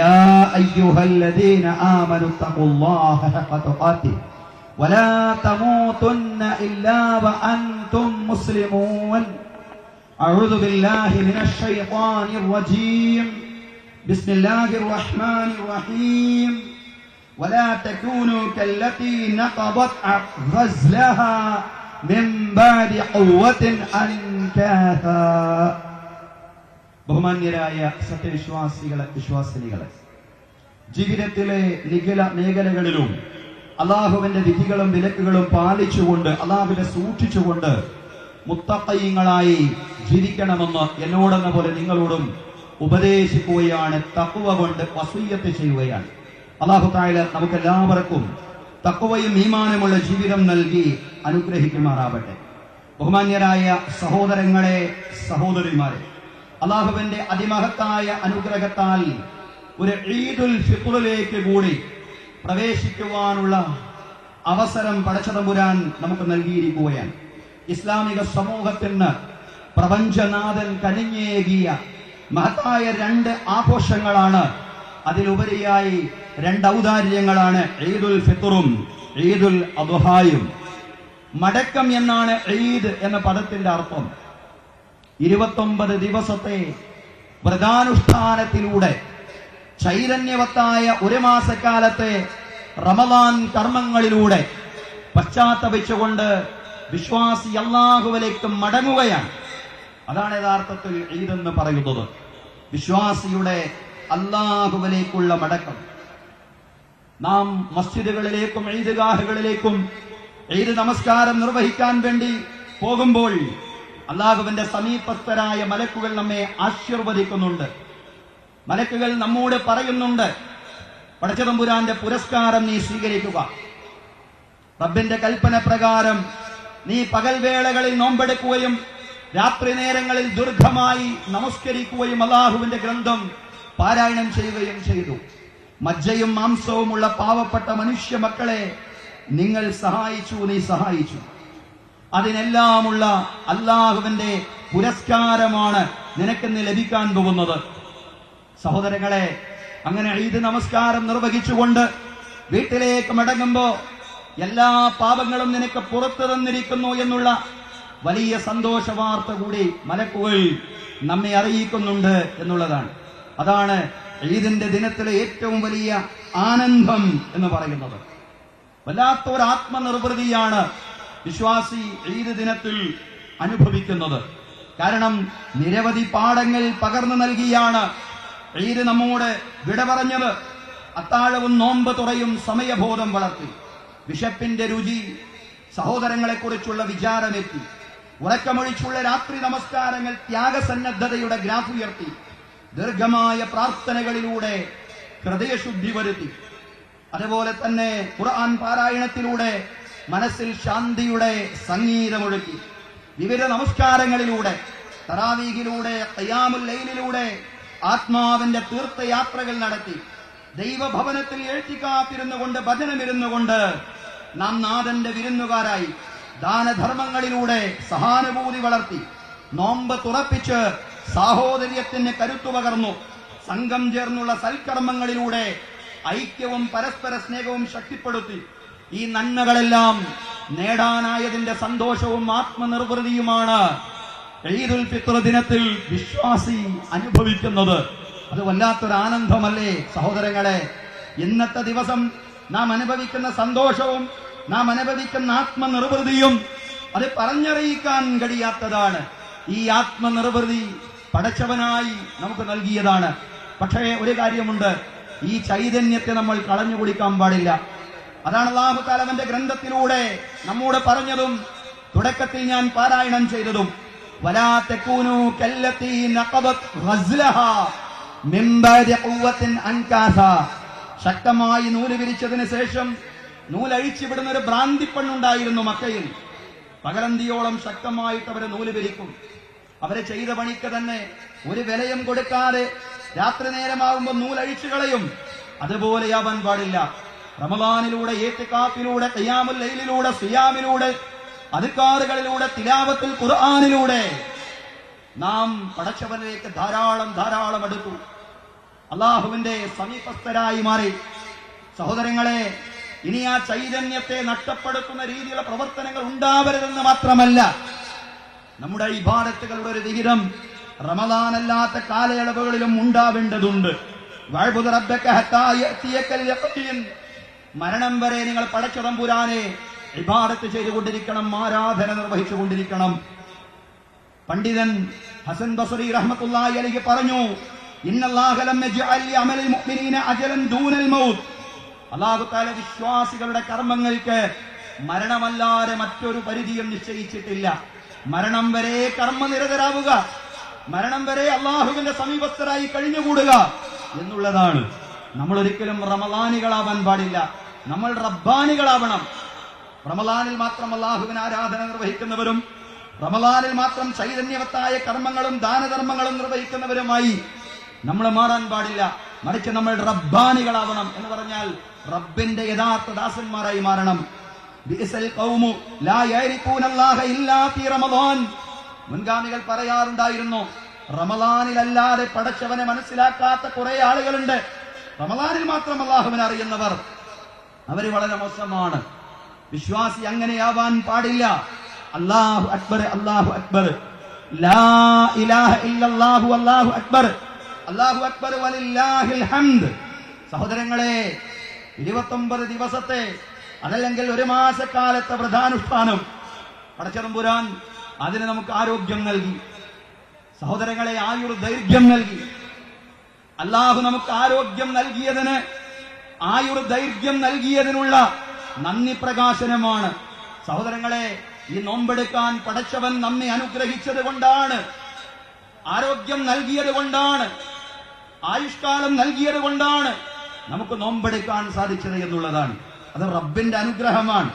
يا أيها الذين آمنوا اتقوا الله حق تقاته ولا تموتن إلا وأنتم مسلمون. أعوذ بالله من الشيطان الرجيم. بسم الله الرحمن الرحيم. ولا تكونوا كالتي نقضت غزلها من بعد قوة أنكاثا. ബഹുമാന്യരായ സത്യവിശ്വാസികളെ, വിശ്വാസിനികളെ, ജീവിതത്തിലെ മേഖലകളിലും അള്ളാഹുവിന്റെ വിധികളും വിലക്കുകളും പാലിച്ചുകൊണ്ട് അള്ളാഹുവിനെ സൂക്ഷിച്ചുകൊണ്ട് മുത്തഖീങ്ങളായി ജീവിക്കണമെന്ന് എന്നോടെന്ന പോലെ നിങ്ങളോടും ഉപദേശിക്കുകയാണ്. തഖ്വ കൊണ്ട് വസിയ്യത്ത് ചെയ്യുകയാണ്. അല്ലാഹു തആല നമുക്ക് എല്ലാവർക്കും തഖ്വയും ഈമാനുമുള്ള ജീവിതം നൽകി അനുഗ്രഹിക്കുമാറാവട്ടെ. ബഹുമാന്യരായ സഹോദരങ്ങളെ, സഹോദരിമാരെ, അള്ളാഹുവിന്റെ അതിമഹത്തായ അനുഗ്രഹത്താൽ ഒരു ഈദുൽ ഫിത്റിലേക്ക് കൂടി പ്രവേശിക്കുവാനുള്ള അവസരം പടച്ചതമ്പുരാൻ നമുക്ക് നൽകിയിരിക്കുകയാണ്. ഇസ്ലാമിക സമൂഹത്തിന് പ്രപഞ്ചനാഥൻ കനിഞ്ഞേകിയ മഹത്തായ രണ്ട് ആഘോഷങ്ങളാണ്. അതിലുപരിയായി രണ്ട് ഔദാര്യങ്ങളാണ് ഈദുൽ ഫിത്റും ഈദുൽ അദ്ഹായും. മടക്കം എന്നാണ് ഈദ് എന്ന പദത്തിന്റെ അർത്ഥം. 29 ദിവസത്തെ വ്രതാനുഷ്ഠാനത്തിലൂടെ ചൈതന്യവത്തായ ഒരു മാസക്കാലത്തെ റമദാൻ കർമ്മങ്ങളിലൂടെ പശ്ചാത്തപിച്ചുകൊണ്ട് വിശ്വാസി അല്ലാഹുവിലേക്ക് മടങ്ങുകയാണ്. അതാണ് യഥാർത്ഥത്തിൽ ഈദ് എന്ന് പറയുന്നത്. വിശ്വാസിയുടെ അല്ലാഹുവിലേക്കുള്ള മടക്കം. നാം മസ്ജിദുകളിലേക്കും ഈദ്ഗാഹുകളിലേക്കും ഈദ് നമസ്കാരം നിർവഹിക്കാൻ വേണ്ടി പോകുമ്പോൾ അല്ലാഹുവിന്റെ സമീപസ്ഥരായ മലക്കുകൾ നമ്മെ ആശീർവദിക്കുന്നുണ്ട്. മലക്കുകൾ നമ്മോട് പറയുന്നുണ്ട്, പടച്ചതമ്പുരാന്റെ പുരസ്കാരം നീ സ്വീകരിക്കുക. റബ്ബിന്റെ കൽപ്പന പ്രകാരം നീ പകൽ വേളകളിൽ നോമ്പെടുക്കുകയും രാത്രി നേരങ്ങളിൽ ദീർഘമായി നമസ്കരിക്കുകയും അല്ലാഹുവിന്റെ ഗ്രന്ഥം പാരായണം ചെയ്യുകയും ചെയ്തു. മജ്ജയും മാംസവുമുള്ള പാവപ്പെട്ട മനുഷ്യ മക്കളെ നിങ്ങൾ സഹായിച്ചു, നീ സഹായിച്ചു. അതിനെല്ലാമുള്ള അല്ലാഹുവിന്റെ പുരസ്കാരമാണ് നിനക്കിന്ന് ലഭിക്കാൻ പോകുന്നത്. സഹോദരങ്ങളെ, അങ്ങനെ ഈദ് നമസ്കാരം നിർവഹിച്ചുകൊണ്ട് വീട്ടിലേക്ക് മടങ്ങുമ്പോ എല്ലാ പാപങ്ങളും നിനക്ക് പുറത്തു തന്നിരിക്കുന്നു എന്നുള്ള വലിയ സന്തോഷ വാർത്ത കൂടി മലക്കുകൾ നമ്മെ അറിയിക്കുന്നുണ്ട് എന്നുള്ളതാണ്. അതാണ് ഈദിന്റെ ദിനത്തിലെ ഏറ്റവും വലിയ ആനന്ദം എന്ന് പറയുന്നത്. വല്ലാത്തൊരു ആത്മനിർവൃതിയാണ് വിശ്വാസി ഈദ് ദിനത്തിൽ അനുഭവിക്കുന്നത്. കാരണം നിരവധി പാഠങ്ങൾ പകർന്നു നൽകിയാണ് ഈദ് നമ്മോട് വിട പറഞ്ഞത്. അത്താഴവും നോമ്പ് തുറയും സമയബോധം വളർത്തി. വിശപ്പിന്റെ രുചി, സഹോദരങ്ങളെ കുറിച്ചുള്ള വിചാരമെത്തി. ഉറക്കമൊഴിച്ചുള്ള രാത്രി നമസ്കാരങ്ങൾ ത്യാഗസന്നദ്ധതയുടെ ഗ്രാഫ് ഉയർത്തി. ദീർഘമായ പ്രാർത്ഥനകളിലൂടെ ഹൃദയശുദ്ധി വരുത്തി. അതുപോലെ തന്നെ ഖുർആൻ പാരായണത്തിലൂടെ മനസ്സിൽ ശാന്തിയുടെ സംഗീതമൊഴുക്കി. വിവിധ നമസ്കാരങ്ങളിലൂടെ, തറാവീഹിലൂടെ, ഖിയാമുൽ ലൈലിലൂടെ ആത്മാവിന്റെ തീർത്ഥയാത്രകൾ നടത്തി. ദൈവഭവനത്തിൽ എഴുത്തിക്കാത്തിരുന്നുകൊണ്ട്, ഭജനമിരുന്നുകൊണ്ട് നാം നാഥന്റെ വിരുന്നുകാരായി. ദാനധർമ്മങ്ങളിലൂടെ സഹാനുഭൂതി വളർത്തി. നോമ്പ് തുറപ്പിച്ച് സാഹോദര്യത്തിന് കരുത്തു പകർന്നു. സംഘം ചേർന്നുള്ള സൽക്കർമ്മങ്ങളിലൂടെ ഐക്യവും പരസ്പര സ്നേഹവും ശക്തിപ്പെടുത്തി. ഈ നന്മകളെല്ലാം നേടാനായതിന്റെ സന്തോഷവും ആത്മനിർവൃതിയുമാണ് ഈദുൽ ഫിത്ർ ദിനത്തിൽ വിശ്വാസി അനുഭവിക്കുന്നത്. അത് വല്ലാത്തൊരു ആനന്ദമല്ലേ സഹോദരങ്ങളെ? ഇന്നത്തെ ദിവസം നാം അനുഭവിക്കുന്ന സന്തോഷവും നാം അനുഭവിക്കുന്ന ആത്മനിർവൃതിയും അത് പറഞ്ഞറിയിക്കാൻ കഴിയാത്തതാണ്. ഈ ആത്മനിർവൃതി പടച്ചവനായി നമുക്ക് നൽകിയതാണ്. പക്ഷേ ഒരു കാര്യമുണ്ട്, ഈ ചൈതന്യത്തെ നമ്മൾ കളഞ്ഞു കുടിക്കാൻ പാടില്ല. അതാണ് അല്ലാഹു തആല അവന്റെ ഗ്രന്ഥത്തിലൂടെ നമ്മോട് പറഞ്ഞതും തുടക്കത്തിൽ ഞാൻ പാരായണം ചെയ്തതും. വലാ തകൂനു കല്ലത്തി നഖബത് ഗസ്ലഹാ മിൻ ബഅദി ഖുവ്വത്തിൻ അൻകാസാ. ശക്തമായി നൂല് വിരിച്ചതിന് ശേഷം നൂലഴിച്ചു വിടുന്ന ഒരു ഭ്രാന്തിപ്പെണ്ണുണ്ടായിരുന്നു മക്കയിൽ. പകലന്തിയോളം ശക്തമായിട്ട് അവരെ നൂല് വിരിക്കും. അവരെ ചെയ്ത പണിക്ക് തന്നെ ഒരു വിലയും കൊടുക്കാതെ രാത്രി നേരമാകുമ്പോൾ നൂലഴിച്ചു കളയും. അതുപോലെയാവാൻ പാടില്ല. റമളാനിലൂടെ, ഇഅ്തികാഫിലൂടെ, ഖിയാമുൽ ലൈലിലൂടെ, സിയാമിലൂടെ, അദ്കാറുകളിലൂടെ, തിലാവത്തുൽ ഖുർആനിലൂടെ നാം പടച്ചവനിലേക്ക് ധാരാളം അടുത്തു. അള്ളാഹുവിന്റെ സമീപസ്ഥരായി മാറി. സഹോദരങ്ങളെ, ഇനി ആ ചൈതന്യത്തെ നഷ്ടപ്പെടുത്തുന്ന രീതിയിലുള്ള പ്രവർത്തനങ്ങൾ ഉണ്ടാവരുതെന്ന് മാത്രമല്ല, നമ്മുടെ ഇബാദത്തുകളുടെ ഒരു വിഹിതം റമളാനല്ലാത്ത കാലയളവുകളിലും ഉണ്ടാവേണ്ടതുണ്ട്. വഅബ്ദു റബ്ബക ഹത്താ യഅതിയകൽ യഖീൻ. മരണം വരെ നിങ്ങൾ പടച്ചതമ്പുരാനെ ഇബാദത്ത് ചെയ്തുകൊണ്ടിരിക്കണം, ആരാധന നിർവഹിച്ചുകൊണ്ടിരിക്കണം. പണ്ഡിതൻ ഹസൻ ബസ്രി റഹ്മത്തുള്ളാഹി അലൈഹി പറഞ്ഞു, ഇന്നല്ലാഹ ലം യജ്അൽ ലിഅമലിൽ മുഅ്മിനീന അജലൻ ദൂനൽ മൗത്ത്. അല്ലാഹു തആല വിശ്വാസികളുടെ കർമ്മങ്ങൾക്ക് മരണമല്ലാതെ മറ്റൊരു പരിധിയും നിശ്ചയിച്ചിട്ടില്ല. മരണം വരെ കർമ്മനിരതരാവുക, മരണം വരെ അള്ളാഹുവിന്റെ സമീപസ്ഥരായി കഴിഞ്ഞുകൂടുക എന്നുള്ളതാണ്. നമ്മൾ ഒരിക്കലും റമളാനികളാവാൻ പാടില്ല, നമ്മൾ റബ്ബാനികളാവണം. റമളാനിൽ മാത്രം അള്ളാഹുവിന് ആരാധന നിർവഹിക്കുന്നവരും റമളാനിൽ മാത്രം ചൈതന്യവത്തായ കർമ്മങ്ങളും ദാനധർമ്മങ്ങളും നിർവഹിക്കുന്നവരുമായി നമ്മൾ മാറാൻ പാടില്ല. മറിച്ച് നമ്മൾ റബ്ബാനികളാവണം. എന്ന് പറഞ്ഞാൽ റബ്ബിന്റെ യഥാർത്ഥ ദാസന്മാരായി മാറണം. ബിഇസൽ ഖൗമു ലാ യഅരിഫൂനല്ലാഹ ഇല്ലാ ഫീ റമളാൻ. മുൻഗാമികൾ പറയാറുണ്ടായിരുന്നു, റമളാനിലല്ലാതെ പടച്ചവനെ മനസ്സിലാക്കാത്ത കുറെ ആളുകളുണ്ട്, റമളാനിൽ മാത്രം അള്ളാഹുവിനെ അറിയുന്നവർ, അവര് വളരെ മോശമാണ്. വിശ്വാസി അങ്ങനെയാവാൻ പാടില്ല. അല്ലാഹു അക്ബർ, അല്ലാഹു അക്ബർ, ലാ ഇലാഹ ഇല്ലല്ലാഹു, അല്ലാഹു അക്ബർ, അല്ലാഹു അക്ബർ വലില്ലാഹിൽ ഹംദ്. സഹോദരങ്ങളെ, 29 ദിവസത്തെ അതല്ലെങ്കിൽ ഒരു മാസക്കാലത്തെ വ്രതാനുഷ്ഠാനം പടച്ചതമ്പുരാൻ അതിന് നമുക്ക് ആരോഗ്യം നൽകി. സഹോദരങ്ങളെ, ആയുർ ദൈർഘ്യം നൽകി. അല്ലാഹു നമുക്ക് ആരോഗ്യം നൽകിയതിന്, ആയുർ ദൈർഘ്യം നൽകിയതിനുള്ള നന്ദി പ്രകാശനമാണ്. സഹോദരങ്ങളെ, ഈ നോമ്പെടുക്കാൻ പടച്ചവൻ നമ്മെ അനുഗ്രഹിച്ചത് കൊണ്ടാണ്, ആരോഗ്യം നൽകിയത് കൊണ്ടാണ്, ആയുഷ്കാലം നൽകിയത് കൊണ്ടാണ് നമുക്ക് നോമ്പെടുക്കാൻ സാധിച്ചത് എന്നുള്ളതാണ്. അത് റബ്ബിന്റെ അനുഗ്രഹമാണ്.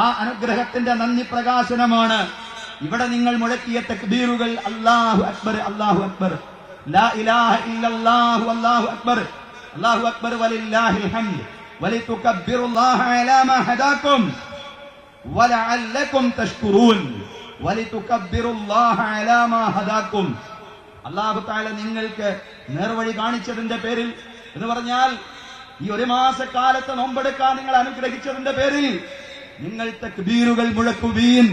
ആ അനുഗ്രഹത്തിന്റെ നന്ദി പ്രകാശനമാണ്. ഇവിടെ നിങ്ങൾ മുഴക്കിയ തക്ബീറുകൾ, അല്ലാഹു അക്ബർ, അല്ലാഹു അക്ബർ, ലാ ഇലാഹ ഇല്ലല്ലാഹു, അല്ലാഹു അക്ബർ, അല്ലാഹു അക്ബർ വലില്ലാഹിൽ ഹംദ് വലിതുകബ്ബിറുല്ലാഹ അലാ മാ ഹദാകും വലഅല്ലകും തഷ്കുറൂൻ വലിതുകബ്ബിറുല്ലാഹ അലാ മാ ഹദാകും. അല്ലാഹു തആല നിങ്ങൾക്ക് നേർവഴി കാണിച്ചതിന്റെ പേരിൽ, എന്ന് പറഞ്ഞാൽ ഈ ഒരു മാസക്കാലത്ത് നോമ്പെടുക്കാൻ നിങ്ങൾ അനുഗ്രഹിച്ചതിന്റെ പേരിൽ നിങ്ങൾ തക്ബീറുകൾ മുഴക്കുവീൻ.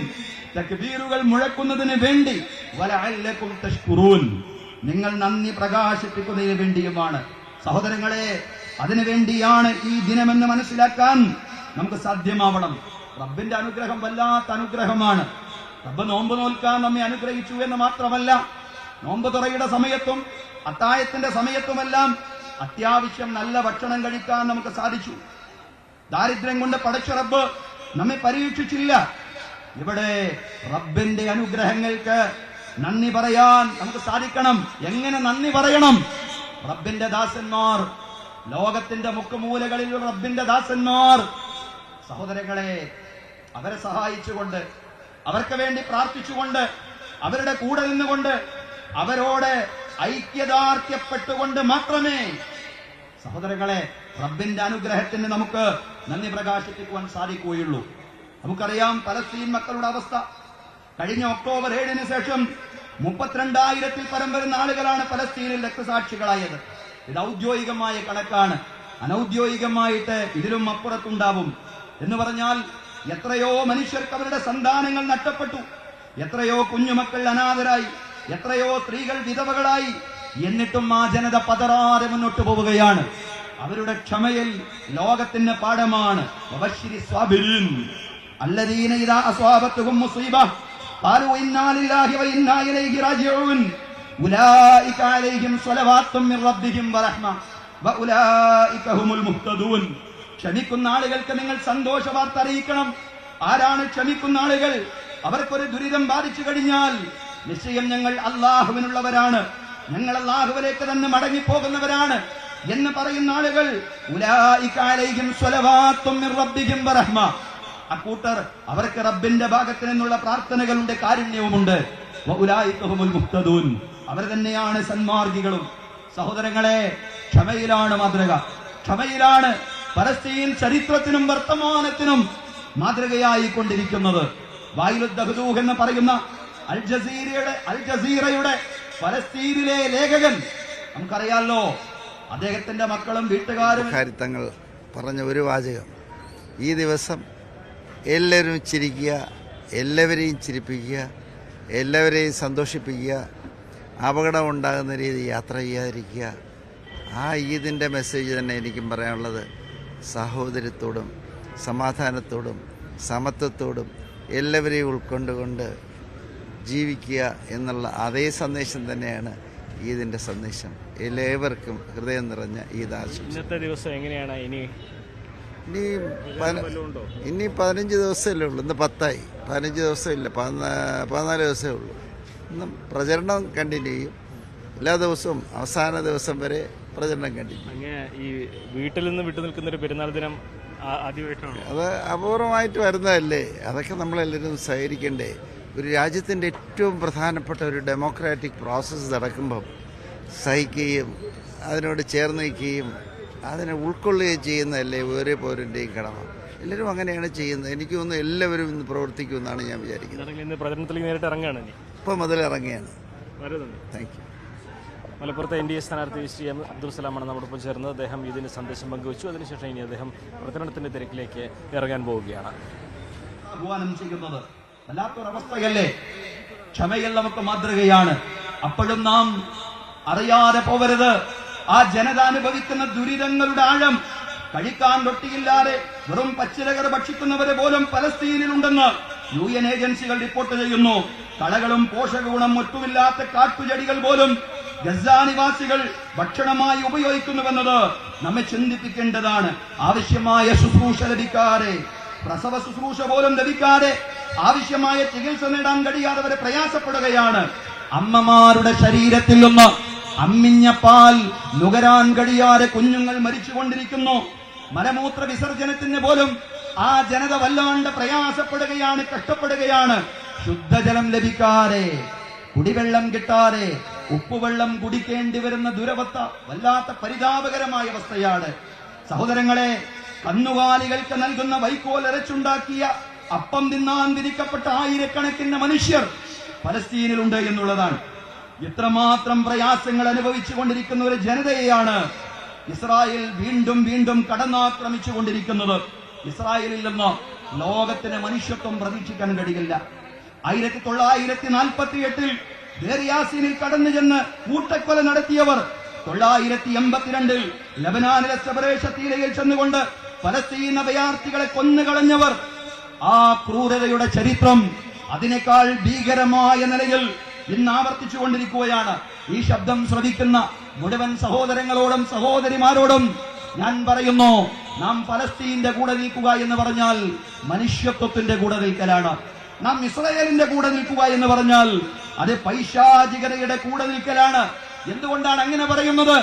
തക്ബീറുകൾ മുഴക്കുന്നതിന് വേണ്ടി വലഅല്ലകും തഷ്കുറൂൻ, നിങ്ങൾ നന്ദി പ്രകാശിപ്പിക്കുന്നതിന് വേണ്ടിയുമാണ്. സഹോദരങ്ങളെ, അതിനു വേണ്ടിയാണ് ഈ ദിനമെന്ന് മനസ്സിലാക്കാൻ നമുക്ക് സാധ്യമാവണം. റബ്ബിന്റെ അനുഗ്രഹം വല്ലാത്ത അനുഗ്രഹമാണ്. റബ്ബ് നോമ്പ് നോൽക്കാൻ നമ്മെ അനുഗ്രഹിച്ചു എന്ന് മാത്രമല്ല, നോമ്പ് തുറയുടെ സമയത്തും അത്തായത്തിന്റെ സമയത്തുമെല്ലാം അത്യാവശ്യം നല്ല ഭക്ഷണം കഴിക്കാൻ നമുക്ക് സാധിച്ചു. ദാരിദ്ര്യം കൊണ്ട് പടച്ച റബ്ബ് നമ്മെ പരീക്ഷിച്ചില്ല. ഇവിടെ റബ്ബിന്റെ അനുഗ്രഹങ്ങൾക്ക് നന്ദി പറയാൻ നമുക്ക് സാധിക്കണം. എങ്ങനെ നന്ദി പറയണം? റബ്ബിന്റെ ദാസന്മാർ, ലോകത്തിന്റെ മുക്കുമൂലകളിൽ റബ്ബിന്റെ ദാസന്മാർ, സഹോദരങ്ങളെ, അവരെ സഹായിച്ചുകൊണ്ട്, അവർക്ക് വേണ്ടി പ്രാർത്ഥിച്ചുകൊണ്ട്, അവരുടെ കൂടെ നിന്നുകൊണ്ട്, അവരോട് ഐക്യദാർഢ്യപ്പെട്ടുകൊണ്ട് മാത്രമേ സഹോദരങ്ങളെ റബ്ബിന്റെ അനുഗ്രഹത്തിന് നമുക്ക് നന്ദി പ്രകാശിപ്പിക്കുവാൻ സാധിക്കുകയുള്ളൂ. നമുക്കറിയാം പലസ്തീൻ മക്കളുടെ അവസ്ഥ. കഴിഞ്ഞ ഒക്ടോബർ 7-ന് ശേഷം 32,000-ൽ പരം വരുന്ന ആളുകളാണ് പലസ്തീനിൽ രക്തസാക്ഷികളായത്. ഇത് ഔദ്യോഗികമായ കണക്കാണ്. അനൌദ്യോഗികമായിട്ട് ഇതിലും അപ്പുറത്തുണ്ടാവും. എന്ന് പറഞ്ഞാൽ എത്രയോ മനുഷ്യർക്ക് അവരുടെ സന്താനങ്ങൾ നഷ്ടപ്പെട്ടു, എത്രയോ കുഞ്ഞുമക്കൾ അനാഥരായി, എത്രയോ സ്ത്രീകൾ വിധവകളായി. എന്നിട്ടും ആ ജനത പതറാതെ മുന്നോട്ട് പോവുകയാണ്. അവരുടെ ക്ഷമയിൽ ലോകത്തിന് പാഠമാണ്. വബശ്ശിരി സ്വാബിരീൻ അല്ലദീന ഇദാ അസ്വാബത്തുഹും മുസീബ ഖാലൂ ഇന്നാ ലില്ലാഹി വ ഇന്നാ ഇലൈഹി റാജിഊൻ ഉലൈക അലൈഹിം സ്വലവാത്തും മിർ റബ്ബിഹിം വറഹ്മ വഉലൈക ഹുമുൽ മുഹ്തദൂൻ. ക്ഷമിക്കുന്ന ആളുകൾക്ക് നിങ്ങൾ സന്തോഷ വാർത്ത അറിയിക്കണം. ആരാണ് ക്ഷമിക്കുന്ന ആളുകൾ? അവർക്കൊരു ദുരിതം ബാധിച്ചു കഴിഞ്ഞാൽ നിശ്ചയം ഞങ്ങൾ അള്ളാഹുവിനുള്ളവരാണ്, ഞങ്ങൾ അള്ളാഹുവിലേക്ക് തന്നെ മടങ്ങിപ്പോകുന്നവരാണ് എന്ന് പറയുന്ന ആളുകൾ ഉലൈക അലൈഹിം സ്വലവാത്തും മിർ റബ്ബിഹിം വറഹ്മ. അക്കൂട്ടർ അവർക്ക് റബ്ബിന്റെ ഭാഗത്ത് നിന്നുള്ള പ്രാർത്ഥനകളുടെ കാരുണ്യവുമുണ്ട്. വഉലൈക ഹുമുൽ മുഹ്തദൂൻ, അവർ തന്നെയാണ് സന്മാർഗികളും. സഹോദരങ്ങളെ, ക്ഷമയിലാണ് മാതൃക. ക്ഷമയിലാണ് പലസ്തീൻ ചരിത്രത്തിനും വർത്തമാനത്തിനും മാതൃകയായി കൊണ്ടിരിക്കുന്നത്. വായിലുദ് ദഹ്ദൂഹ് എന്ന് പറയുന്ന അൽ ജസീറയുടെ പലസ്തീനിലെ ലേഖകൻ, നമുക്കറിയാലോ, അദ്ദേഹത്തിന്റെ മക്കളും വീട്ടുകാരും തങ്ങൾ പറഞ്ഞ ഒരു വാചകം, ഈ ദിവസം എല്ലാവരും ചിരിക്കുക, എല്ലാവരെയും ചിരിപ്പിക്കുക, എല്ലാവരെയും സന്തോഷിപ്പിക്കുക, അപകടം ഉണ്ടാകുന്ന രീതി യാത്ര ചെയ്യാതിരിക്കുക. ആ ഈദിൻ്റെ മെസ്സേജ് തന്നെ എനിക്കും പറയാനുള്ളത്. സഹോദരത്തോടും സമാധാനത്തോടും സമത്വത്തോടും എല്ലാവരെയും ഉൾക്കൊണ്ടുകൊണ്ട് ജീവിക്കുക എന്നുള്ള അതേ സന്ദേശം തന്നെയാണ് ഈദിൻ്റെ സന്ദേശം. എല്ലാവർക്കും ഹൃദയം നിറഞ്ഞ ഈദ് ആശംസ. ഇന്നത്തെ ദിവസം എങ്ങനെയാണ് ഇനി 15 ദിവസമല്ലേ ഉള്ളൂ. ഇന്ന് 10ആയി. 15 ദിവസമില്ല, 14 ദിവസമേ ഉള്ളൂ. ഇന്നും പ്രചരണം കണ്ടിന്യൂ ചെയ്യും. എല്ലാ ദിവസവും അവസാന ദിവസം വരെ പ്രചരണം കണ്ടിന്യൂ. അങ്ങനെ ഈ വീട്ടിൽ നിന്ന് വിട്ടു നിൽക്കുന്ന ഒരു പെരുന്നാൾ ദിനം ആദ്യമായിട്ടാണ്. അത് അപൂർവമായിട്ട് വരുന്നതല്ലേ. അതൊക്കെ നമ്മളെല്ലാവരും സഹകരിക്കണ്ടേ. ഒരു രാജ്യത്തിൻ്റെ ഏറ്റവും പ്രധാനപ്പെട്ട ഒരു ഡെമോക്രാറ്റിക് പ്രോസസ്സ് നടക്കുമ്പം സഹിക്കുകയും അതിനോട് ചേർന്ന് നിൽക്കുകയും അതിനെ ഉൾക്കൊള്ളുകയും ചെയ്യുന്നതല്ലേ ഓരോ പൗരൻ്റെയും കടമ. എല്ലാവരും അങ്ങനെയാണ് ചെയ്യുന്നത്. എനിക്ക് തോന്നുന്നു എല്ലാവരും ഇന്ന് പ്രവർത്തിക്കുമെന്നാണ് ഞാൻ വിചാരിക്കുന്നത്. പ്രചരണത്തിൽ നേരിട്ട് ഇറങ്ങുകയാണ്. ഇപ്പം മുതൽ ഇറങ്ങുകയാണ്. Thank you. മലപ്പുറത്തെ NDA സ്ഥാനാർത്ഥി ശ്രീ എം അബ്ദുൽ സലാമാണ് നമ്മോടൊപ്പം ചേർന്നത്. അദ്ദേഹം ഇതിന് സന്ദേശം പങ്കുവച്ചു. അതിനുശേഷം ഇനി അദ്ദേഹം പ്രചരണത്തിന്റെ തിരക്കിലേക്ക് ഇറങ്ങാൻ പോവുകയാണ്. ആഹ്വാനം ചെയ്യുന്നത് വല്ലാത്തൊരവസ്ഥയല്ലേ. ക്ഷമയിൽ നമുക്ക് മാതൃകയാണ്. അപ്പോഴും നാം അറിയാതെ പോവരുത് ആ ജനത അനുഭവിക്കുന്ന ദുരിതങ്ങളുടെ ആഴം. കഴിക്കാൻ റൊട്ടിയില്ലാതെ വെറും പച്ചിലകർ ഭക്ഷിക്കുന്നവരെ പോലും പലസ്തീനിലുണ്ടെന്ന് UN ഏജൻസികൾ റിപ്പോർട്ട് ചെയ്യുന്നു. കളകളും പോഷകഗുണം ഒട്ടുമില്ലാത്ത കാട്ടുചെടികൾ പോലും ഗസ നിവാസികൾ ഭക്ഷണമായി ഉപയോഗിക്കുന്നുവെന്നത് നമ്മെ ചിന്തിപ്പിക്കേണ്ടതാണ്. ആവശ്യമായ ശുശ്രൂഷ ലഭിക്കാതെ, പ്രസവ ശുശ്രൂഷ പോലും ലഭിക്കാതെ, ആവശ്യമായ ചികിത്സ നേടാൻ കഴിയാതെ വരെ പ്രയാസപ്പെടുകയാണ്. അമ്മമാരുടെ ശരീരത്തിൽ നിന്ന് അമ്മിഞ്ഞ പാൽ നുകരാൻ കഴിയാതെ കുഞ്ഞുങ്ങൾ മരിച്ചുകൊണ്ടിരിക്കുന്നു. മലമൂത്ര വിസർജനത്തിന് പോലും ആ ജനത വല്ലാണ്ട് പ്രയാസപ്പെടുകയാണ്, കഷ്ടപ്പെടുകയാണ്. ശുദ്ധജലം ലഭിക്കാതെ, കുടിവെള്ളം കിട്ടാതെ, ഉപ്പുവെള്ളം കുടിക്കേണ്ടി വരുന്ന ദുരവസ്ഥ വല്ലാത്ത പരിതാപകരമായ അവസ്ഥയാണ്. സഹോദരങ്ങളെ, കന്നുകാലികൾക്ക് നൽകുന്ന വൈക്കോൽ അരച്ചുണ്ടാക്കിയ അപ്പം തിന്നാൻ വിധിക്കപ്പെട്ട ആയിരക്കണക്കിന് മനുഷ്യർ പലസ്തീനിലുണ്ട് എന്നുള്ളതാണ്. എത്രമാത്രം പ്രയാസങ്ങൾ അനുഭവിച്ചു കൊണ്ടിരിക്കുന്ന ഒരു ജനതയെയാണ് ഇസ്രായേൽ വീണ്ടും വീണ്ടും കടന്നാക്രമിച്ചു കൊണ്ടിരിക്കുന്നത്. ഇസ്രായേലിൽ നിന്ന് ലോകത്തിന് മനുഷ്യത്വം പ്രതീക്ഷിക്കാൻ കഴിയില്ല. 1948 ദേറിയാസീനിൽ കടന്നു ചെന്ന് കൂട്ടക്കൊല നടത്തിയവർ 1982 ലബനാനിലെ സെബറേഷ തീരയിൽ ചെന്നുകൊണ്ട് പലസ്തീൻ അഭയാർത്ഥികളെ കൊന്നുകളഞ്ഞവർ. ആ ക്രൂരതയുടെ ചരിത്രം അതിനേക്കാൾ ഭീകരമായ നിലയിൽ ഇന്ന് ആവർത്തിച്ചുകൊണ്ടിരിക്കുകയാണ്. ഈ ശബ്ദം ശ്രവിക്കുന്ന മുഴുവൻ സഹോദരങ്ങളോടും സഹോദരിമാരോടും ഞാൻ പറയുന്നു, നാം പലസ്തീന്റെ കൂടെ നിൽക്കുക എന്ന് പറഞ്ഞാൽ മനുഷ്യത്വത്തിന്റെ കൂടെ നിൽക്കലാണ്. നാം ഇസ്രായേലിന്റെ കൂടെ നിൽക്കുക എന്ന് പറഞ്ഞാൽ അത് പൈശാചികതയുടെ കൂടെ നിൽക്കലാണ്. എന്തുകൊണ്ടാണ് അങ്ങനെ പറയുന്നത്?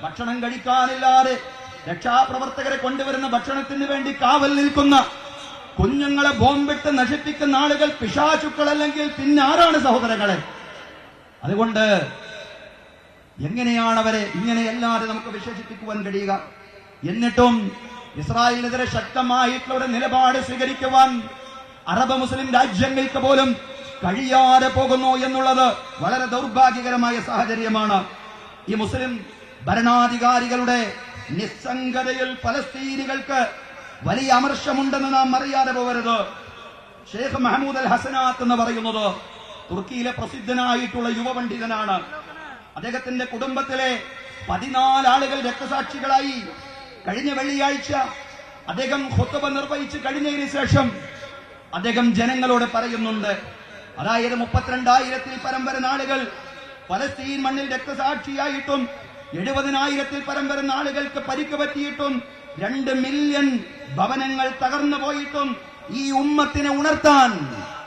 ഭക്ഷണം കഴിക്കാനില്ലാതെ രക്ഷാപ്രവർത്തകരെ കൊണ്ടുവരുന്ന ഭക്ഷണത്തിന് വേണ്ടി കാവൽ നിൽക്കുന്ന, കുഞ്ഞുങ്ങളെ ബോംബിട്ട് നശിപ്പിക്കുന്ന ആളുകൾ പിശാചുക്കൾ അല്ലെങ്കിൽ പിന്നെ ആരാണ് സഹോദരങ്ങളെ? അതുകൊണ്ട് എങ്ങനെയാണ് അവരെ ഇങ്ങനെയല്ലാതെ നമുക്ക് വിശേഷിപ്പിക്കുവാൻ കഴിയുക? എന്നിട്ടും ഇസ്രായേലിനെതിരെ ശക്തമായിട്ടുള്ള ഒരു നിലപാട് സ്വീകരിക്കുവാൻ അറബ് മുസ്ലിം രാജ്യങ്ങൾക്ക് പോലും കഴിയാതെ പോകുന്നു എന്നുള്ളത് വളരെ ദൗർഭാഗ്യകരമായ സാഹചര്യമാണ്. ഈ മുസ്ലിം ഭരണാധികാരികളുടെ നിസ്സംഗതയിൽ പലസ്തീനികൾക്ക് വലിയ അമർഷമുണ്ടെന്ന് നാം അറിയാതെ പോകരുത്. ഷെയ്ഖ് മഹ്മൂദ് അൽ ഹസനാത്ത് എന്ന് പറയുന്നത് തുർക്കിയിലെ പ്രസിദ്ധനായിട്ടുള്ള യുവപണ്ഡിതനാണ്. അദ്ദേഹത്തിന്റെ കുടുംബത്തിലെ 14 ആളുകൾ രക്തസാക്ഷികളായി. കഴിഞ്ഞ വെള്ളിയാഴ്ച അദ്ദേഹം ഖുത്ബ നിർവഹിച്ച് കഴിഞ്ഞതിന് ശേഷം അദ്ദേഹം ജനങ്ങളോട് പറയുന്നുണ്ട്, അതായത് 32,000-ൽ പരം വരുന്ന ആളുകൾ പലസ്തീൻ മണ്ണിൽ രക്തസാക്ഷിയായിട്ടും 70,000-ൽ പരം വരുന്ന ആളുകൾക്ക് പരിക്ക് പറ്റിയിട്ടും 2 മില്യൺ ഭവനങ്ങൾ തകർന്നു പോയിട്ടും ഈ ഉമ്മത്തിനെ ഉണർത്താൻ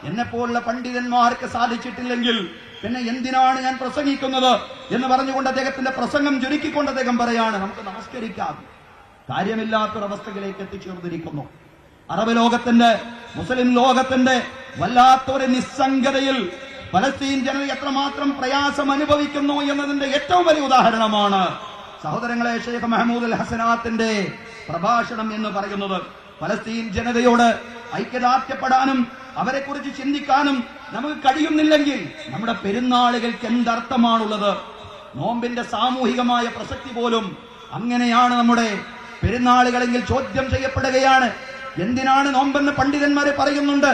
എന്നെപ്പോലുള്ള പണ്ഡിതന്മാർക്ക് സാധിച്ചിട്ടില്ലെങ്കിൽ പിന്നെ എന്തിനാണ് ഞാൻ പ്രസംഗിക്കുന്നത് എന്ന് പറഞ്ഞുകൊണ്ട് അദ്ദേഹത്തിന്റെ പ്രസംഗം ചുരുക്കിക്കൊണ്ട് അദ്ദേഹം പറയാണ്, നമുക്ക് നമസ്കരിക്കാം. കാര്യമില്ലാത്തൊരവസ്ഥയിലേക്ക് എത്തിച്ചേർന്നിരിക്കുന്നു. അറബ് ലോകത്തിന്റെ, മുസ്ലിം ലോകത്തിന്റെ വല്ലാത്തൊരു നിസ്സംഗതയിൽ പലസ്തീൻ ജനത എത്രമാത്രം പ്രയാസം അനുഭവിക്കുന്നു എന്നതിന്റെ ഏറ്റവും വലിയ ഉദാഹരണമാണ് സഹോദരങ്ങളെ ഷെയ്ഖ് മഹ്മൂദ് അൽ ഹസനാത്തിന്റെ പ്രഭാഷണം എന്ന് പറയുന്നത്. പലസ്തീൻ ജനതയോട് ഐക്യദാർഢ്യപ്പെടാനും അവരെ കുറിച്ച് ചിന്തിക്കാനും നമുക്ക് കഴിയുന്നില്ലെങ്കിൽ നമ്മുടെ പെരുന്നാളുകൾക്ക് എന്തർത്ഥമാണുള്ളത്? നോമ്പിന്റെ സാമൂഹികമായ പ്രസക്തി പോലും അങ്ങനെയാണ് നമ്മുടെ പെരുന്നാളുകളെങ്കിൽ ചോദ്യം ചെയ്യപ്പെടുകയാണ്. എന്തിനാണ് നോമ്പെന്ന് പണ്ഡിതന്മാരെ പറയുന്നുണ്ട്.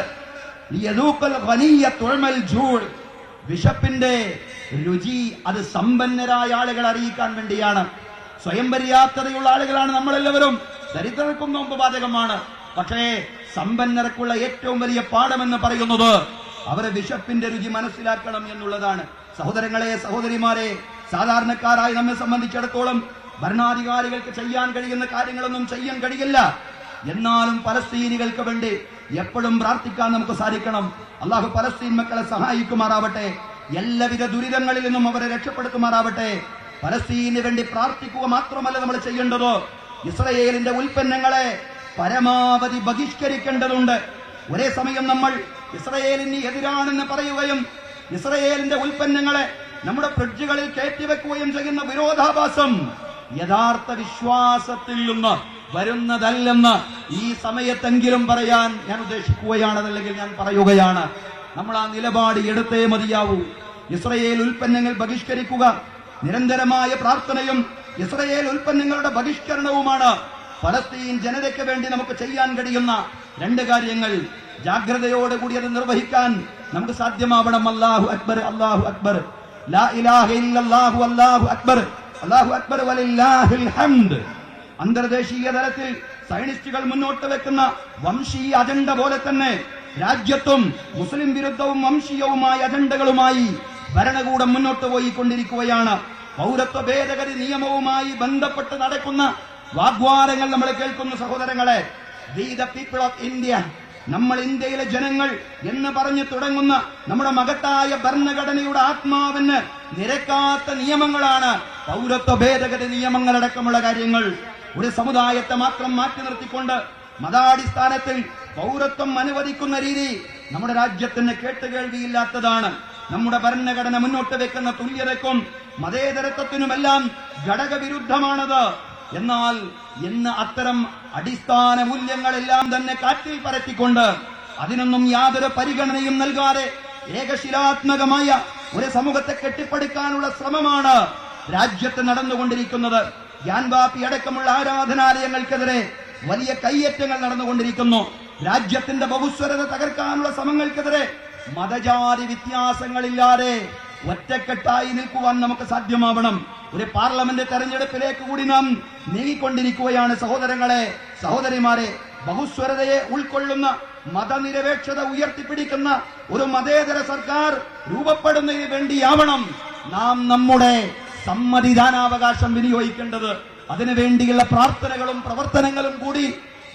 വിശപ്പിന്റെ രുചി അത് സമ്പന്നരായ ആളുകൾ അറിയിക്കാൻ വേണ്ടിയാണ്. സ്വയം പര്യാപ്തതയുള്ള ആളുകളാണ് നമ്മളെല്ലാവരും. ദരിദ്രർക്കും നോമ്പ് ബാധകമാണ്. പക്ഷേ സമ്പന്നർക്കുള്ള ഏറ്റവും വലിയ പാഠമെന്ന് പറയുന്നത് അവരെ വിശപ്പിന്റെ രുചി മനസ്സിലാക്കണം എന്നുള്ളതാണ്. സഹോദരങ്ങളെ, സഹോദരിമാരെ, സാധാരണക്കാരായി നമ്മെ സംബന്ധിച്ചിടത്തോളം ഭരണാധികാരികൾക്ക് ചെയ്യാൻ കഴിയുന്ന കാര്യങ്ങളൊന്നും ചെയ്യാൻ കഴിയില്ല. എന്നാലും പലസ്തീനികൾക്ക് വേണ്ടി എപ്പോഴും പ്രാർത്ഥിക്കാൻ നമുക്ക് സാധിക്കണം. അള്ളാഹു പലസ്തീൻ മക്കളെ സഹായിക്കുമാറാവട്ടെ. എല്ലാവിധ ദുരിതങ്ങളിൽ നിന്നും അവരെ രക്ഷപ്പെടുത്തുമാറാവട്ടെ. പലസ്തീനു വേണ്ടി പ്രാർത്ഥിക്കുക മാത്രമല്ല നമ്മൾ ചെയ്യേണ്ടത്, ഇസ്രയേലിന്റെ ഉൽപ്പന്നങ്ങളെ പരമാവധി ബഹിഷ്കരിക്കേണ്ടതുണ്ട്. ഒരേ സമയം നമ്മൾ ഇസ്രയേലിന് എതിരാണെന്ന് പറയുകയും ഇസ്രയേലിന്റെ ഉൽപ്പന്നങ്ങളെ നമ്മുടെ ഫ്രിഡ്ജുകളിൽ കയറ്റിവെക്കുകയും ചെയ്യുന്ന വിരോധാഭാസം യഥാർത്ഥ വിശ്വാസത്തിൽ നിന്ന് വരുന്നതല്ലെന്ന് ഈ സമയത്തെങ്കിലും പറയാൻ ഞാൻ ഉദ്ദേശിക്കുകയാണ്, അതല്ലെങ്കിൽ ഞാൻ പറയുകയാണ്. നമ്മൾ ആ നിലപാട് എടുത്തേ മതിയാവൂ. ഇസ്രയേൽ ഉൽപ്പന്നങ്ങൾ ബഹിഷ്കരിക്കുക നിരന്തരമായ പ്രാർത്ഥനയും ഇസ്രയേൽ ഉൽപ്പന്നങ്ങളുടെ ബഹിഷ്കരണവുമാണ് ഫലസ്തീൻ ജനതയ്ക്ക് വേണ്ടി നമുക്ക് ചെയ്യാൻ കഴിയുന്ന 2 കാര്യങ്ങൾ. ജാഗ്രതയോടുകൂടി അത് നിർവഹിക്കാൻ നമുക്ക് സാധ്യമാവണം. അല്ലാഹു അക്ബർ, അല്ലാഹു അക്ബർ, ലാ ഇലാഹ ഇല്ലല്ലാഹു, അല്ലാഹു അക്ബർ, അല്ലാഹു അക്ബർ വലില്ലാഹിൽ ഹംദ്. അന്തർദേശീയ തലത്തിൽ സയനിസ്റ്റുകൾ മുന്നോട്ട് വെക്കുന്ന വംശീയ അജണ്ട പോലെ തന്നെ രാജ്യത്തും മുസ്ലിം വിരുദ്ധവും വംശീയവുമായ അജണ്ടകളുമായി ഭരണകൂടം മുന്നോട്ട് പോയിക്കൊണ്ടിരിക്കുകയാണ്. പൗരത്വ ഭേദഗതി നിയമവുമായി ബന്ധപ്പെട്ട് നടക്കുന്ന വാഗ്വാദങ്ങൾ നമ്മൾ കേൾക്കുന്നു. സഹോദരങ്ങളെ, we the people of India, നമ്മൾ ഇന്ത്യയിലെ ജനങ്ങൾ എന്ന് പറഞ്ഞു തുടങ്ങുന്ന നമ്മുടെ മഹത്തായ ഭരണഘടനയുടെ ആത്മാവിന് നിരക്കാത്ത നിയമങ്ങളാണ് പൗരത്വ ഭേദഗതി നിയമങ്ങളടക്കമുള്ള കാര്യങ്ങൾ. ഒരു സമുദായത്തെ മാത്രം മാറ്റി നിർത്തിക്കൊണ്ട് മതാടിസ്ഥാനത്തിൽ പൗരത്വം അനുവദിക്കുന്ന രീതി നമ്മുടെ രാജ്യത്തിന് കേട്ടുകേൾവിയില്ലാത്തതാണ്. നമ്മുടെ ഭരണഘടന മുന്നോട്ട് വെക്കുന്ന തുല്യതയ്ക്കും മതേതരത്വത്തിനുമെല്ലാം ഘടകവിരുദ്ധമാണത്. എന്നാൽ ഇന്ന് അത്തരം അടിസ്ഥാന മൂല്യങ്ങളെല്ലാം തന്നെ കാറ്റിൽ പറത്തിക്കൊണ്ട് അതിനൊന്നും യാതൊരു പരിഗണനയും നൽകാതെ ഏകശിലാത്മകമായ ഒരു സമൂഹത്തെ കെട്ടിപ്പടുക്കാനുള്ള ശ്രമമാണ് രാജ്യത്ത് നടന്നുകൊണ്ടിരിക്കുന്നത്. ഗ്യാൻവാപ്പി അടക്കമുള്ള ആരാധനാലയങ്ങൾക്കെതിരെ വലിയ കയ്യേറ്റങ്ങൾ നടന്നുകൊണ്ടിരിക്കുന്നു. രാജ്യത്തിന്റെ ബഹുസ്വരത തകർക്കാനുള്ള ശ്രമങ്ങൾക്കെതിരെ മതജാതി വ്യത്യാസങ്ങളില്ലാതെ ഒറ്റക്കെട്ടായി നിൽക്കുവാൻ നമുക്ക് സാധ്യമാവണം. ഒരു പാർലമെന്റ് തെരഞ്ഞെടുപ്പിലേക്ക് കൂടി നാം നീങ്ങിക്കൊണ്ടിരിക്കുകയാണ്. സഹോദരങ്ങളെ, സഹോദരിമാരെ, ബഹുസ്വരതയെ ഉൾക്കൊള്ളുന്ന മതനിരപേക്ഷത ഉയർത്തിപ്പിടിക്കുന്ന ഒരു മതേതര സർക്കാർ രൂപപ്പെടുന്നതിന് വേണ്ടിയാവണം നാം നമ്മുടെ സമ്മതിദാനാവകാശം വിനിയോഗിക്കേണ്ടത്. അതിനുവേണ്ടിയുള്ള പ്രാർത്ഥനകളും പ്രവർത്തനങ്ങളും കൂടി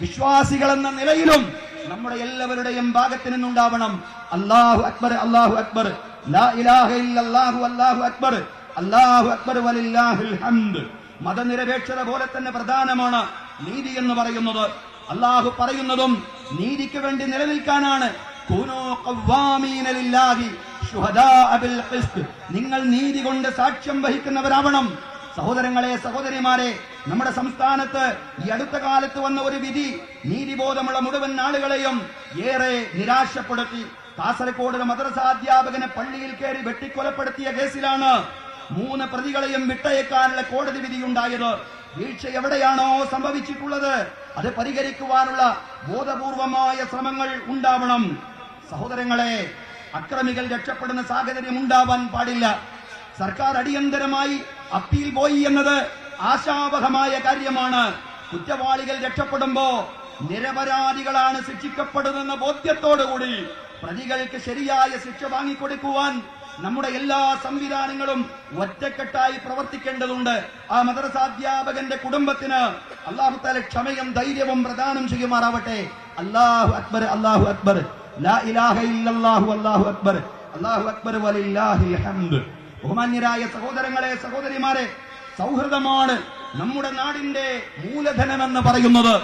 വിശ്വാസികളെന്ന നിലയിലും നമ്മുടെ എല്ലാവരുടെയും ഭാഗത്ത് നിന്നുണ്ടാവണം. അല്ലാഹു അക്ബർ, അല്ലാഹു അക്ബർ, ലാ ഇലാഹ ഇല്ലല്ലാഹു, അല്ലാഹു അക്ബർ, അല്ലാഹു അക്ബർ വലില്ലാഹിൽ ഹംദ്. മതനിരപേക്ഷത പോലെ തന്നെ പ്രധാനമാണ് നീതി എന്ന് പറയുന്നത്. അല്ലാഹു പറയുന്നതും നീതിക്ക് വേണ്ടി നിലനിൽക്കാനാണ്. കൂനൂ ഖവ്വാമീന ലില്ലാഹി ശുഹദാഅ ബിൽ ഖിസ്ത്, നിങ്ങൾ നീതി കൊണ്ട് സാക്ഷ്യം വഹിക്കുന്നവരാവണം. സഹോദരങ്ങളെ, സഹോദരിമാരെ, നമ്മുടെ സംസ്ഥാനത്ത് ഈ അടുത്ത കാലത്ത് വന്ന ഒരു വിധി നീതിബോധമുള്ള മുഴുവൻ ആളുകളെയും ഏറെ നിരാശപ്പെടുത്തി. കാസർഗോഡ് മദ്രസ അധ്യാപകനെ പള്ളിയിൽ കയറി വെട്ടിക്കൊലപ്പെടുത്തിയ കേസിലാണ് 3 പ്രതികളെയും വിട്ടയക്കാനുള്ള കോടതി വിധിയുണ്ടായത്. വീഴ്ച എവിടെയാണോ സംഭവിച്ചിട്ടുള്ളത് അത് പരിഹരിക്കുവാനുള്ള ബോധപൂർവമായ ശ്രമങ്ങൾ ഉണ്ടാവണം. സഹോദരങ്ങളെ, അക്രമികൾ രക്ഷപ്പെടുന്ന സാഹചര്യം ഉണ്ടാവാൻ പാടില്ല. സർക്കാർ അടിയന്തരമായി അപ്പീൽ പോയി എന്നത് ആശാവഹമായ കാര്യമാണ്. കുറ്റവാളികൾ രക്ഷപ്പെടുമ്പോ നിരപരാധികളാണ് ശിക്ഷിക്കപ്പെടുന്ന ബോധ്യത്തോടുകൂടി പ്രതികൾക്ക് ശരിയായ ശിക്ഷ വാങ്ങിക്കൊടുക്കുവാൻ നമ്മുടെ എല്ലാ സംവിധാനങ്ങളും ഒറ്റക്കെട്ടായി പ്രവർത്തിക്കേണ്ടതുണ്ട്. ആ മദ്രസാധ്യാപകന്റെ കുടുംബത്തിന് അല്ലാഹു തആല ക്ഷമയും ധൈര്യവും പ്രദാനം ചെയ്യുമാറാവട്ടെ. അല്ലാഹു അക്ബർ, അല്ലാഹു അക്ബർ, ലാ ഇലാഹ ഇല്ലല്ലാഹു, അല്ലാഹു അക്ബർ, അല്ലാഹു അക്ബർ വലില്ലാഹിൽ ഹംദ്. ബഹുമാന്യരായ സഹോദരങ്ങളെ, സഹോദരിമാരെ, സൗഹൃദമാണ് നമ്മുടെ നാടിന്റെ മൂലധനമെന്ന് പറയുന്നത്.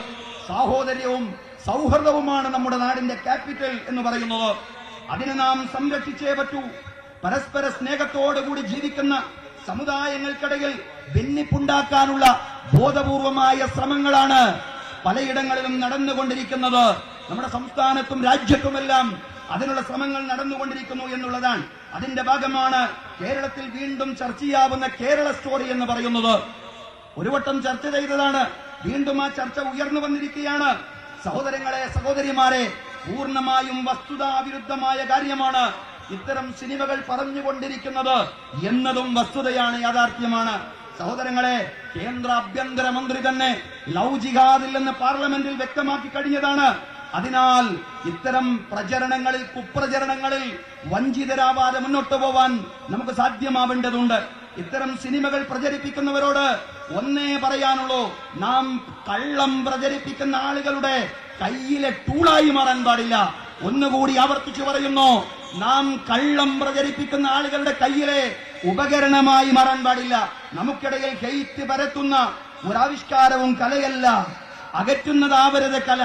സാഹോദര്യവും സൗഹൃദവുമാണ് നമ്മുടെ നാടിന്റെ ക്യാപിറ്റൽ എന്ന് പറയുന്നത്. അതിനെ നാം സംരക്ഷിച്ചേ പറ്റൂ. പരസ്പര സ്നേഹത്തോടുകൂടി ജീവിക്കുന്ന സമുദായങ്ങൾക്കിടയിൽ ഭിന്നിപ്പുണ്ടാക്കാനുള്ള ബോധപൂർവമായ ശ്രമങ്ങളാണ് പലയിടങ്ങളിലും നടന്നുകൊണ്ടിരിക്കുന്നത്. നമ്മുടെ സംസ്ഥാനത്തും രാജ്യത്തുമെല്ലാം അതിനുള്ള ശ്രമങ്ങൾ നടന്നുകൊണ്ടിരിക്കുന്നു എന്നുള്ളതാണ്. അതിന്റെ ഭാഗമാണ് കേരളത്തിൽ വീണ്ടും ചർച്ചയാവുന്ന കേരള സ്റ്റോറി എന്ന് പറയുന്നത്. ഒരു വട്ടം ചർച്ച ചെയ്തതാണ്, വീണ്ടും ആ ചർച്ച ഉയർന്നു വന്നിരിക്കുകയാണ്. സഹോദരങ്ങളെ, സഹോദരിമാരെ, പൂർണ്ണമായും വസ്തുതാവിരുദ്ധമായ കാര്യമാണ് ഇത്തരം സിനിമകൾ പറഞ്ഞുകൊണ്ടിരിക്കുന്നത് എന്നതും വസ്തുതയാണ്, യാഥാർത്ഥ്യമാണ്. സഹോദരങ്ങളെ, കേന്ദ്ര ആഭ്യന്തരമന്ത്രി തന്നെ ലവ് ജിഹാദിൽ നിന്ന് പാർലമെന്റിൽ വ്യക്തമാക്കി കഴിഞ്ഞതാണ്. അതിനാൽ ഇത്തരം പ്രചരണങ്ങളിൽ, കുപ്രചരണങ്ങളിൽ വഞ്ചിതരാവാതെ മുന്നോട്ട് പോവാൻ നമുക്ക് സാധ്യമാവേണ്ടതുണ്ട്. ഇത്തരം സിനിമകൾ പ്രചരിപ്പിക്കുന്നവരോട് ഒന്നേ പറയാനുള്ളൂ, നാം കള്ളം പ്രചരിപ്പിക്കുന്ന ആളുകളുടെ കയ്യിലെ ടൂളായി മാറാൻ പാടില്ല. ഒന്നുകൂടി ആവർത്തിച്ചു പറയുന്നു, നാം കള്ളം പ്രചരിപ്പിക്കുന്ന ആളുകളുടെ കയ്യിലെ ഉപകരണമായി മാറാൻ പാടില്ല. നമുക്കിടയിൽ ഹെയ്റ്റ് പരത്തുന്ന ഒരാവിഷ്കാരവും കലയല്ല. അകറ്റുന്നതാവരുത് കല.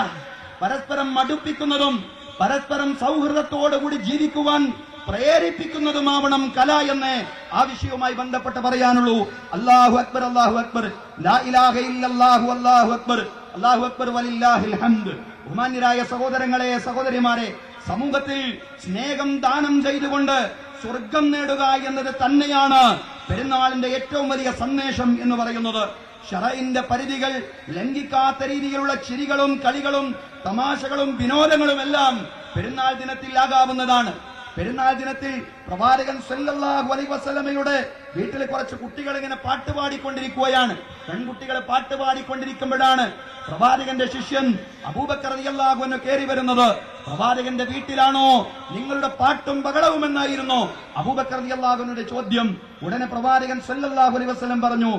പരസ്പരം മടുപ്പിക്കുന്നതും പരസ്പരം സൗഹൃദത്തോടുകൂടി ജീവിക്കുവാൻ പ്രേരിപ്പിക്കുന്നതുമാവണം കല എന്ന് ആ വിഷയവുമായി ബന്ധപ്പെട്ട് പറയാനുള്ളൂ. അല്ലാഹു അക്ബർ, അല്ലാഹു അക്ബർ, ലാ ഇലാഹ ഇല്ലല്ലാഹു, അല്ലാഹു അക്ബർ, അല്ലാഹു അക്ബർ വലില്ലാഹിൽ ഹംദ്. ബഹുമാന്യരായ സഹോദരങ്ങളെ, സഹോദരിമാരെ, സമൂഹത്തിൽ സ്നേഹം ദാനം ചെയ്തുകൊണ്ട് സ്വർഗം നേടുക എന്നത് തന്നെയാണ് പെരുന്നാളിന്റെ ഏറ്റവും വലിയ സന്ദേശം എന്ന് പറയുന്നത്. ശറഇന്റെ പരിധികൾ ലംഘിക്കാത്ത രീതിയിലുള്ള ചിരികളും കളികളും തമാശകളും വിനോദങ്ങളും എല്ലാം പെരുന്നാൾ ദിനത്തിൽ ആകാവുന്നതാണ്. പെരുന്നാൾ ദിനത്തിൽ പ്രവാചകൻ സല്ലല്ലാഹു അലൈഹി വസല്ലമയുടെ വീട്ടിൽ കുറച്ച് കുട്ടികൾ ഇങ്ങനെ പാട്ടുപാടിക്കൊണ്ടിരിക്കുകയാണ്. പെൺകുട്ടികൾ പാട്ടുപാടിക്കൊണ്ടിരിക്കുമ്പോഴാണ് പ്രവാചകന്റെ ശിഷ്യൻ അബൂബക്കർ റളിയല്ലാഹു അൻഹു കയറി വരുന്നത്. പ്രവാചകന്റെ വീട്ടിലാണോ നിങ്ങളുടെ പാട്ടും ബഹളവും എന്നായിരുന്നു അബൂബക്കർ റളിയല്ലാഹു അൻഹുവിന്റെ ചോദ്യം. ഉടനെ പ്രവാചകൻ സല്ലല്ലാഹു അലൈഹി വസല്ലം പറഞ്ഞു,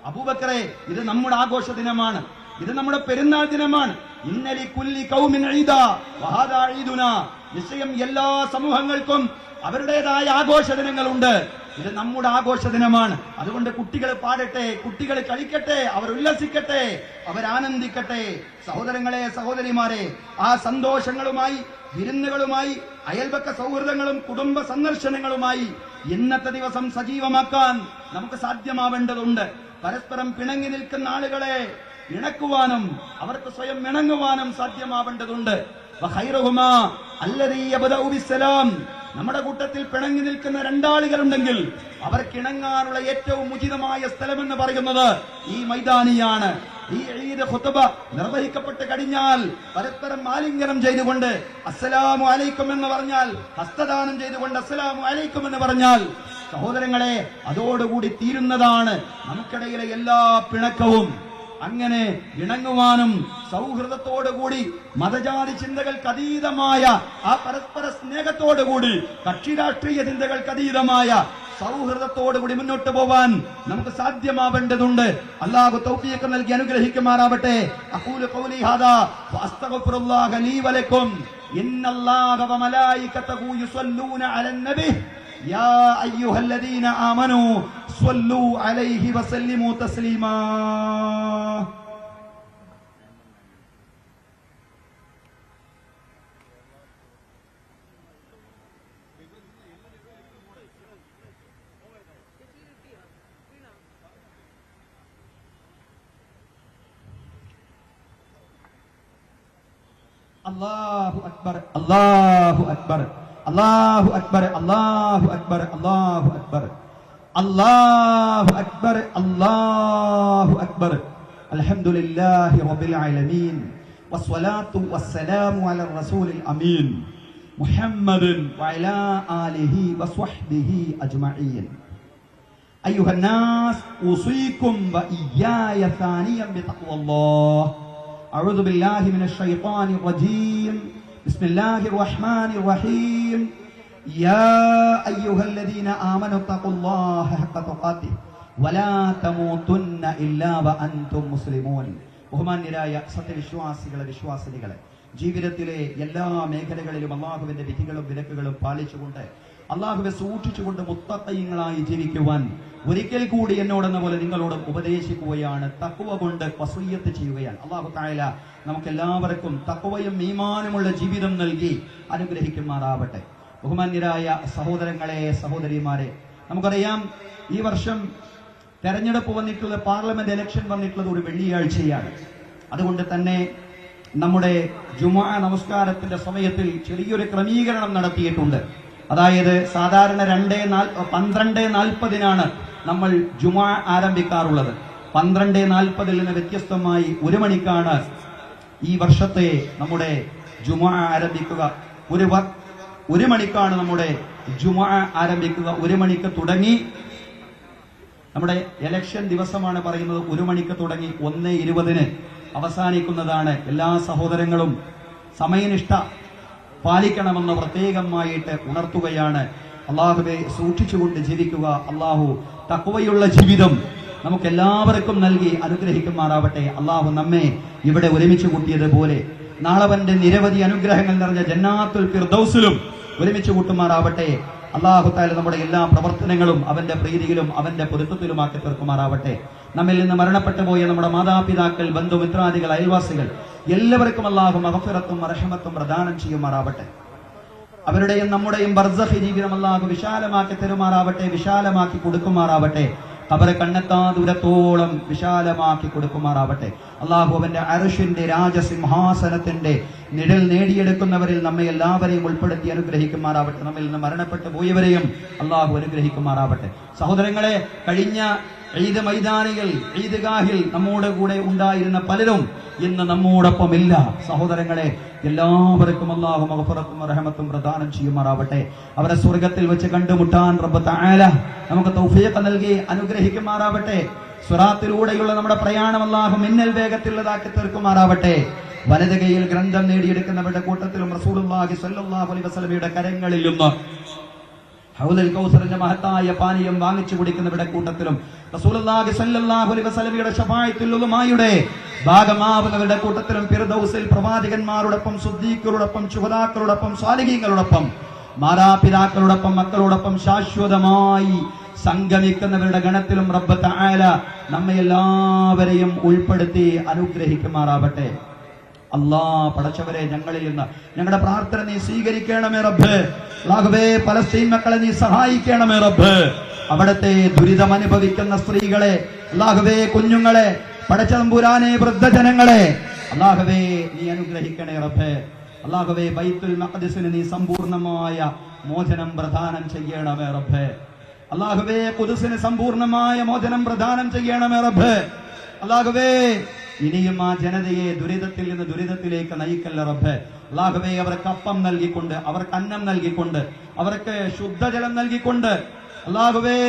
അബൂബക്കറെ, ഇത് നമ്മുടെ ആഘോഷ ദിനമാണ്, ഇത് നമ്മുടെ പെരുന്നാൾ ദിനമാണ്. ഇന്നലി കുല്ലി ഖൗമിൻ ഈദാ വഹാദാ ഈദുനാ. നിശ്ചയം എല്ലാ സമൂഹങ്ങൾക്കും അവരുടേതായ ആഘോഷ ദിനങ്ങളുണ്ട്. ഇത് നമ്മുടെ ആഘോഷ ദിനമാണ്. അതുകൊണ്ട് കുട്ടികൾ പാടട്ടെ, കുട്ടികൾ കളിക്കട്ടെ, അവർ ഉല്ലസിക്കട്ടെ, അവരാനന്ദിക്കട്ടെ. സഹോദരങ്ങളെ, സഹോദരിമാരെ, ആ സന്തോഷങ്ങളുമായി, വിരുന്നുകളുമായി, അയൽപക്ക സൗഹൃദങ്ങളും കുടുംബ സന്ദർശനങ്ങളുമായി ഇന്നത്തെ ദിവസം സജീവമാക്കാൻ നമുക്ക് സാധ്യമാവേണ്ടതുണ്ട്. പരസ്പരം പിണങ്ങി നിൽക്കുന്ന ആളുകളെ ഇണക്കുവാനും അവർക്ക് സ്വയം ഇണങ്ങുവാനും സാധ്യമാവേണ്ടതുണ്ട്. നമ്മുടെ കൂട്ടത്തിൽ പിണങ്ങി നിൽക്കുന്ന രണ്ടാളുകളുണ്ടെങ്കിൽ അവർക്ക് ഇണങ്ങാനുള്ള ഏറ്റവും ഉചിതമായ സ്ഥലമെന്ന് പറയുന്നത് ഈ മൈതാനിയാണ്. ഈ ഈദ് ഖുത്ബ നിർവഹിക്കപ്പെട്ട് കഴിഞ്ഞാൽ പരസ്പരം ആലിംഗനം ചെയ്തുകൊണ്ട് അസ്സലാമു അലൈക്കും എന്ന് പറഞ്ഞാൽ, ഹസ്തദാനം ചെയ്തുകൊണ്ട് അസ്സലാമു അലൈക്കും എന്ന് പറഞ്ഞാൽ, സഹോദരങ്ങളെ, അതോടുകൂടി തീരുന്നതാണ് നമുക്കിടയിലെ എല്ലാ പിണക്കവും. അങ്ങനെ ഇണങ്ങുവാനും സൗഹൃദത്തോടുകൂടി മതജാതി ചിന്തകൾക്ക് അതീതമായ ആ പരസ്പര സ്നേഹത്തോടുകൂടി കക്ഷി രാഷ്ട്രീയ ചിന്തകൾക്ക് അതീതമായ സൗഹൃദത്തോടുകൂടി മുന്നോട്ട് പോവാൻ നമുക്ക് സാധ്യമാവേണ്ടതുണ്ട്. അല്ലാഹു തൗഫീഖ് നൽകി അനുഗ്രഹിക്കുമാറാവട്ടെ. അഖൂലു ഖൗലി ഹാദാ വഅസ്തഗ്ഫിറുല്ലാഹ ലീ വലക്കും. ഇന്നല്ലാഹ വമലായികതഹു യുസല്ലൂന അലൻ നബി യാ അയ്യുഹല്ലദീന ആമനൂ സ്വല്ലൂ അലൈഹി വസല്ലിമൂ തസ്ലീമാ. അല്ലാഹു അക്ബർ, അല്ലാഹു അക്ബർ, അല്ലാഹു അക്ബർ, അല്ലാഹു അക്ബർ, അല്ലാഹു അക്ബർ, അല്ലാഹു അക്ബർ, അല്ലാഹു അക്ബർ. അൽഹംദുലില്ലാഹി റബ്ബിൽ ആലമീൻ വസ്സലാത്തു വസ്സലാമു അലാ റസൂലിൽ അമീൻ മുഹമ്മദിൻ വഅലാ ആലിഹി വസ്വഹ്ബിഹി അജ്മഈൻ. അയ്യുഹൻ നാസ് ഉസീകും വഇയ്യായ സാനിയൻ ബിതഖ്വല്ലാഹ്. أعوذ بالله من الشيطان الرجيم. بسم الله الرحمن الرحيم. യാ അയ്യുഹല്ലദീന ആമനു തഖുല്ലാഹ ഹഖ തുഖാതിഹി വലാ തമൂതുന്ന ഇല്ലാ വഅൻതും മുസ്ലിമൂൻ. ബഹുമാന്യരായ സത്യവിശ്വാസികളെ, വിശ്വാസിനികളെ, ജീവിതത്തിലെ എല്ലാ മേഖലകളിലും അള്ളാഹുവിന്റെ വിധികളും വിലക്കുകളും പാലിച്ചുകൊണ്ട് അള്ളാഹുവെ സൂക്ഷിച്ചുകൊണ്ട് മുത്തഖീങ്ങളായി ജീവിക്കുവാൻ ഒരിക്കൽ കൂടി എന്നോടെന്ന പോലെ നിങ്ങളോട് ഉപദേശിക്കുകയാണ്. തഖ്വ കൊണ്ട് വസിയ്യത്ത് ചെയ്യുകയാണ്. അല്ലാഹു തആല നമുക്ക് എല്ലാവർക്കും തഖ്വയും ഈമാനുമുള്ള ജീവിതം നൽകി അനുഗ്രഹിക്കുമാറാവട്ടെ. ബഹുമാന്യരായ സഹോദരങ്ങളെ, സഹോദരിമാരെ, നമുക്കറിയാം ഈ വർഷം തെരഞ്ഞെടുപ്പ് വന്നിട്ടുള്ള, പാർലമെന്റ് ഇലക്ഷൻ വന്നിട്ടുള്ളത് ഒരു വെള്ളിയാഴ്ചയാണ്. അതുകൊണ്ട് തന്നെ നമ്മുടെ ജുമുഅ നമസ്കാരത്തിന്റെ സമയത്തിൽ ചെറിയൊരു ക്രമീകരണം നടത്തിയിട്ടുണ്ട്. അതായത് സാധാരണ 12:40 നമ്മൾ ജുമുഅ ആരംഭിക്കാറുള്ളത്. 12:40 നിന്ന് വ്യത്യസ്തമായി 1 മണിക്കാണ് ഈ വർഷത്തെ നമ്മുടെ ജുമുഅ ആരംഭിക്കുക. 1 മണിക്കാണ് നമ്മുടെ ജുമുഅ ആരംഭിക്കുക. 1 മണിക്ക് തുടങ്ങി, നമ്മുടെ ഇലക്ഷൻ ദിവസമാണ് പറയുന്നത്. 1 മണിക്ക് തുടങ്ങി 1:20 അവസാനിക്കുന്നതാണ്. എല്ലാ സഹോദരങ്ങളും സമയനിഷ്ഠ പാലിക്കണമെന്ന് പ്രത്യേകമായിട്ട് ഉണർത്തുകയാണ്. അള്ളാഹുവെ സൂക്ഷിച്ചുകൊണ്ട് ജീവിക്കുക. അള്ളാഹു തഖ്വയുള്ള ജീവിതം നമുക്ക് എല്ലാവർക്കും നൽകി അനുഗ്രഹിക്കുമാറാവട്ടെ. അള്ളാഹു നമ്മെ ഇവിടെ ഒരുമിച്ച് കൂട്ടിയതുപോലെ നാളെ അവന്റെ നിരവധി അനുഗ്രഹങ്ങൾ നിറഞ്ഞ ജന്നാത്തുൽ ഫിർദൗസിലും ഒരുമിച്ച് കൂട്ടുമാറാവട്ടെ. അള്ളാഹു തആല നമ്മുടെ എല്ലാ പ്രവർത്തനങ്ങളും അവന്റെ പ്രീതിയിലും അവന്റെ പൊരുത്തത്തിലുമാക്കി തീർക്കുമാറാവട്ടെ. നമ്മിൽ നിന്ന് മരണപ്പെട്ടു പോയ നമ്മുടെ മാതാപിതാക്കൾ, ബന്ധുമിത്രാദികൾ, അയൽവാസികൾ എല്ലാവർക്കും അള്ളാഹു മഗ്ഫിറത്തും റഹ്മത്തും പ്രദാനം ചെയ്യുമാറാവട്ടെ. അവരുടെയും നമ്മുടെയും ബർസഖി ജീവിതം അള്ളാഹു വിശാലമാക്കി തരുമാറാവട്ടെ, വിശാലമാക്കി കൊടുക്കുമാറാവട്ടെ. ഖബറ് കണ്ണെത്താ ദൂരത്തോളം വിശാലമാക്കി കൊടുക്കുമാറാവട്ടെ. അള്ളാഹു അവന്റെ അർശിന്റെ രാജസിംഹാസനത്തിന്റെ നിഴൽ നേടിയെടുക്കുന്നവരിൽ നമ്മെ എല്ലാവരെയും ഉൾപ്പെടുത്തി അനുഗ്രഹിക്കുമാറാവട്ടെ. നമ്മിൽ നിന്ന് മരണപ്പെട്ടു പോയവരെയും അള്ളാഹു അനുഗ്രഹിക്കുമാറാവട്ടെ. സഹോദരങ്ങളെ, കഴിഞ്ഞ ഈദ് മൈതാനികൾ, ഈദ്ഗാഹിൽ നമ്മോട് കൂടെ ഉണ്ടായിരുന്ന പലരും ഇന്ന് നമ്മോടൊപ്പം ഇല്ല. സഹോദരങ്ങളെ, എല്ലാവർക്കും അല്ലാഹു മഗ്ഫിറത്തും റഹ്മത്തും പ്രദാനം ചെയ്യുമാറാവട്ടെ. അവരെ സ്വർഗ്ഗത്തിൽ വെച്ച് കണ്ടുമുട്ടാൻ റബ്ബ് തആല നമുക്ക് തൗഫീഖ് നൽകി അനുഗ്രഹിക്കുമാറാവട്ടെ. സിറാത്തിലൂടെയുള്ള നമ്മുടെ പ്രയാണം അല്ലാഹു മിന്നൽ വേഗത്തിലുള്ളതാക്കി തീർക്കുമാറാവട്ടെ. വലത് കൈയിൽ ഗ്രന്ഥം നേടിയെടുക്കുന്നവരുടെ കൂട്ടത്തിലും റസൂലുള്ളാഹി സ്വല്ലല്ലാഹു അലൈഹി വസല്ലമയുടെ കരങ്ങളിൽ നിന്ന് ഹൗദുൽ കൗസറിന്റെ മഹത്തായ പാനീയം വാങ്ങിച്ചു കുടിക്കുന്നവരുടെ കൂട്ടത്തിലും റസൂലുള്ളാഹി സ്വല്ലല്ലാഹു അലൈഹി വസല്ലമയുടെ ശഫാഅത്തുൽ ഉലമായുടെ ഭാഗമാവുന്നവരുടെ കൂട്ടത്തിലും ഫിർദൗസിൽ പ്രവാചകന്മാരോടൊപ്പം, സുദ്ദീഖുകളോടൊപ്പം, ശുഹദാക്കളോടൊപ്പം, സ്വാലിഹീങ്ങളോടൊപ്പം, മാതാപിതാക്കളോടൊപ്പം, മക്കളോടൊപ്പം ശാശ്വതമായി സംഗമിക്കുന്നവരുടെ ഗണത്തിലും റബ്ബ് തആല നമ്മെ എല്ലാവരെയും ഉൾപ്പെടുത്തി അനുഗ്രഹിക്കുമാറാവട്ടെ. അല്ലാ, പടച്ചവരെ, ഞങ്ങളിൽ നിന്ന് ഞങ്ങളുടെ പ്രാർത്ഥന നീ സ്വീകരിക്കണമേ റബ്ബ്. അല്ലാഹുവേ, പലസ്തീൻ മക്കളെ നീ സഹായിക്കണമേ റബ്ബ്. അവിടത്തെ ദുരിതം അനുഭവിക്കുന്ന സ്ത്രീകളെ, അല്ലാഹുവേ, കുഞ്ഞുങ്ങളെ, പടച്ചതമ്പുരാനെ, വൃദ്ധജനങ്ങളെ അല്ലാഹുവേ നീ അനുഗ്രഹിക്കണേ റബ്ബ്. അല്ലാഹുവേ, ബൈത്തുൽ മഖ്ദിസിന് നീ സമ്പൂർണമായ മോചനം പ്രദാനം ചെയ്യണമേ റബ്ബ്. അല്ലാഹുവേ, ഖുദ്സിന് സമ്പൂർണമായ മോചനം പ്രദാനം ചെയ്യണമേ റബ്ബ്. അല്ലാഹുവേ, ഇനിയും ആ ജനതയെ ദുരിതത്തിൽ നിന്ന് ദുരിതത്തിലേക്ക് നയിക്കല്ല റബ്ബ്. അല്ലാഹുവേ, അവർക്ക് അപ്പം നൽകിക്കൊണ്ട്, അവർക്ക് അന്നം നൽകിക്കൊണ്ട്, അവർക്ക് ശുദ്ധജലം നൽകിക്കൊണ്ട്, അല്ലാഹുവേ,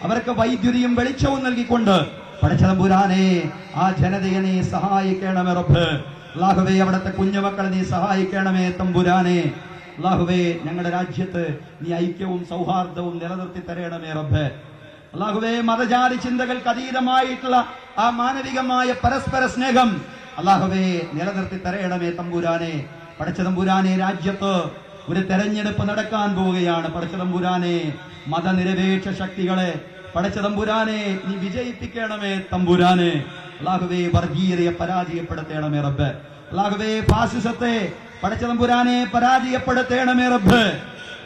അവർക്ക് വൈദ്യുതിയും വെളിച്ചവും നൽകിക്കൊണ്ട് പടച്ചതമ്പുരാനെ ആ ജനതയെ നീ സഹായിക്കണമേ റബ്ബ്. അല്ലാഹുവേ, അവിടുത്തെ കുഞ്ഞുമക്കളെ നീ സഹായിക്കണമേ തമ്പുരാനെ. അല്ലാഹുവേ, ഞങ്ങളുടെ രാജ്യത്ത് നീ ഐക്യവും സൗഹാർദ്ദവും നിലനിർത്തി തരണമേ റബ്ബ്. അല്ലാഹുവേ, മതജാതി ചിന്തകൾക്ക് അതീതമായിട്ടുള്ള ആ മാനവികമായ പരസ്പര സ്നേഹം അല്ലാഹുവേ നിലനിർത്തി തരണമേ തമ്പുരാനെ. പടച്ചതമ്പുരാനെ, രാജ്യത്ത് ഒരു തെരഞ്ഞെടുപ്പ് നടക്കാൻ പോവുകയാണ്. പടച്ചതമ്പുരാനെ, മതനിരപേക്ഷ ശക്തികളെ പടച്ചതമ്പുരാനെ നീ വിജയിപ്പിക്കണമേ തമ്പുരാനെ. അല്ലാഹുവേ, വർഗീയതയെ പരാജയപ്പെടുത്തണമേ റബ്ബ്. അല്ലാഹുവേ, ഫാസിസത്തെ പടച്ചതമ്പുരാനെ പരാജയപ്പെടുത്തണമേ റബ്ബ്.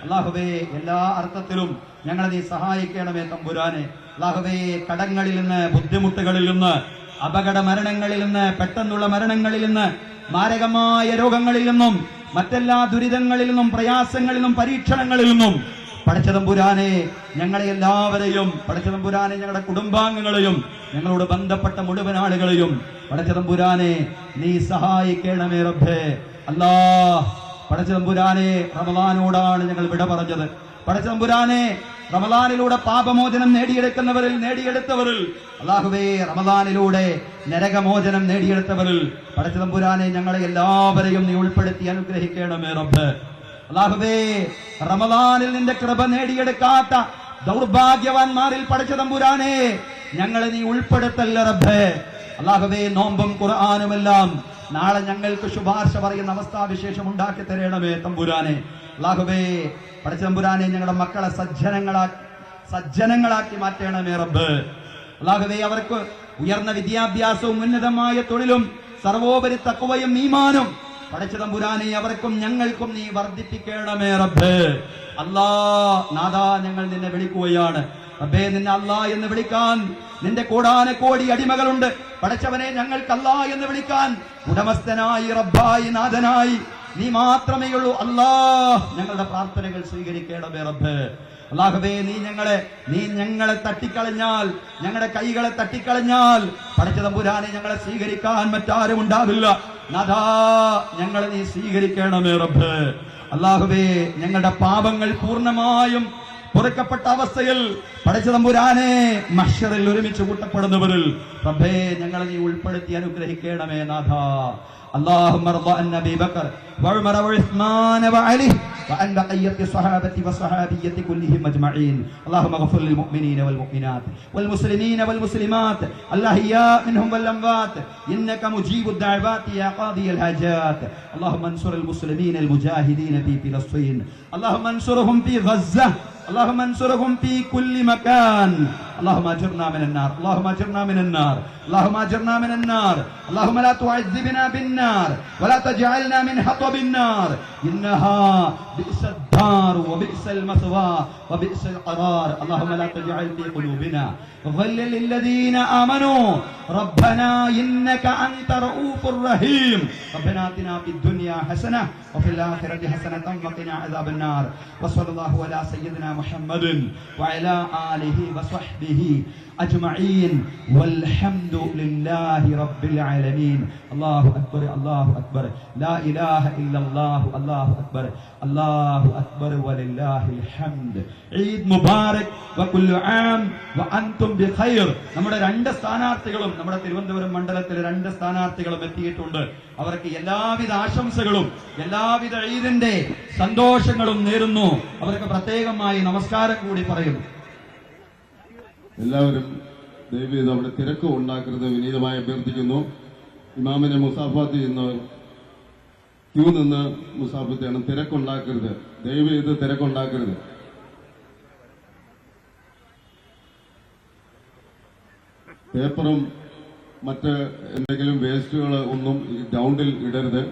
അല്ലാഹുവേ, എല്ലാ അർത്ഥത്തിലും ഞങ്ങളെ നീ സഹായിക്കണമേ തമ്പുരാനെ. അല്ലാഹുവേ, കടങ്ങളിൽ നിന്ന്, ബുദ്ധിമുട്ടുകളിൽ നിന്ന്, അപകട മരണങ്ങളിൽ നിന്ന്, പെട്ടെന്നുള്ള മരണങ്ങളിൽ നിന്ന്, മാരകമായ രോഗങ്ങളിൽ നിന്നും, മറ്റെല്ലാ ദുരിതങ്ങളിൽ നിന്നും, പ്രയാസങ്ങളിൽ നിന്നും, പരീക്ഷണങ്ങളിൽ നിന്നും പടച്ചതമ്പുരാനെ ഞങ്ങളെ എല്ലാവരെയും, പടച്ചതമ്പുരാനെ ഞങ്ങളുടെ കുടുംബാംഗങ്ങളെയും, ഞങ്ങളോട് ബന്ധപ്പെട്ട മുഴുവൻ ആളുകളെയും പടച്ചതമ്പുരാനെ നീ സഹായിക്കണമേ റബ്ബേ. അല്ലാ, പടച്ചതമ്പുരാനെ, റമളാനോടാണ് ഞങ്ങൾ വിട പറഞ്ഞത്. പടച്ചതമ്പുരാനെ, റമളാനിലൂടെ പാപമോചനം നേടിയെടുത്തവരിൽ അല്ലാഹുവേ, റമളാനിലൂടെ നരകമോചനം നേടിയെടുത്തവരിൽ പടച്ചതമ്പുരാനെ ഞങ്ങളെ എല്ലാവരെയും നീ ഉൾപ്പെടുത്തി അനുഗ്രഹിക്കണമേ റബ്ബ്. അല്ലാഹുവേ റമദാനിൽ നിന്റെ കൃപ നേടിയെടുക്കാത്ത ദൗർഭാഗ്യവാന്മാരിൽ പടച്ച തമ്പുരാനെ ഞങ്ങളെ നീ ഉൾപ്പെടുത്തല്ല റബ്ബേ. അല്ലാഹുവേ നോമ്പും ഖുർആനുമെല്ലാം നാളെ ഞങ്ങൾക്ക് ശുപാർശ പറയുന്ന അവസ്ഥാവിശേഷം ഉണ്ടാക്കി തരണമേ തമ്പുരാനെ. അല്ലാഹുവേ പടച്ച തമ്പുരാനെ ഞങ്ങളുടെ മക്കളെ സജ്ജനങ്ങളാക്കി മാറ്റണമേ റബ്ബ്. അല്ലാഹുവേ അവർക്ക് ഉയർന്ന വിദ്യാഭ്യാസവും ഉന്നതമായ തൊഴിലും സർവോപരി തഖ്വയും ഈമാനും പടച്ച തമ്പുരാനെ അവർക്കും ഞങ്ങൾക്കും നീ വർദ്ധിപ്പിക്കണമേ റബ്ബ്. അല്ലാ നാദാ ഞങ്ങൾ നിന്നെ വിളിക്കുകയാണ് റബ്ബേ. നിന്നെ അല്ലാ എന്ന് വിളിക്കാൻ നിന്റെ കോടാനക്കോടി അടിമകളുണ്ട് പടച്ചവനെ. ഞങ്ങൾക്ക് അല്ലാ എന്ന് വിളിക്കാൻ ഉടമസ്ഥനായി റബ്ബായി നാഥനായി നീ മാത്രമേ ഉള്ളൂ. അല്ലാ ഞങ്ങളുടെ പ്രാർത്ഥനകൾ സ്വീകരിക്കണമേ റബ്ബ്. അല്ലാഹുവേ നീ ഞങ്ങളെ തട്ടിക്കളഞ്ഞാൽ, ഞങ്ങളുടെ കൈകളെ തട്ടിക്കളഞ്ഞാൽ പടച്ച തമ്പുരാനെ ഞങ്ങളെ സ്വീകരിക്കാൻ മറ്റാരും ഉണ്ടാവില്ല. നാഥാ ഞങ്ങളെ നീ സ്വീകരിക്കണമേ റബ്ബ്. അല്ലാഹുവേ ഞങ്ങളുടെ പാപങ്ങൾ പൂർണ്ണമായും പൊറുക്കപ്പെട്ട അവസ്ഥയിൽ പടച്ച തമ്പുരാനെ മഹ്ശറിൽ ഒരുമിച്ച് കൂട്ടപ്പെടുന്നവരിൽ റബ്ബേ ഞങ്ങളെ നീ ഉൾപ്പെടുത്തി അനുഗ്രഹിക്കണമേ നാഥാ. اللهم ارض عن ابي بكر وعمر وعثمان وعلي وعن بقيه الصحابه والصحابيه كلهم اجمعين. اللهم اغفر للمؤمنين والمؤمنات والمسلمين والمسلمات الاحياء منهم والاموات انك مجيب الدعوات يا قاضي الحاجات. اللهم انصر المسلمين المجاهدين في فلسطين. اللهم انصرهم في غزه. اللهم انصرهم في كل مكان. اللهم اجرنا من النار. اللهم اجرنا من النار. اللهم اجرنا من النار. اللهم لا تعذبنا بالنار ولا تجعلنا من حطب النار. انها بئس الدار وبئس المثوى وبئس القرار. اللهم لا تجعل في قلوبنا غلا للذين امنوا ربنا انك انت رؤوف رحيم. ربنا اتنا في الدنيا حسنه وفي الاخره حسنه وقنا عذاب النار. وصلى الله على سيدنا محمد وعلى اله وصحبه أجمعين والحمد لله رب العالمين. الله أكبر الله أكبر لا إله إلا الله. الله أكبر الله أكبر ولله الحمد. عيد مبارك وكل عام وأنتم بخير. നമ്മുടെ രണ്ട് സ്ഥാനാർത്ഥികളും നമ്മുടെ തിരുവനന്തപുരം മണ്ഡലത്തിലെ രണ്ട് സ്ഥാനാർത്ഥികളും എത്തിയിട്ടുണ്ട്. അവർക്ക് എല്ലാവിധ ആശംസകളും എല്ലാവിധ ഈദിന്റെ സന്തോഷങ്ങളും നേരുന്നു. അവർക്ക് പ്രത്യേകമായി നമസ്കാരം കൂടി പറയുന്നു. എല്ലാവരും ദയവേത് അവിടെ തിരക്ക് ഉണ്ടാക്കരുത് വിനീതമായി അഭ്യർത്ഥിക്കുന്നു. ഇമാമിനെ മുസാഫാത്ത് ചെയ്യുന്നവർ ക്യൂ നിന്ന് മുസാഫത്ത് ചെയ്യണം. തിരക്കുണ്ടാക്കരുത്, ദയവേത് തിരക്കുണ്ടാക്കരുത്. പേപ്പറും മറ്റ് എന്തെങ്കിലും വേസ്റ്റുകൾ ഒന്നും ഗ്രൗണ്ടിൽ ഇടരുത്.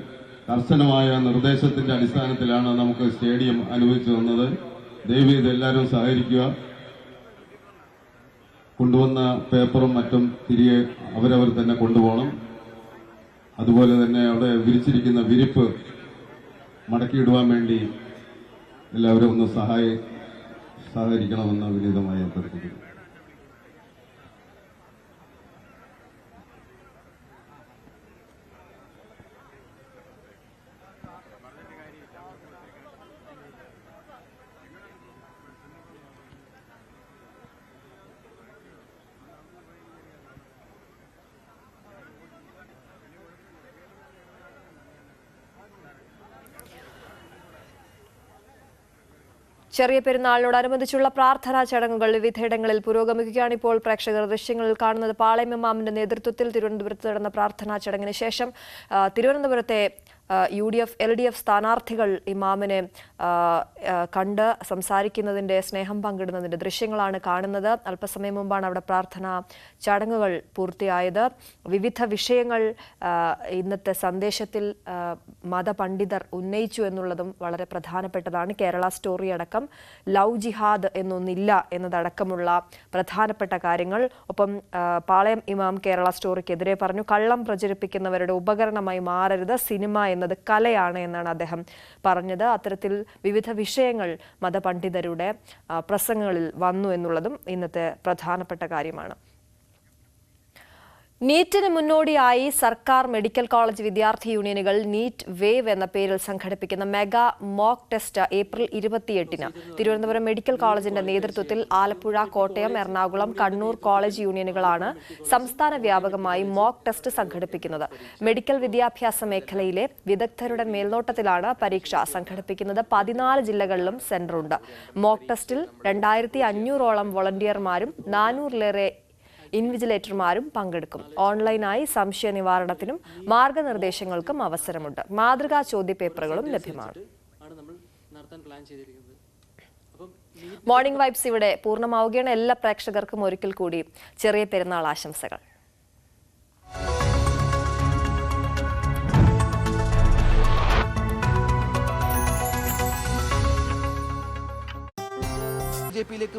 കർശനമായ നിർദ്ദേശത്തിന്റെ അടിസ്ഥാനത്തിലാണ് നമുക്ക് സ്റ്റേഡിയം അനുവദിച്ചു തന്നത്. ദയവേത് എല്ലാവരും സഹകരിക്കുക. കൊണ്ടുവന്ന പേപ്പറും മറ്റും തിരികെ അവരവർ തന്നെ കൊണ്ടുപോകണം. അതുപോലെ തന്നെ അവിടെ വിരിച്ചിരിക്കുന്ന വിരിപ്പ് മടക്കിയിടുവാൻ വേണ്ടി എല്ലാവരും ഒന്ന് സഹകരിക്കണമെന്ന് വിനീതമായി അഭ്യർത്ഥിക്കുന്നു. ചെറിയ പെരുന്നാളിനോടനുബന്ധിച്ചുള്ള പ്രാർത്ഥനാ ചടങ്ങുകൾ വിവിധയിടങ്ങളിൽ പുരോഗമിക്കുകയാണ്. ഇപ്പോൾ പ്രേക്ഷകർ ദൃശ്യങ്ങളിൽ കാണുന്നത് പാളയം ഇമാമിന്റെ നേതൃത്വത്തിൽ തിരുവനന്തപുരത്ത് നടന്ന പ്രാർത്ഥനാ ചടങ്ങിന് ശേഷം തിരുവനന്തപുരത്തെ UDF LDF സ്ഥാനാർത്ഥികൾ ഇമാമിനെ കണ്ട് സംസാരിക്കുന്നതിൻ്റെ സ്നേഹം പങ്കിടുന്നതിൻ്റെ ദൃശ്യങ്ങളാണ് കാണുന്നത്. അല്പസമയം മുമ്പാണ് അവിടെ പ്രാർത്ഥനാ ചടങ്ങുകൾ പൂർത്തിയായത്. വിവിധ വിഷയങ്ങൾ ഇന്നത്തെ സന്ദേശത്തിൽ മതപണ്ഡിതർ ഉന്നയിച്ചു എന്നുള്ളതും വളരെ പ്രധാനപ്പെട്ടതാണ്. കേരള സ്റ്റോറി അടക്കം ലവ് ജിഹാദ് എന്നൊന്നില്ല എന്നതടക്കമുള്ള പ്രധാനപ്പെട്ട കാര്യങ്ങൾ. ഒപ്പം പാളയം ഇമാം കേരള സ്റ്റോറിക്കെതിരെ പറഞ്ഞു, കള്ളം പ്രചരിപ്പിക്കുന്നവരുടെ ഉപകരണമായി മാറരുത്, സിനിമ എന്നത് കലയാണ് എന്നാണ് അദ്ദേഹം പറഞ്ഞത്. അത്തരത്തിൽ വിവിധ വിഷയങ്ങൾ മതപണ്ഡിതരുടെ പ്രസംഗങ്ങളിൽ വന്നു എന്നുള്ളതും ഇന്നത്തെ പ്രധാനപ്പെട്ട കാര്യമാണ്. നീറ്റിന് മുന്നോടിയായി സർക്കാർ മെഡിക്കൽ കോളേജ് വിദ്യാർത്ഥി യൂണിയനുകൾ നീറ്റ് വേവ് എന്ന പേരിൽ സംഘടിപ്പിക്കുന്ന മെഗാ മോക്ക് ടെസ്റ്റ് ഏപ്രിൽ 28-ന് തിരുവനന്തപുരം മെഡിക്കൽ കോളേജിന്റെ നേതൃത്വത്തിൽ ആലപ്പുഴ, കോട്ടയം, എറണാകുളം, കണ്ണൂർ കോളേജ് യൂണിയനുകളാണ് സംസ്ഥാന വ്യാപകമായി മോക്ക് ടെസ്റ്റ് സംഘടിപ്പിക്കുന്നത്. മെഡിക്കൽ വിദ്യാഭ്യാസ മേഖലയിലെ വിദഗ്ധരുടെ മേൽനോട്ടത്തിലാണ് പരീക്ഷ സംഘടിപ്പിക്കുന്നത്. 14 ജില്ലകളിലും സെന്ററുണ്ട്. മോക്ക് ടെസ്റ്റിൽ 2500ഓളം വോളണ്ടിയർമാരും 400-ലേറെ ഇൻവിജിലേറ്റർമാരും പങ്കെടുക്കും. ഓൺലൈനായി സംശയ നിവാരണത്തിനും മാർഗനിർദ്ദേശങ്ങൾക്കും അവസരമുണ്ട്. മാതൃകാ ചോദ്യപേപ്പറുകളും ലഭ്യമാണ്. മോർണിംഗ് വൈബ്സ് ഇവിടെ പൂർണ്ണമാവുകയാണ്. എല്ലാ പ്രേക്ഷകർക്കും ഒരിക്കൽ കൂടി ചെറിയ പെരുന്നാൾ ആശംസകൾ. ബിജെപിയിലേക്ക്